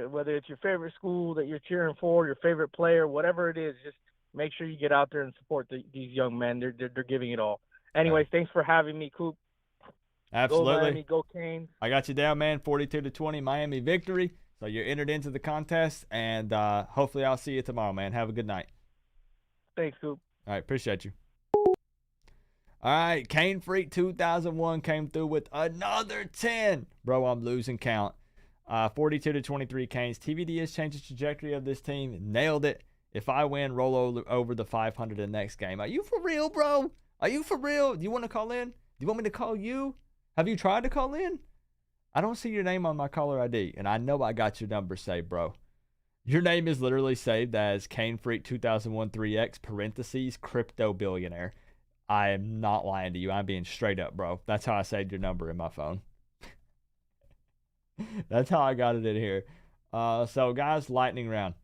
[SPEAKER 14] whether it's your favorite school that you're cheering for, your favorite player, whatever it is. Just make sure you get out there and support these young men. They're giving it all. Anyways, thanks for having me, Coop.
[SPEAKER 1] Absolutely.
[SPEAKER 14] Go Miami, go Canes.
[SPEAKER 1] I got you down, man. 42-20 Miami victory. So you're entered into the contest, and hopefully I'll see you tomorrow, man. Have a good night.
[SPEAKER 14] Thanks, Coop.
[SPEAKER 1] All right, appreciate you. All right, Cane Freak 2001 came through with another 10. Bro, I'm losing count. 42-23 Canes. TVD has changed the trajectory of this team. Nailed it. If I win, roll over the 500 in the next game. Are you for real, bro? Are you for real? Do you want to call in? Do you want me to call you? Have you tried to call in? I don't see your name on my caller ID, and I know I got your number saved, bro. Your name is literally saved as Cane Freak 2001 3X parentheses crypto billionaire. I am not lying to you. I'm being straight up, bro. That's how I saved your number in my phone. That's how I got it in here. So, guys, lightning round.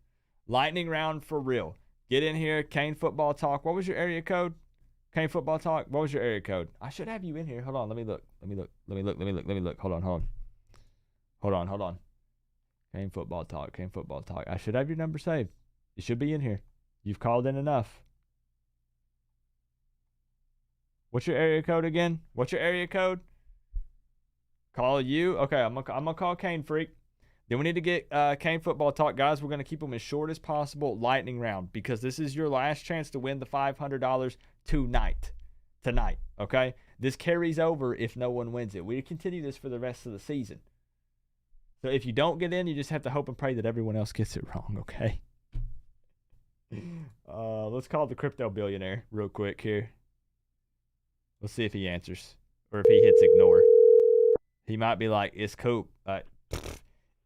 [SPEAKER 1] Lightning round for real. Get in here. Cane Football Talk. What was your area code? Cane Football Talk. What was your area code? I should have you in here. Hold on. Let me look. Hold on. Cane Football Talk. Cane Football Talk. I should have your number saved. You should be in here. You've called in enough. What's your area code again? What's your area code? Call you? Okay, I'm gonna call Cane Freak. Then we need to get Cane Football Talk. Guys, we're going to keep them as short as possible. Lightning round. Because this is your last chance to win the $500 tonight. Okay? This carries over if no one wins it. We continue this for the rest of the season. So if you don't get in, you just have to hope and pray that everyone else gets it wrong. Okay? Let's call the crypto billionaire real quick here. Let's see if he answers. Or if he hits ignore. He might be like, it's Coop.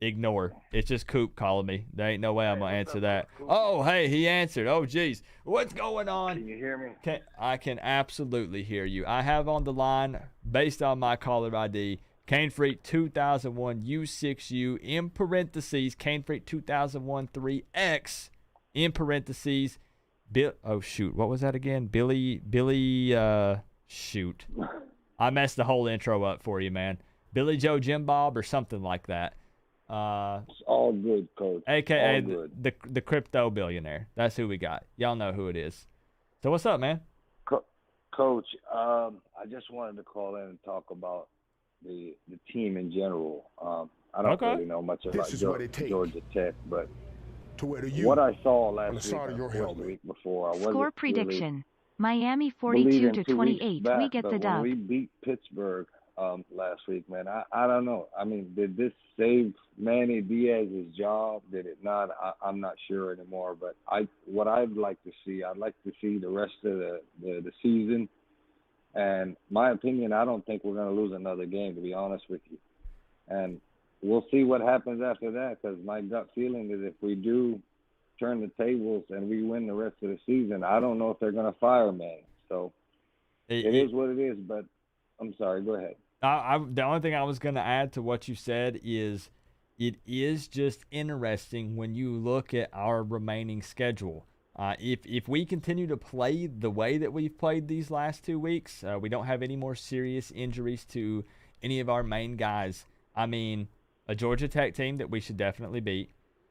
[SPEAKER 1] Ignore. It's just Coop calling me. There ain't no way I'm going to answer that. Oh, hey, he answered. Oh, geez. What's going on?
[SPEAKER 15] Can you hear me?
[SPEAKER 1] I can absolutely hear you. I have on the line, based on my caller ID, Cane Freak 2001 U6U in parentheses, Cane Freak 2001 3X in parentheses. Oh, shoot. What was that again? Billy, shoot. I messed the whole intro up for you, man. Billy Joe Jim Bob or something like that.
[SPEAKER 15] It's all good, Coach.
[SPEAKER 1] AKA the crypto billionaire. That's who we got. Y'all know who it is. So what's up, man?
[SPEAKER 15] Coach, I just wanted to call in and talk about the team in general. I don't really know much about Georgia Tech, but what I saw last week, the week before, I wasn't
[SPEAKER 3] Score prediction. Miami 42-28. We get the dub.
[SPEAKER 15] When we beat Pittsburgh last week, man, I don't know. I mean, did this save Manny Diaz's job? Did it not? I'm not sure anymore. But what I'd like to see the rest of the season. And my opinion, I don't think we're going to lose another game, to be honest with you. And we'll see what happens after that, because my gut feeling is if we do turn the tables and we win the rest of the season, I don't know if they're going to fire Manny. So it is what it is. But I'm sorry. Go ahead.
[SPEAKER 1] The only thing I was going to add to what you said is it is just interesting when you look at our remaining schedule. If we continue to play the way that we've played these last 2 weeks, we don't have any more serious injuries to any of our main guys. I mean, a Georgia Tech team that we should definitely beat.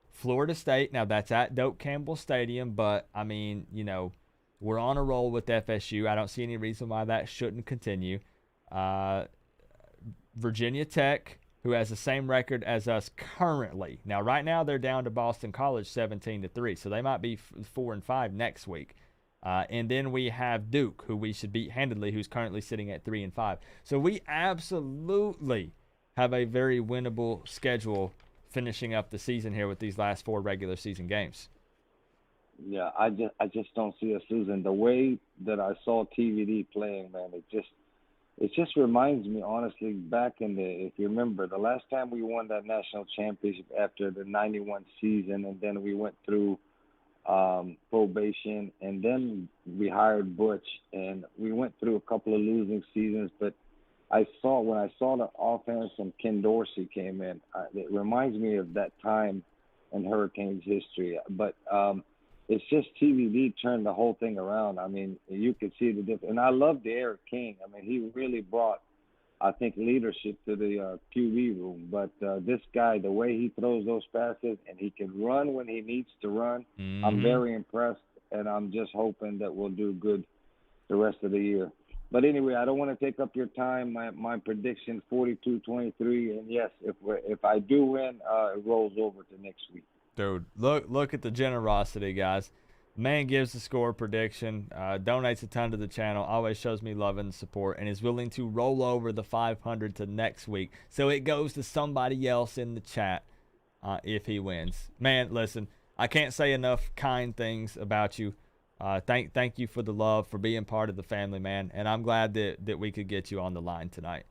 [SPEAKER 1] Florida State, now that's at Doak Campbell Stadium, but, I mean, you know, we're on a roll with FSU. I don't see any reason why that shouldn't continue. Virginia Tech, who has the same record as us currently. Now, right now, they're down to Boston College 17-3, so they might be 4-5 next week. And then we have Duke, who we should beat handedly, who's currently sitting at 3-5. So we absolutely have a very winnable schedule finishing up the season here with these last 4 regular season games.
[SPEAKER 15] Yeah, I just don't see us losing. The way that I saw TVD playing, man, it just reminds me, honestly, back in if you remember, the last time we won that national championship after the '91 season, and then we went through probation, and then we hired Butch, and we went through a couple of losing seasons. But when I saw the offense and Ken Dorsey came in, it reminds me of that time in Hurricanes history. But it's just TVD turned the whole thing around. I mean, you could see the difference. And I love the Eric King. I mean, he really brought, I think, leadership to the QB room. But this guy, the way he throws those passes, and he can run when he needs to run, I'm very impressed, and I'm just hoping that we'll do good the rest of the year. But anyway, I don't want to take up your time. My prediction, 42-23, and yes, if I do win, it rolls over to next week.
[SPEAKER 1] Dude, look at the generosity, guys. Man gives the score prediction, donates a ton to the channel, always shows me love and support, and is willing to roll over the 500 to next week. So it goes to somebody else in the chat if he wins. Man, listen, I can't say enough kind things about you. Thank you for the love, for being part of the family, man. And I'm glad that we could get you on the line tonight.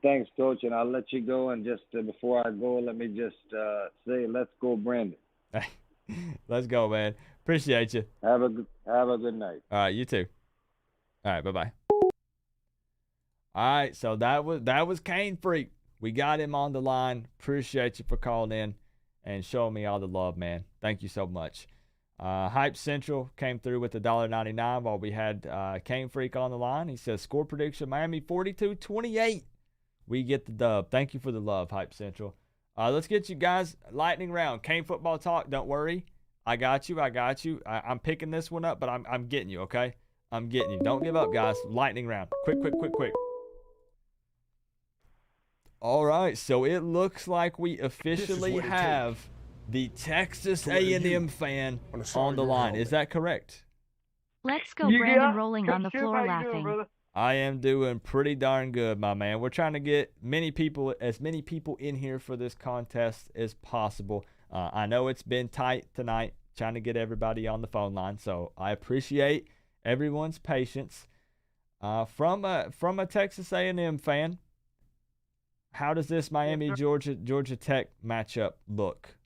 [SPEAKER 15] Thanks, Coach, and I'll let you go. And just before I go, let me just say, let's go, Brandon.
[SPEAKER 1] Let's go, man. Appreciate you.
[SPEAKER 15] Have a good night.
[SPEAKER 1] All right, you too. All right, bye-bye. All right, so that was Cane Freak. We got him on the line. Appreciate you for calling in and showing me all the love, man. Thank you so much. Hype Central came through with $1.99 while we had Cane Freak on the line. He says, score prediction, Miami 42-28. We get the dub. Thank you for the love, Hype Central. Let's get you guys lightning round. Cane football talk. Don't worry. I got you. I'm picking this one up, but I'm getting you, okay? I'm getting you. Don't give up, guys. Lightning round. Quick. All right, so it looks like we officially have the Texas A&M fan on the line. Is that correct?
[SPEAKER 3] Let's go, Brandon, rolling on the floor laughing.
[SPEAKER 1] I am doing pretty darn good, my man. We're trying to get as many people in here for this contest as possible. I know it's been tight tonight, trying to get everybody on the phone line, so I appreciate everyone's patience. From a Texas A&M fan, how does this Miami-Georgia Tech matchup look?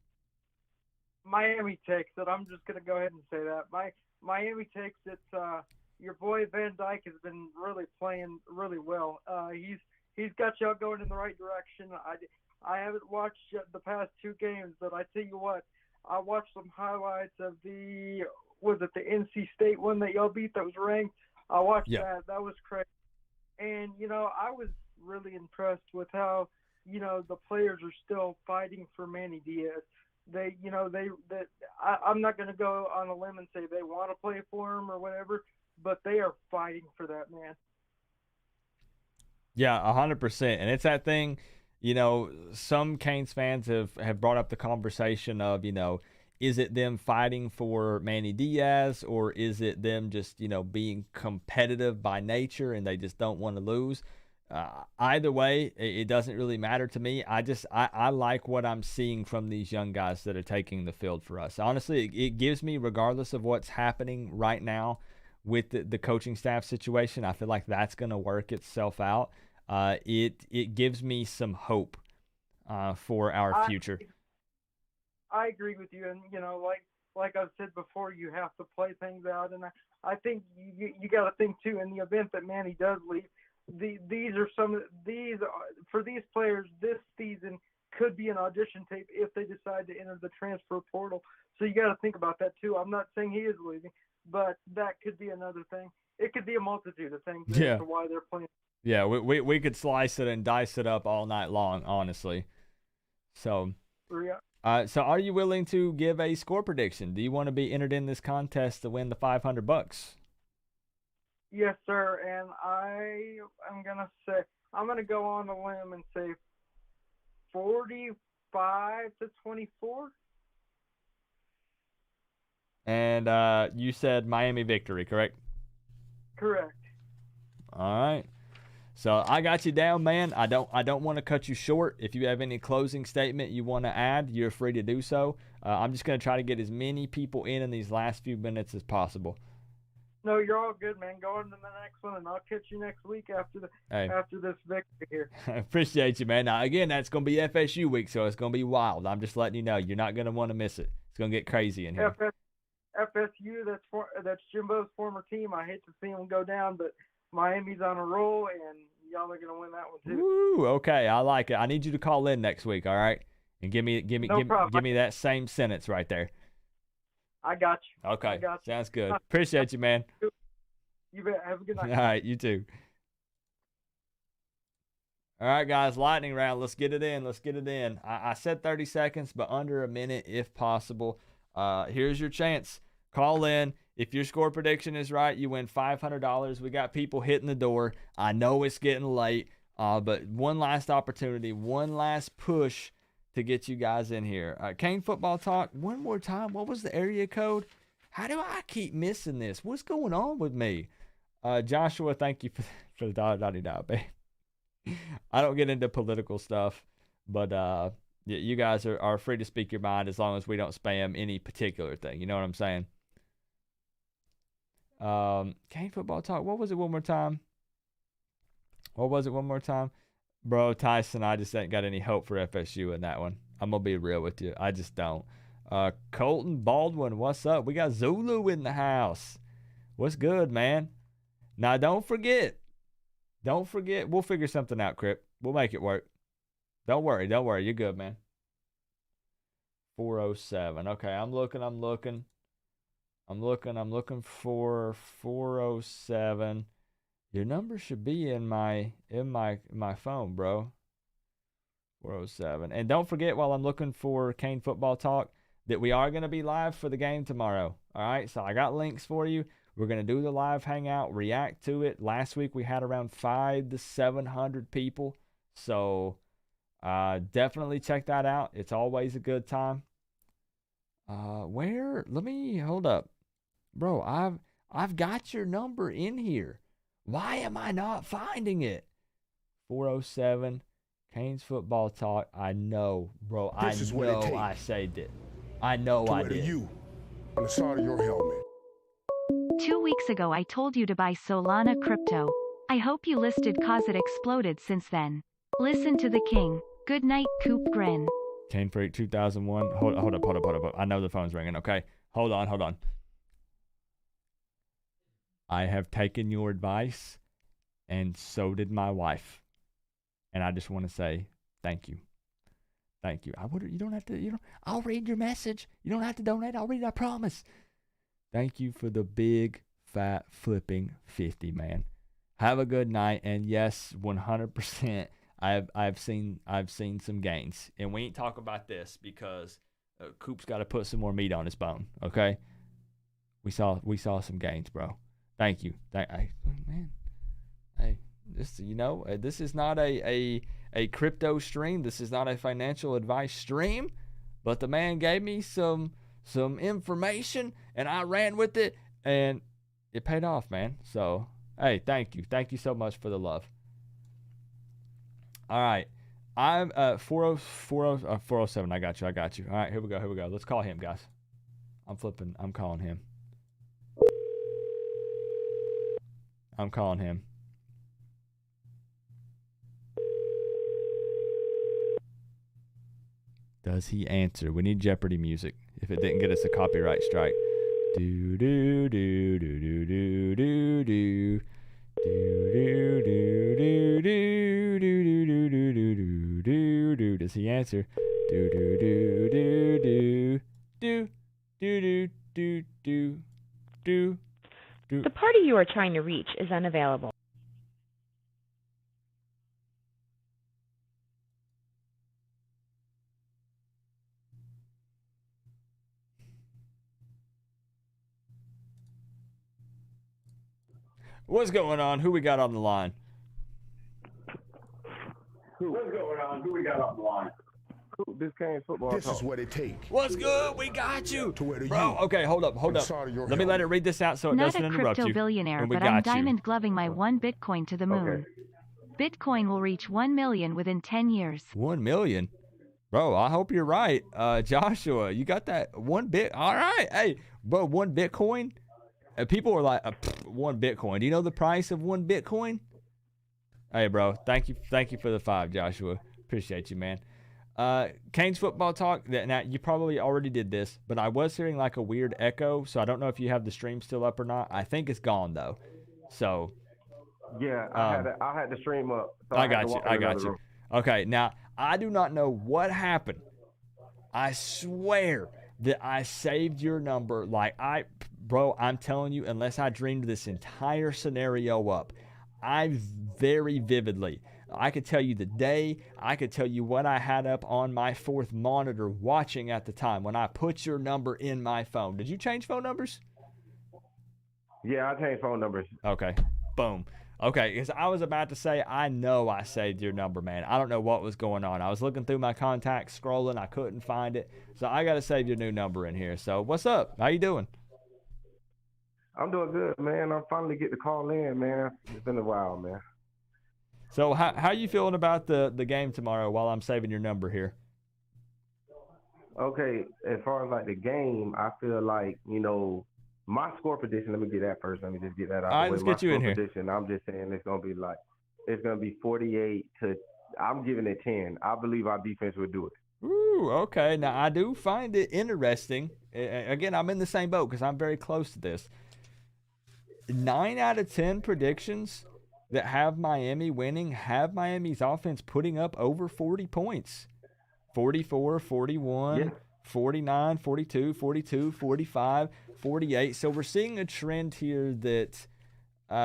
[SPEAKER 16] Miami takes it. I'm just going to go ahead and say that. Miami takes it. Your boy Van Dyke has been really playing really well. He's got y'all going in the right direction. I haven't watched the past two games, but I tell you what, I watched some highlights of the NC State one that y'all beat that was ranked. I watched that. That was crazy. And, I was really impressed with how, the players are still fighting for Manny Diaz. I'm not going to go on a limb and say they want to play for him or whatever, but they are fighting for that man.
[SPEAKER 1] Yeah, 100%. And it's that thing, some Canes fans have brought up the conversation of, is it them fighting for Manny Diaz, or is it them just, being competitive by nature and they just don't want to lose? Either way, it doesn't really matter to me. I like what I'm seeing from these young guys that are taking the field for us. Honestly, it gives me, regardless of what's happening right now with the coaching staff situation, I feel like that's going to work itself out. It gives me some hope for our future.
[SPEAKER 16] I agree with you, and like I've said before, you have to play things out, and I think you got to think too, in the event that Manny does leave, for these players this season could be an audition tape if they decide to enter the transfer portal. So you got to think about that too. I'm not saying he is leaving, but that could be another thing. It could be a multitude of things as to why they're playing.
[SPEAKER 1] Yeah, we could slice it and dice it up all night long, honestly. So, so are you willing to give a score prediction? Do you want to be entered in this contest to win the $500?
[SPEAKER 16] Yes, sir. And I'm gonna go on a limb and say 45-24.
[SPEAKER 1] And you said Miami victory, correct?
[SPEAKER 16] Correct.
[SPEAKER 1] All right. So I got you down, man. I don't want to cut you short. If you have any closing statement you want to add, you're free to do so. I'm just going to try to get as many people in these last few minutes as possible.
[SPEAKER 16] No, you're all good, man. Go on to the next one, and I'll catch you next week after this victory here.
[SPEAKER 1] Appreciate you, man. Now, again, that's going to be FSU week, so it's going to be wild. I'm just letting you know. You're not going to want to miss it. It's going to get crazy in here.
[SPEAKER 16] FSU, that's Jimbo's former team. I hate to see them go down, but Miami's on a roll, and y'all are going to win that one too.
[SPEAKER 1] Woo, okay, I like it. I need you to call in next week, all right? And give me that same sentence right there.
[SPEAKER 16] I got you.
[SPEAKER 1] Okay,
[SPEAKER 16] I got you.
[SPEAKER 1] Sounds good. Appreciate you, man.
[SPEAKER 16] You bet. Have a good night.
[SPEAKER 1] All right, you too. All right, guys, lightning round. Let's get it in. I said 30 seconds, but under a minute if possible. Here's your chance. Call in. If your score prediction is right, you win $500. We got people hitting the door. I know it's getting late, but one last opportunity, one last push to get you guys in here. Cane Football Talk, one more time. What was the area code? How do I keep missing this? What's going on with me? Joshua, thank you for the $1.99, babe. I don't get into political stuff, but you guys are free to speak your mind as long as we don't spam any particular thing. You know what I'm saying? Cane Football Talk, what was it one more time? Bro, Tyson, I just ain't got any hope for FSU in that one. I'm going to be real with you. I just don't. Colton Baldwin, what's up? We got Zulu in the house. What's good, man? Now, don't forget. We'll figure something out, Crip. We'll make it work. Don't worry. You're good, man. 407. Okay, I'm looking for 407. Your number should be in my phone, bro. 407. And don't forget, while I'm looking for Cane Football Talk, that we are going to be live for the game tomorrow. All right, so I got links for you. We're going to do the live hangout, react to it. Last week we had around 500 to 700 people. So definitely check that out. It's always a good time. Let me hold up. Bro, I've got your number in here. Why am I not finding it? 407 Canes Football Talk. I know, bro. I know I saved it. I know I did.
[SPEAKER 2] You on the side of your helmet.
[SPEAKER 3] 2 weeks ago I told you to buy Solana crypto. I hope you listed cause it exploded since then. Listen to the king. Good night, Coop Grin.
[SPEAKER 1] Cane Freak 2001. Hold up. I know the phone's ringing, okay? Hold on. I have taken your advice, and so did my wife. And I just want to say thank you. You don't have to, I'll read your message. You don't have to donate. I'll read it, I promise. Thank you for the big, fat, flipping 50, man. Have a good night. And yes, 100%, I've seen some gains. And we ain't talk about this because Coop's got to put some more meat on his bone, okay? We saw some gains, bro. Thank you. Man. Hey, this is not a crypto stream. This is not a financial advice stream. But the man gave me some information, and I ran with it, and it paid off, man. So, hey, thank you. Thank you so much for the love. All right. I'm 407. I got you. All right, here we go. Let's call him, guys. I'm calling him. Does he answer? We need Jeopardy music. If it didn't get us a copyright strike. Do do do do do do do do. Do do do do do do do do do do do. Does he answer? Do do do do do do do do do do.
[SPEAKER 17] The party you are trying to reach is unavailable.
[SPEAKER 1] What's going on? Who we got on the line?
[SPEAKER 2] This Cane Football Talk. This is what it takes.
[SPEAKER 1] What's good? We got you. Bro, okay, hold up. Let me let it read this out so it doesn't interrupt you.
[SPEAKER 3] Not a crypto billionaire, but I'm diamond gloving my one Bitcoin to the moon. Okay. Bitcoin will reach 1 million within 10 years.
[SPEAKER 1] 1 million? Bro, I hope you're right. Joshua, you got that one bit? All right. Hey, bro, one Bitcoin? people are like, 1 Bitcoin. Do you know the price of 1 Bitcoin? Hey, bro. Thank you for the 5, Joshua. Appreciate you, man. Canes football talk. Now, you probably already did this, but I was hearing like a weird echo, so I don't know if you have the stream still up or not. I think it's gone, though. So.
[SPEAKER 18] Yeah, I had the stream up. So
[SPEAKER 1] I got you. Okay, now, I do not know what happened. I swear that I saved your number. Bro, I'm telling you, unless I dreamed this entire scenario up, I very vividly, I could tell you the day, I could tell you what I had up on my 4th monitor watching at the time when I put your number in my phone. Did you change phone numbers?
[SPEAKER 18] Yeah, I changed phone numbers.
[SPEAKER 1] Okay, boom. Okay, because I was about to say, I know I saved your number, man. I don't know what was going on. I was looking through my contacts, scrolling. I couldn't find it. So I got to save your new number in here. So what's up? How you doing?
[SPEAKER 18] I'm doing good, man. I'm finally getting to call in, man. It's been a while, man.
[SPEAKER 1] So how you feeling about the game tomorrow while I'm saving your number here?
[SPEAKER 18] Okay, as far as like the game, I feel like, my score prediction, let me get that first. Let me just get that out.
[SPEAKER 1] All right, let's get you in here.
[SPEAKER 18] Prediction, I'm just saying it's going to be 48 to, I'm giving it 10. I believe our defense will do it.
[SPEAKER 1] Ooh, okay. Now, I do find it interesting. Again, I'm in the same boat because I'm very close to this. 9 out of 10 predictions that have Miami winning have Miami's offense putting up over 40 points. 44, 41, yeah. 49, 42, 42, 45, 48. So we're seeing a trend here that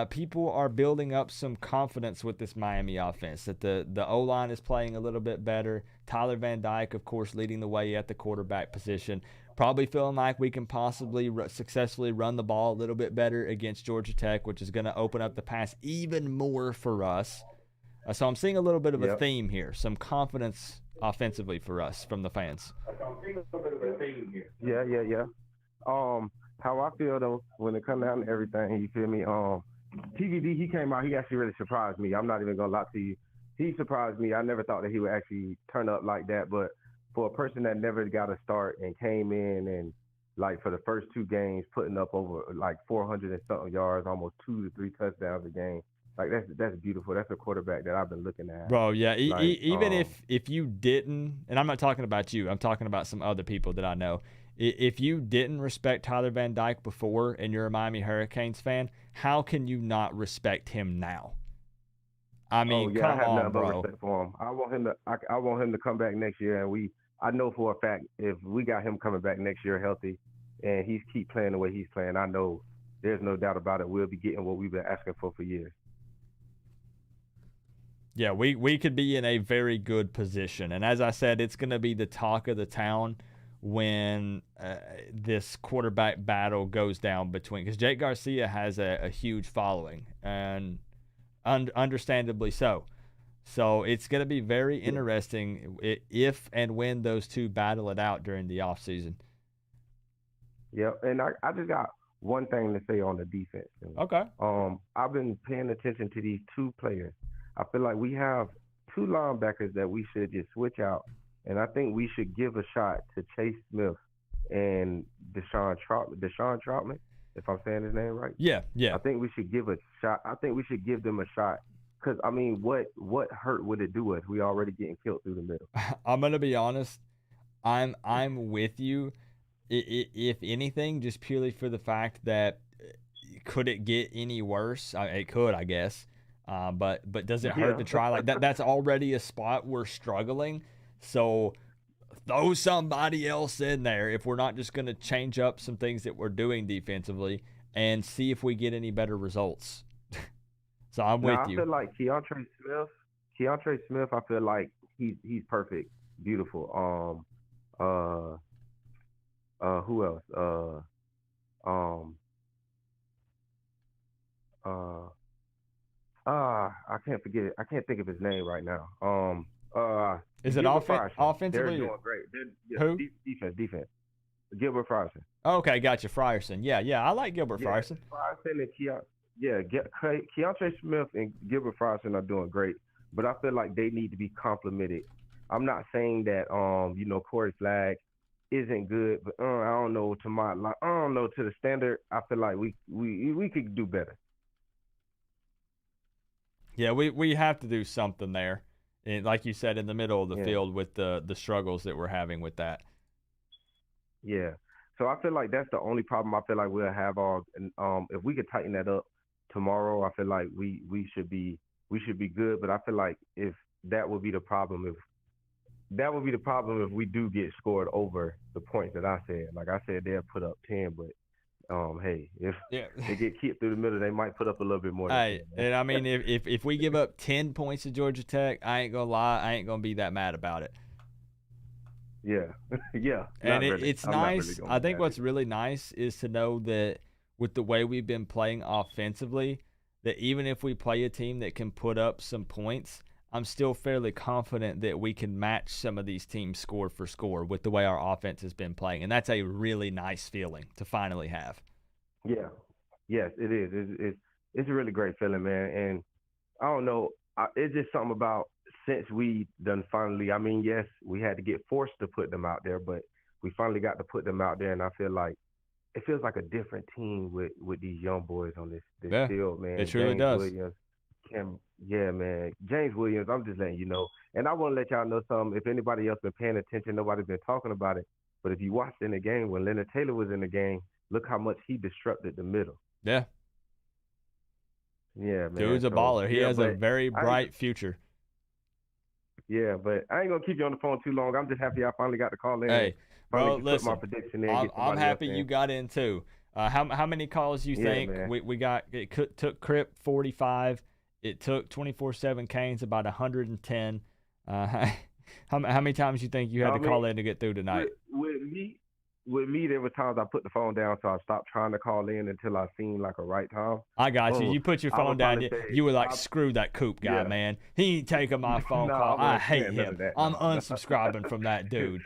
[SPEAKER 1] people are building up some confidence with this Miami offense, that the O-line is playing a little bit better. Tyler Van Dyke, of course, leading the way at the quarterback position. Probably feeling like we can possibly successfully run the ball a little bit better against Georgia Tech, which is going to open up the pass even more for us. So I'm seeing a little bit of a theme here, some confidence offensively for us from the fans.
[SPEAKER 18] Yeah. How I feel though when it comes down to everything, you feel me? TVD, he came out, he actually really surprised me. I'm not even gonna lie to you. He surprised me. I never thought that he would actually turn up like that. But for a person that never got a start and came in and like for the first 2 games putting up over like 400 and something yards, almost 2 to 3 touchdowns a game. Like that's beautiful. That's a quarterback that I've been looking at.
[SPEAKER 1] Bro, yeah. Even if you didn't, and I'm not talking about you, I'm talking about some other people that I know. If you didn't respect Tyler Van Dyke before and you're a Miami Hurricanes fan, how can you not respect him now? I mean, come on, bro.
[SPEAKER 18] Respect for him. I want him to come back next year, and I know for a fact if we got him coming back next year healthy, and he's keep playing the way he's playing, I know there's no doubt about it. We'll be getting what we've been asking for years.
[SPEAKER 1] Yeah, we could be in a very good position. And as I said, it's going to be the talk of the town when this quarterback battle goes down between, because Jake Garcia has a huge following, and understandably so. So it's going to be very interesting if and when those two battle it out during the offseason.
[SPEAKER 18] Yeah, and I just got one thing to say on the defense.
[SPEAKER 1] Okay.
[SPEAKER 18] I've been paying attention to these 2 players. I feel like we have 2 linebackers that we should just switch out, and I think we should give a shot to Chase Smith and Deshaun Troutman, if I'm saying his name right.
[SPEAKER 1] Yeah.
[SPEAKER 18] I think we should give a shot. I think we should give them a shot because, I mean, what hurt would it do us? We already getting killed through the middle.
[SPEAKER 1] I'm going to be honest. I'm with you. If anything, just purely for the fact that could it get any worse? It could, I guess. But does it hurt to try? Like that's already a spot we're struggling. So throw somebody else in there if we're not just going to change up some things that we're doing defensively and see if we get any better results. So I'm with you.
[SPEAKER 18] I feel like Keontre Smith, I feel like he's perfect. Beautiful. Who else? I can't forget it. I can't think of his name right now.
[SPEAKER 1] Is it offensively?
[SPEAKER 18] They're doing great.
[SPEAKER 1] Who?
[SPEAKER 18] Defense. Gilbert Frierson.
[SPEAKER 1] Okay, gotcha. Frierson. Yeah. I like Gilbert Frierson.
[SPEAKER 18] Frierson and Keontre Smith and Gilbert Frierson are doing great, but I feel like they need to be complimented. I'm not saying that Corey Flagg isn't good, but I don't know to the standard. I feel like we could do better.
[SPEAKER 1] Yeah, we have to do something there. And like you said, in the middle of the field with the struggles that we're having with that.
[SPEAKER 18] Yeah. So I feel like that's the only problem I feel like we'll have if we could tighten that up tomorrow, I feel like we should be good. But I feel like if that would be the problem if we do get scored over the points that I said. Like I said, they'll put up 10, but hey, if they get kicked through the middle, they might put up a little bit more.
[SPEAKER 1] Hey, and I mean, if we give up 10 points to Georgia Tech, I ain't gonna lie, I ain't gonna be that mad about it.
[SPEAKER 18] Yeah, yeah.
[SPEAKER 1] And it's nice. I think what's really nice is to know that with the way we've been playing offensively, that even if we play a team that can put up some points, I'm still fairly confident that we can match some of these teams score for score with the way our offense has been playing. And that's a really nice feeling to finally have.
[SPEAKER 18] Yeah. Yes, it is. It's a really great feeling, man. And I don't know, it's just something about since we done finally, I mean, yes, we had to get forced to put them out there, but we finally got to put them out there, and I feel like it feels like a different team with these young boys on this field, man.
[SPEAKER 1] It truly does.
[SPEAKER 18] Williams, man. James Williams, I'm just letting you know. And I want to let y'all know something. If anybody else been paying attention, nobody's been talking about it. But if you watched in the game, when Leonard Taylor was in the game, look how much he disrupted the middle.
[SPEAKER 1] Yeah.
[SPEAKER 18] Yeah, man.
[SPEAKER 1] Dude's a baller. He has a very bright future.
[SPEAKER 18] Yeah, but I ain't going to keep you on the phone too long. I'm just happy I finally got to call in.
[SPEAKER 1] Hey, bro,
[SPEAKER 18] Put
[SPEAKER 1] listen,
[SPEAKER 18] my prediction in,
[SPEAKER 1] I'm happy you got in too. How many calls you think we got? It took Crip 45. It took 24/7 Canes about 110. How many times you think you had to call in to get through tonight?
[SPEAKER 18] With me, there were times I put the phone down, so I stopped trying to call in until I seen like a right time.
[SPEAKER 1] I got you. You put your phone down. You were like, screw that Coop guy, man. He ain't taking my phone call. I hate him. I'm unsubscribing from that dude.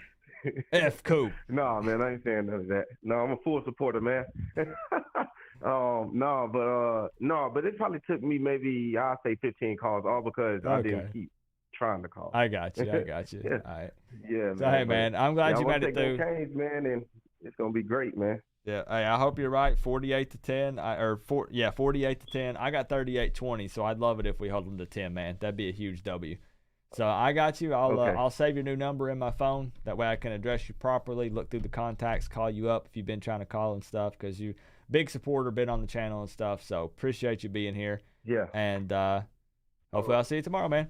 [SPEAKER 1] F Coop.
[SPEAKER 18] No, man, I ain't saying none of that. No, I'm a full supporter, man. But it probably took me maybe, I'll say 15 calls, all because I didn't keep trying to call.
[SPEAKER 1] I got you.
[SPEAKER 18] Yeah.
[SPEAKER 1] All right.
[SPEAKER 18] Yeah,
[SPEAKER 1] so, hey, man, I'm glad you made it through.
[SPEAKER 18] Canes, man, and it's going to be great, man.
[SPEAKER 1] Yeah, hey, I hope you're right. 48-10, 48-10. I got 38-20, so I'd love it if we hold them to 10, man. That'd be a huge W. So I got you. I'll save your new number in my phone. That way I can address you properly, look through the contacts, call you up if you've been trying to call and stuff, because you big supporter, been on the channel and stuff. So appreciate you being here.
[SPEAKER 18] Yeah.
[SPEAKER 1] And hopefully I'll see you tomorrow, man.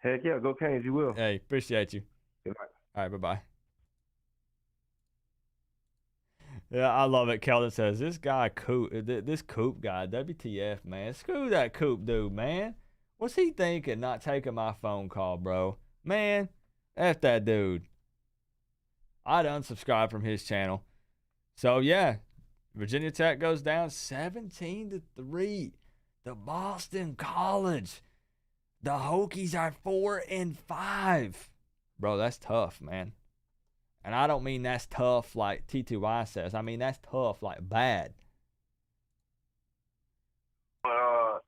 [SPEAKER 18] Heck yeah, go Canes, you will.
[SPEAKER 1] Hey, appreciate you.
[SPEAKER 18] Goodbye.
[SPEAKER 1] All right, bye-bye. Yeah, I love it. Kelvin says, this Coop guy, WTF, man. Screw that Coop dude, man. What's he thinking not taking my phone call, bro? Man, F that dude. I'd unsubscribe from his channel. So, yeah, Virginia Tech goes down 17-3. The Boston College. The Hokies are 4-5. Bro, that's tough, man. And I don't mean that's tough like T2Y says. I mean that's tough like bad.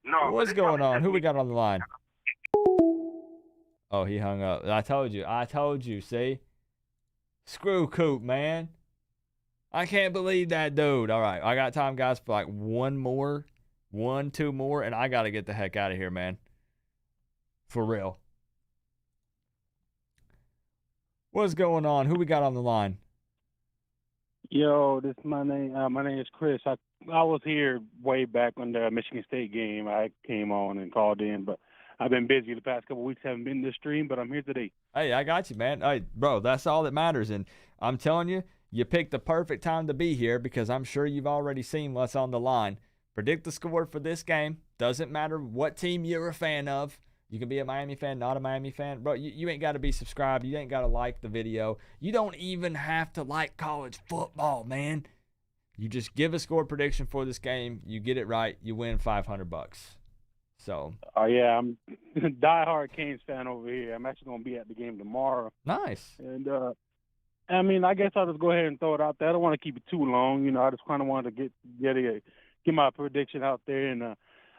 [SPEAKER 18] No.
[SPEAKER 1] What's going on? Who we got on the line? Oh, he hung up. I told you. See? Screw Coop, man. I can't believe that dude. All right, I got time, guys, for like two more, and I got to get the heck out of here, man. For real. What's going on? Who we got on the line?
[SPEAKER 11] Yo, my name is Chris. I was here way back when the Michigan State game. I came on and called in, but I've been busy the past couple of weeks. Haven't been to the stream, but I'm here today.
[SPEAKER 1] Hey, I got you, man. Hey, bro, that's all that matters. And I'm telling you, you picked the perfect time to be here because I'm sure you've already seen what's on the line. Predict the score for this game. Doesn't matter what team you're a fan of. You can be a Miami fan, not a Miami fan. Bro, you ain't got to be subscribed. You ain't got to like the video. You don't even have to like college football, man. You just give a score prediction for this game. You get it right. You win $500. So.
[SPEAKER 11] Oh, yeah. I'm a diehard Canes fan over here. I'm actually going to be at the game tomorrow.
[SPEAKER 1] Nice.
[SPEAKER 11] And, I mean, I guess I'll just go ahead and throw it out there. I don't want to keep it too long. You know, I just kind of wanted to get my prediction out there. And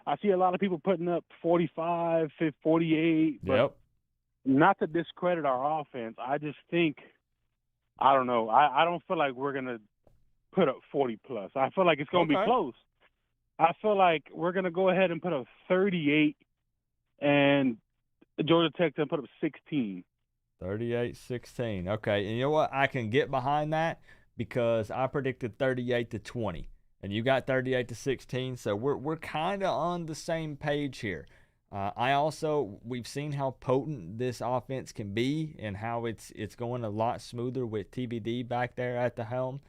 [SPEAKER 11] I see a lot of people putting up 45, 48. But not to discredit our offense. I just think I don't know. I don't feel like we're gonna put up 40 plus. I feel like it's gonna be close. I feel like we're gonna go ahead and put up 38, and Georgia Tech's gonna put up 16.
[SPEAKER 1] 38-16. Okay, and you know what? I can get behind that because I predicted 38-20, and you got 38-16. So we're kind of on the same page here. We've seen how potent this offense can be and how it's going a lot smoother with TBD back there at the helm.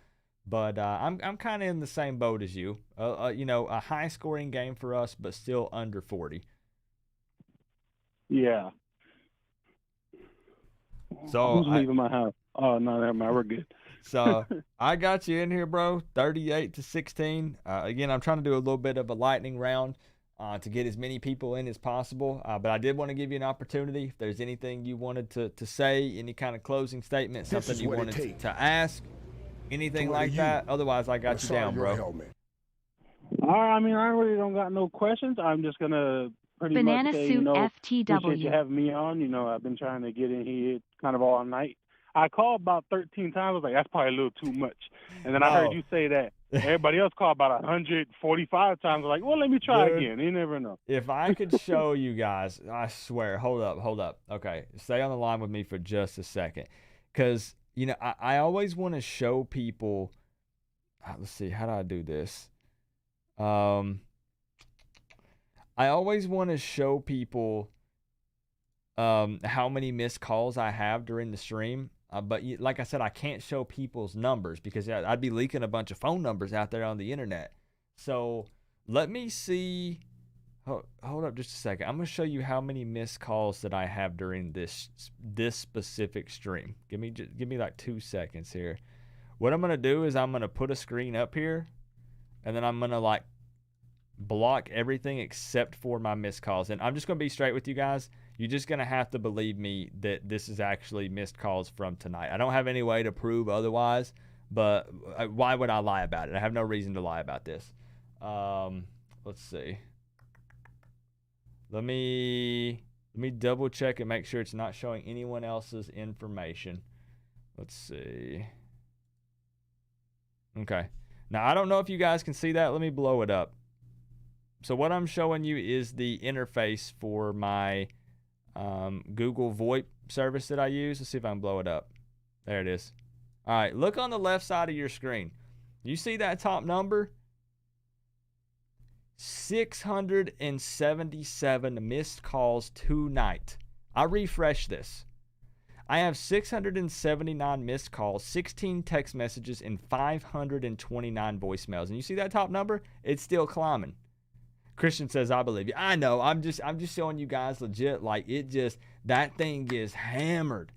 [SPEAKER 1] But I'm kind of in the same boat as you. A high scoring game for us, but still under 40.
[SPEAKER 11] Yeah.
[SPEAKER 1] So
[SPEAKER 11] who's leaving my house? Oh no, never mind. We're good.
[SPEAKER 1] So I got you in here, bro. 38-16. Again, I'm trying to do a little bit of a lightning round to get as many people in as possible. But I did want to give you an opportunity. If there's anything you wanted to say, any kind of closing statement, something you wanted to ask, anything like that. Otherwise, I got you down, bro.
[SPEAKER 11] I mean, I really don't got no questions. I'm just gonna pretty
[SPEAKER 3] Banana
[SPEAKER 11] much say,
[SPEAKER 3] Suit
[SPEAKER 11] appreciate
[SPEAKER 3] FTW.
[SPEAKER 11] you having me on. I've been trying to get in here kind of all night. I called about 13 times. I was like, that's probably a little too much. And then I heard you say that. Everybody else called about 145 times. I was like, well, let me try again. You never know.
[SPEAKER 1] If I could show you guys, I swear, hold up. Okay, stay on the line with me for just a second. Because, I always want to show people, let's see, how do I do this? I always want to show people how many missed calls I have during the stream. But like I said, I can't show people's numbers because I'd be leaking a bunch of phone numbers out there on the internet. So let me see. Hold up just a second. I'm going to show you how many missed calls that I have during this specific stream. Give me like 2 seconds here. What I'm going to do is I'm going to put a screen up here, and then I'm going to block everything except for my missed calls. And I'm just going to be straight with you guys. You're just going to have to believe me that this is actually missed calls from tonight. I don't have any way to prove otherwise, but why would I lie about it? I have no reason to lie about this. Let's see. Let me double check and make sure it's not showing anyone else's information. Let's see. Okay. Now, I don't know if you guys can see that. Let me blow it up. So what I'm showing you is the interface for my Google VoIP service that I use. Let's see if I can blow it up. There it is. All right, look on the left side of your screen. You see that top number? 677 missed calls tonight. I refresh this. I have 679 missed calls, 16 text messages, and 529 voicemails. And you see that top number? It's still climbing. Christian says, I believe you. I know. I'm just showing you guys legit. That thing is hammered.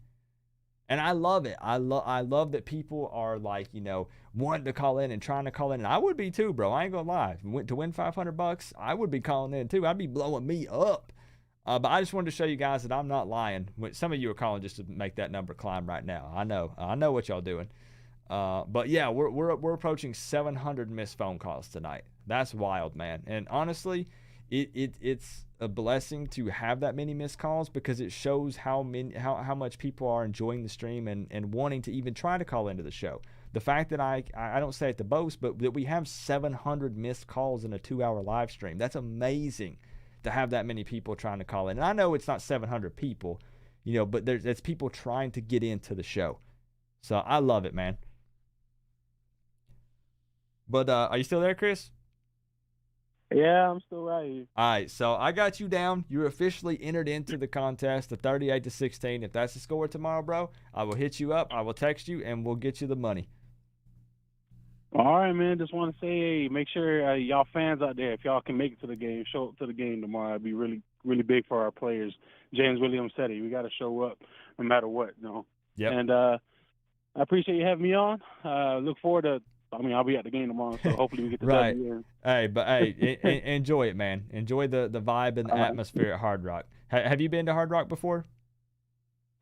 [SPEAKER 1] And I love it. I love that people are wanting to call in and trying to call in. And I would be too, bro. I ain't gonna lie. To win $500, I would be calling in too. I'd be blowing me up. But I just wanted to show you guys that I'm not lying. Some of you are calling just to make that number climb right now. I know what y'all doing. But yeah, we're approaching 700 missed phone calls tonight. That's wild, man. And honestly, it's a blessing to have that many missed calls because it shows how much people are enjoying the stream and wanting to even try to call into the show. The fact that I don't say it to boast, but that we have 700 missed calls in a 2-hour live stream. That's amazing to have that many people trying to call in. And I know it's not 700 people, but it's people trying to get into the show. So I love it, man. But are you still there, Chris?
[SPEAKER 11] Yeah, I'm still right here.
[SPEAKER 1] All right, so I got you down. You're officially entered into the contest, the 38-16. If that's the score tomorrow, bro, I will hit you up. I will text you, and we'll get you the money.
[SPEAKER 11] All right, man. Just want to say, make sure y'all fans out there, if y'all can make it to the game, show up to the game tomorrow. It'd be really, really big for our players. James Williams said it. We got to show up no matter what,
[SPEAKER 1] Yep.
[SPEAKER 11] And I appreciate you having me on. Look forward to. I'll be at the game tomorrow, so hopefully we get the
[SPEAKER 1] right.
[SPEAKER 11] W.
[SPEAKER 1] Hey, enjoy it, man. Enjoy the vibe and the atmosphere at Hard Rock. Have you been to Hard Rock before?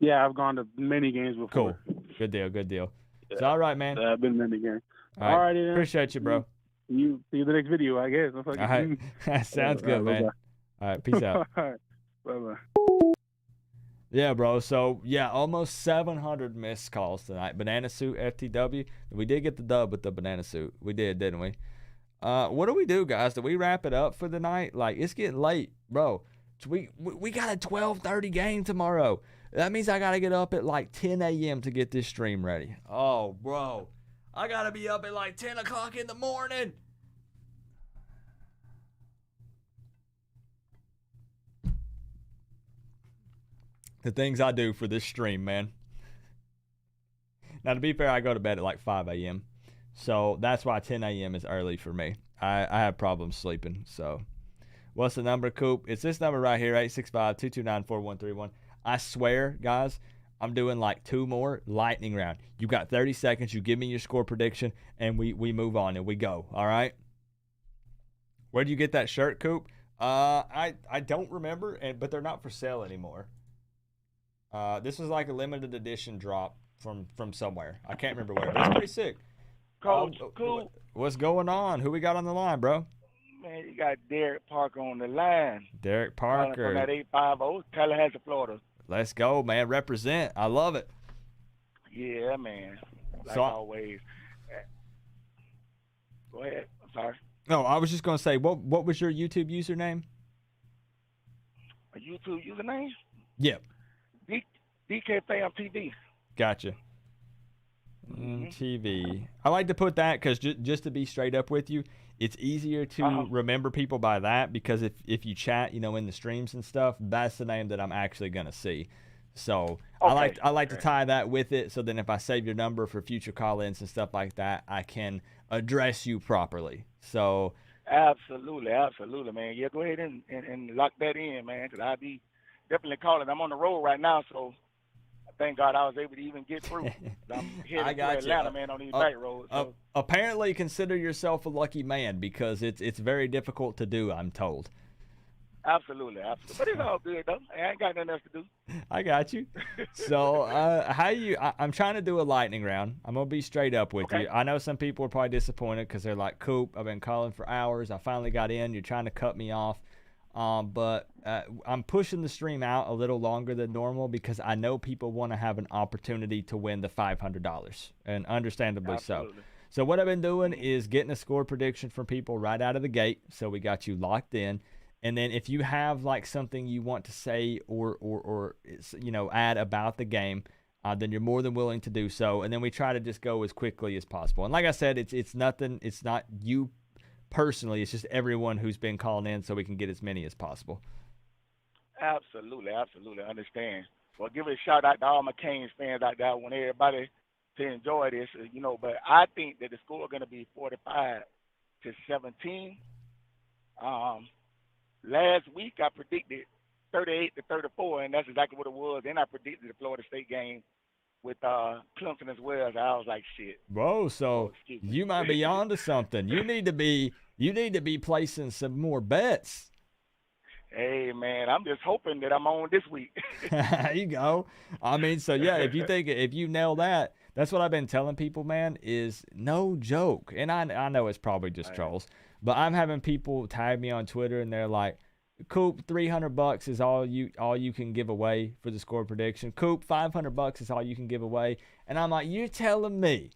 [SPEAKER 11] Yeah, I've gone to many games before.
[SPEAKER 1] Cool. Good deal. Yeah. It's all right, man.
[SPEAKER 11] I've been to many games.
[SPEAKER 1] All right.
[SPEAKER 11] Then.
[SPEAKER 1] Appreciate you, bro.
[SPEAKER 11] You see you the next video, I guess.
[SPEAKER 1] All right. Sounds good, man.
[SPEAKER 11] Bye-bye.
[SPEAKER 1] All right. Peace out.
[SPEAKER 11] All right. Bye-bye.
[SPEAKER 1] Yeah, bro. So, yeah, almost 700 missed calls tonight. Banana Suit FTW. We did get the dub with the Banana Suit. We did, didn't we? What do we do, guys? Do we wrap it up for the night? Like, it's getting late, bro. We got a 12:30 game tomorrow. That means I got to get up at like 10 a.m. to get this stream ready. Oh, bro. I got to be up at like 10 o'clock in the morning. The things I do for this stream, man. Now, to be fair, I go to bed at like 5 a.m. So that's why 10 a.m. is early for me. I have problems sleeping. So what's the number, Coop? It's this number right here, 865-229-4131. I swear, guys, I'm doing like 2 more lightning round. You got 30 seconds. You give me your score prediction, and we move on and we go. All right? Where'd you get that shirt, Coop? I don't remember, but they're not for sale anymore. This was like a limited edition drop from somewhere. I can't remember where, but it's pretty sick.
[SPEAKER 19] Coach, Coop.
[SPEAKER 1] What's going on? Who we got on the line, bro?
[SPEAKER 19] Man, you got Derek Parker on the line.
[SPEAKER 1] Derek Parker.
[SPEAKER 19] From that 850, Tallahassee, Florida.
[SPEAKER 1] Let's go, man. Represent. I love it.
[SPEAKER 19] Yeah, man. Like
[SPEAKER 1] So
[SPEAKER 19] always. Go ahead. I'm sorry.
[SPEAKER 1] No, I was just going to say, what was your YouTube username?
[SPEAKER 19] A YouTube username?
[SPEAKER 1] Yep.
[SPEAKER 19] DK Fam TV.
[SPEAKER 1] Gotcha. TV. I like to put that because just to be straight up with you, it's easier to remember people by that because if you chat, in the streams and stuff, that's the name that I'm actually going to see. So I like to tie that with it so then if I save your number for future call-ins and stuff like that, I can address you properly. So
[SPEAKER 19] Absolutely, man. Yeah, go ahead and lock that in, man, because I'll be definitely calling. I'm on the road right now, so thank God I was able to even get through. I'm headed to Atlanta, man, on these back roads. So.
[SPEAKER 1] Apparently, consider yourself a lucky man because it's very difficult to do, I'm told.
[SPEAKER 19] Absolutely. But it's all good, though. I ain't got nothing else to do.
[SPEAKER 1] I got you. So, I'm trying to do a lightning round. I'm going to be straight up with you. I know some people are probably disappointed because they're like, Coop, I've been calling for hours. I finally got in. You're trying to cut me off. But I'm pushing the stream out a little longer than normal because I know people want to have an opportunity to win the $500, and understandably so. So what I've been doing is getting a score prediction from people right out of the gate. So we got you locked in. And then if you have like something you want to say or add about the game, then you're more than willing to do so. And then we try to just go as quickly as possible. And like I said, it's nothing. It's not you personally. It's just everyone who's been calling in so we can get as many as possible.
[SPEAKER 19] Absolutely. I understand. Well, give a shout out to all my Canes fans out there. I want everybody to enjoy this, but I think that the score is going to be 45-17. Last week I predicted 38-34, and that's exactly what it was. Then I predicted the Florida State game with Clemson as well. So I was like, shit.
[SPEAKER 1] Whoa, so you might be on to something. You need to be placing some more bets.
[SPEAKER 19] Hey, man, I'm just hoping that I'm on this week.
[SPEAKER 1] There you go. I mean, so yeah, if you nail that, that's what I've been telling people, man, is no joke. And I know it's probably just trolls, but I'm having people tag me on Twitter and they're like, Coop, $300 is all you can give away for the score prediction. Coop, $500 is all you can give away. And I'm like, you're telling me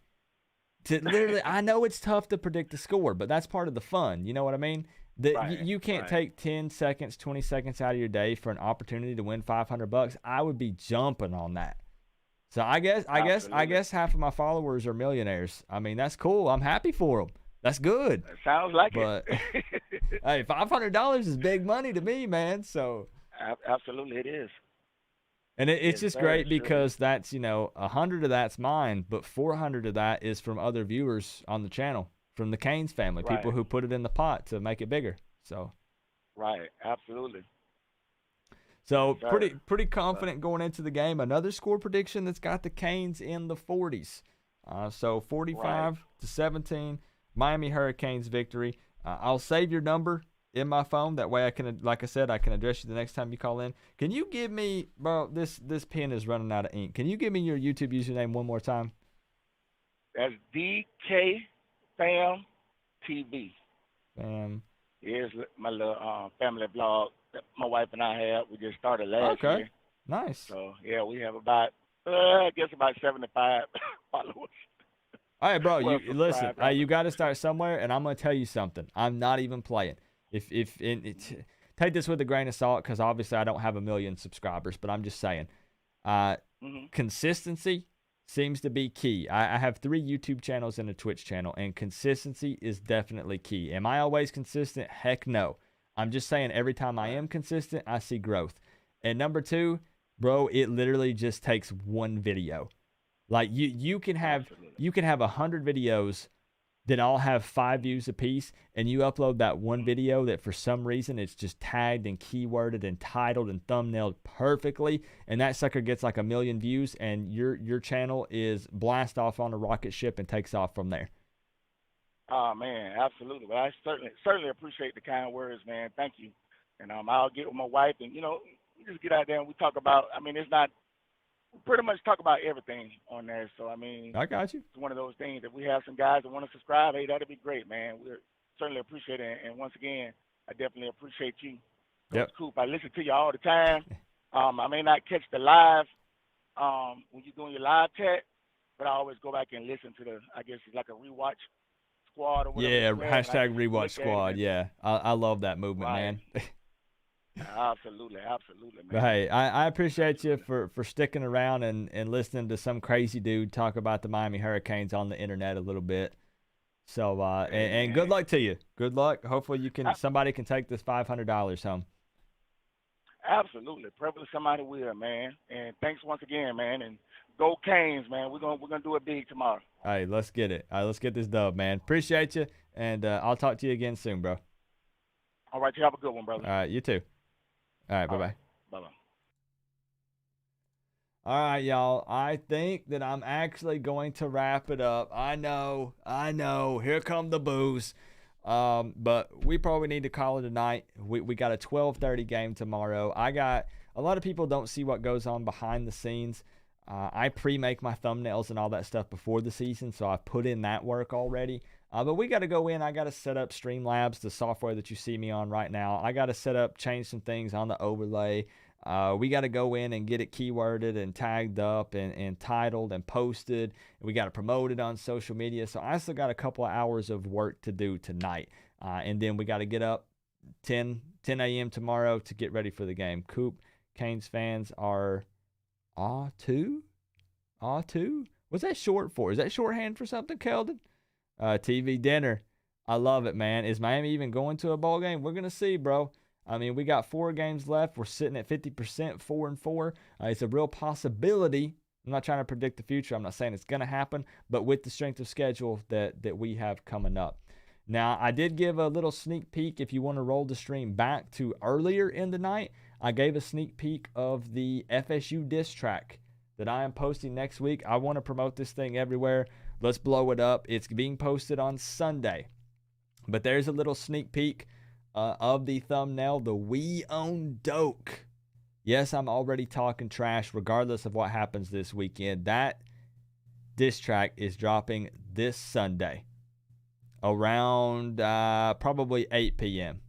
[SPEAKER 1] to literally, I know it's tough to predict the score, but that's part of the fun. You know what I mean? You can't take 10 seconds, 20 seconds out of your day for an opportunity to win $500. I would be jumping on that. So I guess half of my followers are millionaires. I mean, that's cool. I'm happy for them. That's good.
[SPEAKER 19] That sounds like
[SPEAKER 1] it. Hey, $500 is big money to me, man. So
[SPEAKER 19] absolutely, it is.
[SPEAKER 1] And it's just great because that's 100 of that's mine, but 400 of that is from other viewers on the channel, from the Canes family, people who put it in the pot to make it bigger. So
[SPEAKER 19] right, absolutely.
[SPEAKER 1] So pretty confident going into the game. Another score prediction that's got the Canes in the 40s. So 45-17. Miami Hurricanes victory. I'll save your number in my phone. That way I can, like I said, I can address you the next time you call in. Can you give me, bro, this pen is running out of ink. Can you give me your YouTube username one more time?
[SPEAKER 19] That's DK Fam TV.
[SPEAKER 1] Fam.
[SPEAKER 19] Here's my little family vlog that my wife and I have. We just started last year.
[SPEAKER 1] Nice.
[SPEAKER 19] So yeah, we have about I guess about 75 followers.
[SPEAKER 1] All right, bro.
[SPEAKER 19] Well,
[SPEAKER 1] You listen. You got to start somewhere, and I'm gonna tell you something. I'm not even playing. Take this with a grain of salt, because obviously I don't have 1 million subscribers, but I'm just saying, consistency seems to be key. I have 3 YouTube channels and a Twitch channel, and consistency is definitely key. Am I always consistent? Heck no. I'm just saying, every time I am consistent, I see growth. And number 2, bro, it literally just takes one video. Like you can have 100 videos that all have 5 views apiece, and you upload that one video that for some reason it's just tagged and keyworded and titled and thumbnailed perfectly, and that sucker gets like 1 million views, and your channel is blast off on a rocket ship and takes off from there.
[SPEAKER 19] Oh man, absolutely. Well, I certainly appreciate the kind words, man. Thank you. And I'll get with my wife, and we just get out there and we talk about. I mean, it's not. Pretty much talk about everything on there. So, I mean,
[SPEAKER 1] I got you.
[SPEAKER 19] It's one of those things. If we have some guys that want to subscribe, hey, that'd be great, man. We certainly appreciate it. And once again, I definitely appreciate you, Coach Coop. I listen to you all the time. I may not catch the live when you're doing your live chat, but I always go back and listen to I guess it's like a rewatch squad or whatever.
[SPEAKER 1] Yeah, hashtag rewatch squad. Yeah, I love that movement, man.
[SPEAKER 19] Absolutely, man.
[SPEAKER 1] But hey, I appreciate you for sticking around and listening to some crazy dude talk about the Miami Hurricanes on the internet a little bit. So and good luck to you. Good luck. Hopefully somebody can take this $500 home.
[SPEAKER 19] Absolutely, probably somebody will, man. And thanks once again, man. And go Canes, man. We're gonna do it big tomorrow.
[SPEAKER 1] Hey, let's get it. All right, let's get this dub, man. Appreciate you, and I'll talk to you again soon, bro.
[SPEAKER 19] All right, you have a good one, brother.
[SPEAKER 1] All right, you too. All right, bye-bye.
[SPEAKER 19] Bye-bye.
[SPEAKER 1] All right, y'all. I think that I'm actually going to wrap it up. I know. Here come the boos. But we probably need to call it a night. We got a 12:30 game tomorrow. A lot of people don't see what goes on behind the scenes. I pre-make my thumbnails and all that stuff before the season, so I've put in that work already. But we got to go in. I got to set up Streamlabs, the software that you see me on right now. I got to change some things on the overlay. We got to go in and get it keyworded and tagged up and titled and posted. We got to promote it on social media. So I still got a couple of hours of work to do tonight. And then we got to get up 10 a.m. tomorrow to get ready for the game. Coop, Canes fans are A2? What's that short for? Is that shorthand for something, Keldon? TV dinner. I love it, man. Is Miami even going to a bowl game? We're going to see, bro. I mean, we got 4 games left. We're sitting at 50%, 4-4. It's a real possibility. I'm not trying to predict the future. I'm not saying it's going to happen, but with the strength of schedule that we have coming up. Now, I did give a little sneak peek. If you want to roll the stream back to earlier in the night, I gave a sneak peek of the FSU diss track that I am posting next week. I want to promote this thing everywhere. Let's blow it up. It's being posted on Sunday. But there's a little sneak peek of the thumbnail. The We Own Doke. Yes, I'm already talking trash regardless of what happens this weekend. That diss track is dropping this Sunday around probably 8 p.m.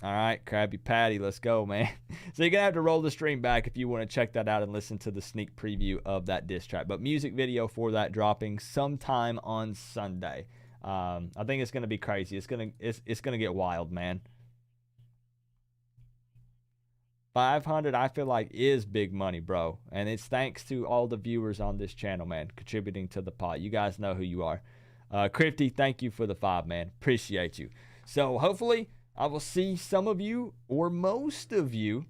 [SPEAKER 1] All right, Krabby Patty, let's go, man. So you're going to have to roll the stream back if you want to check that out and listen to the sneak preview of that diss track. But music video for that dropping sometime on Sunday. I think it's going to be crazy. It's going to get wild, man. 500, I feel like, is big money, bro. And it's thanks to all the viewers on this channel, man, contributing to the pot. You guys know who you are. Crifty, thank you for the 5, man. Appreciate you. So hopefully I will see some of you, or most of you,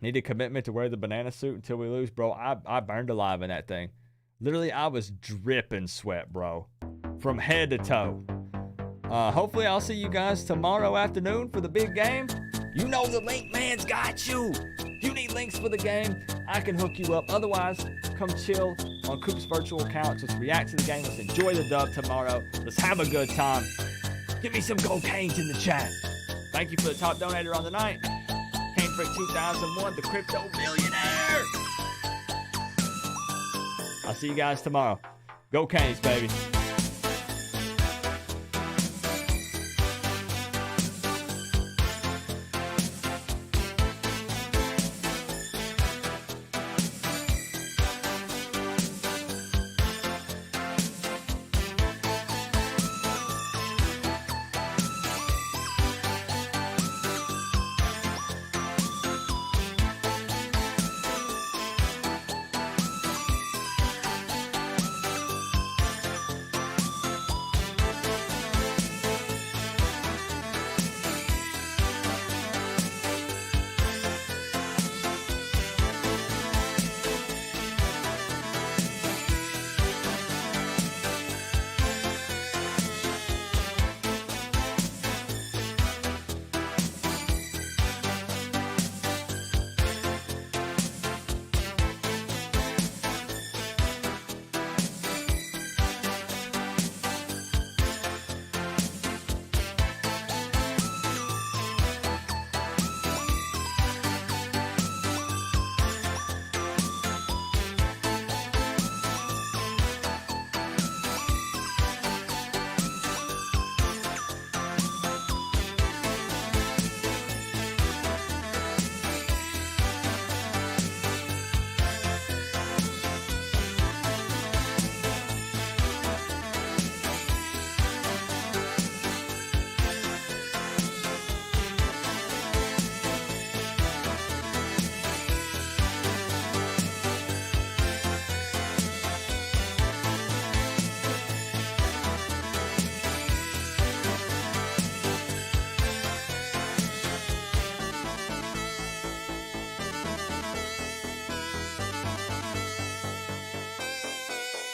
[SPEAKER 1] need a commitment to wear the banana suit until we lose. Bro, I burned alive in that thing. Literally, I was dripping sweat, bro, from head to toe. Hopefully, I'll see you guys tomorrow afternoon for the big game. You know the link man's got you. You need links for the game, I can hook you up. Otherwise, come chill on Coop's virtual couch. Let's react to the game. Let's enjoy the dub tomorrow. Let's have a good time. Give me some gold Canes in the chat. Thank you for the top donator on the night. Cane Freak 2001, the crypto billionaire. I'll see you guys tomorrow. Go Canes, baby.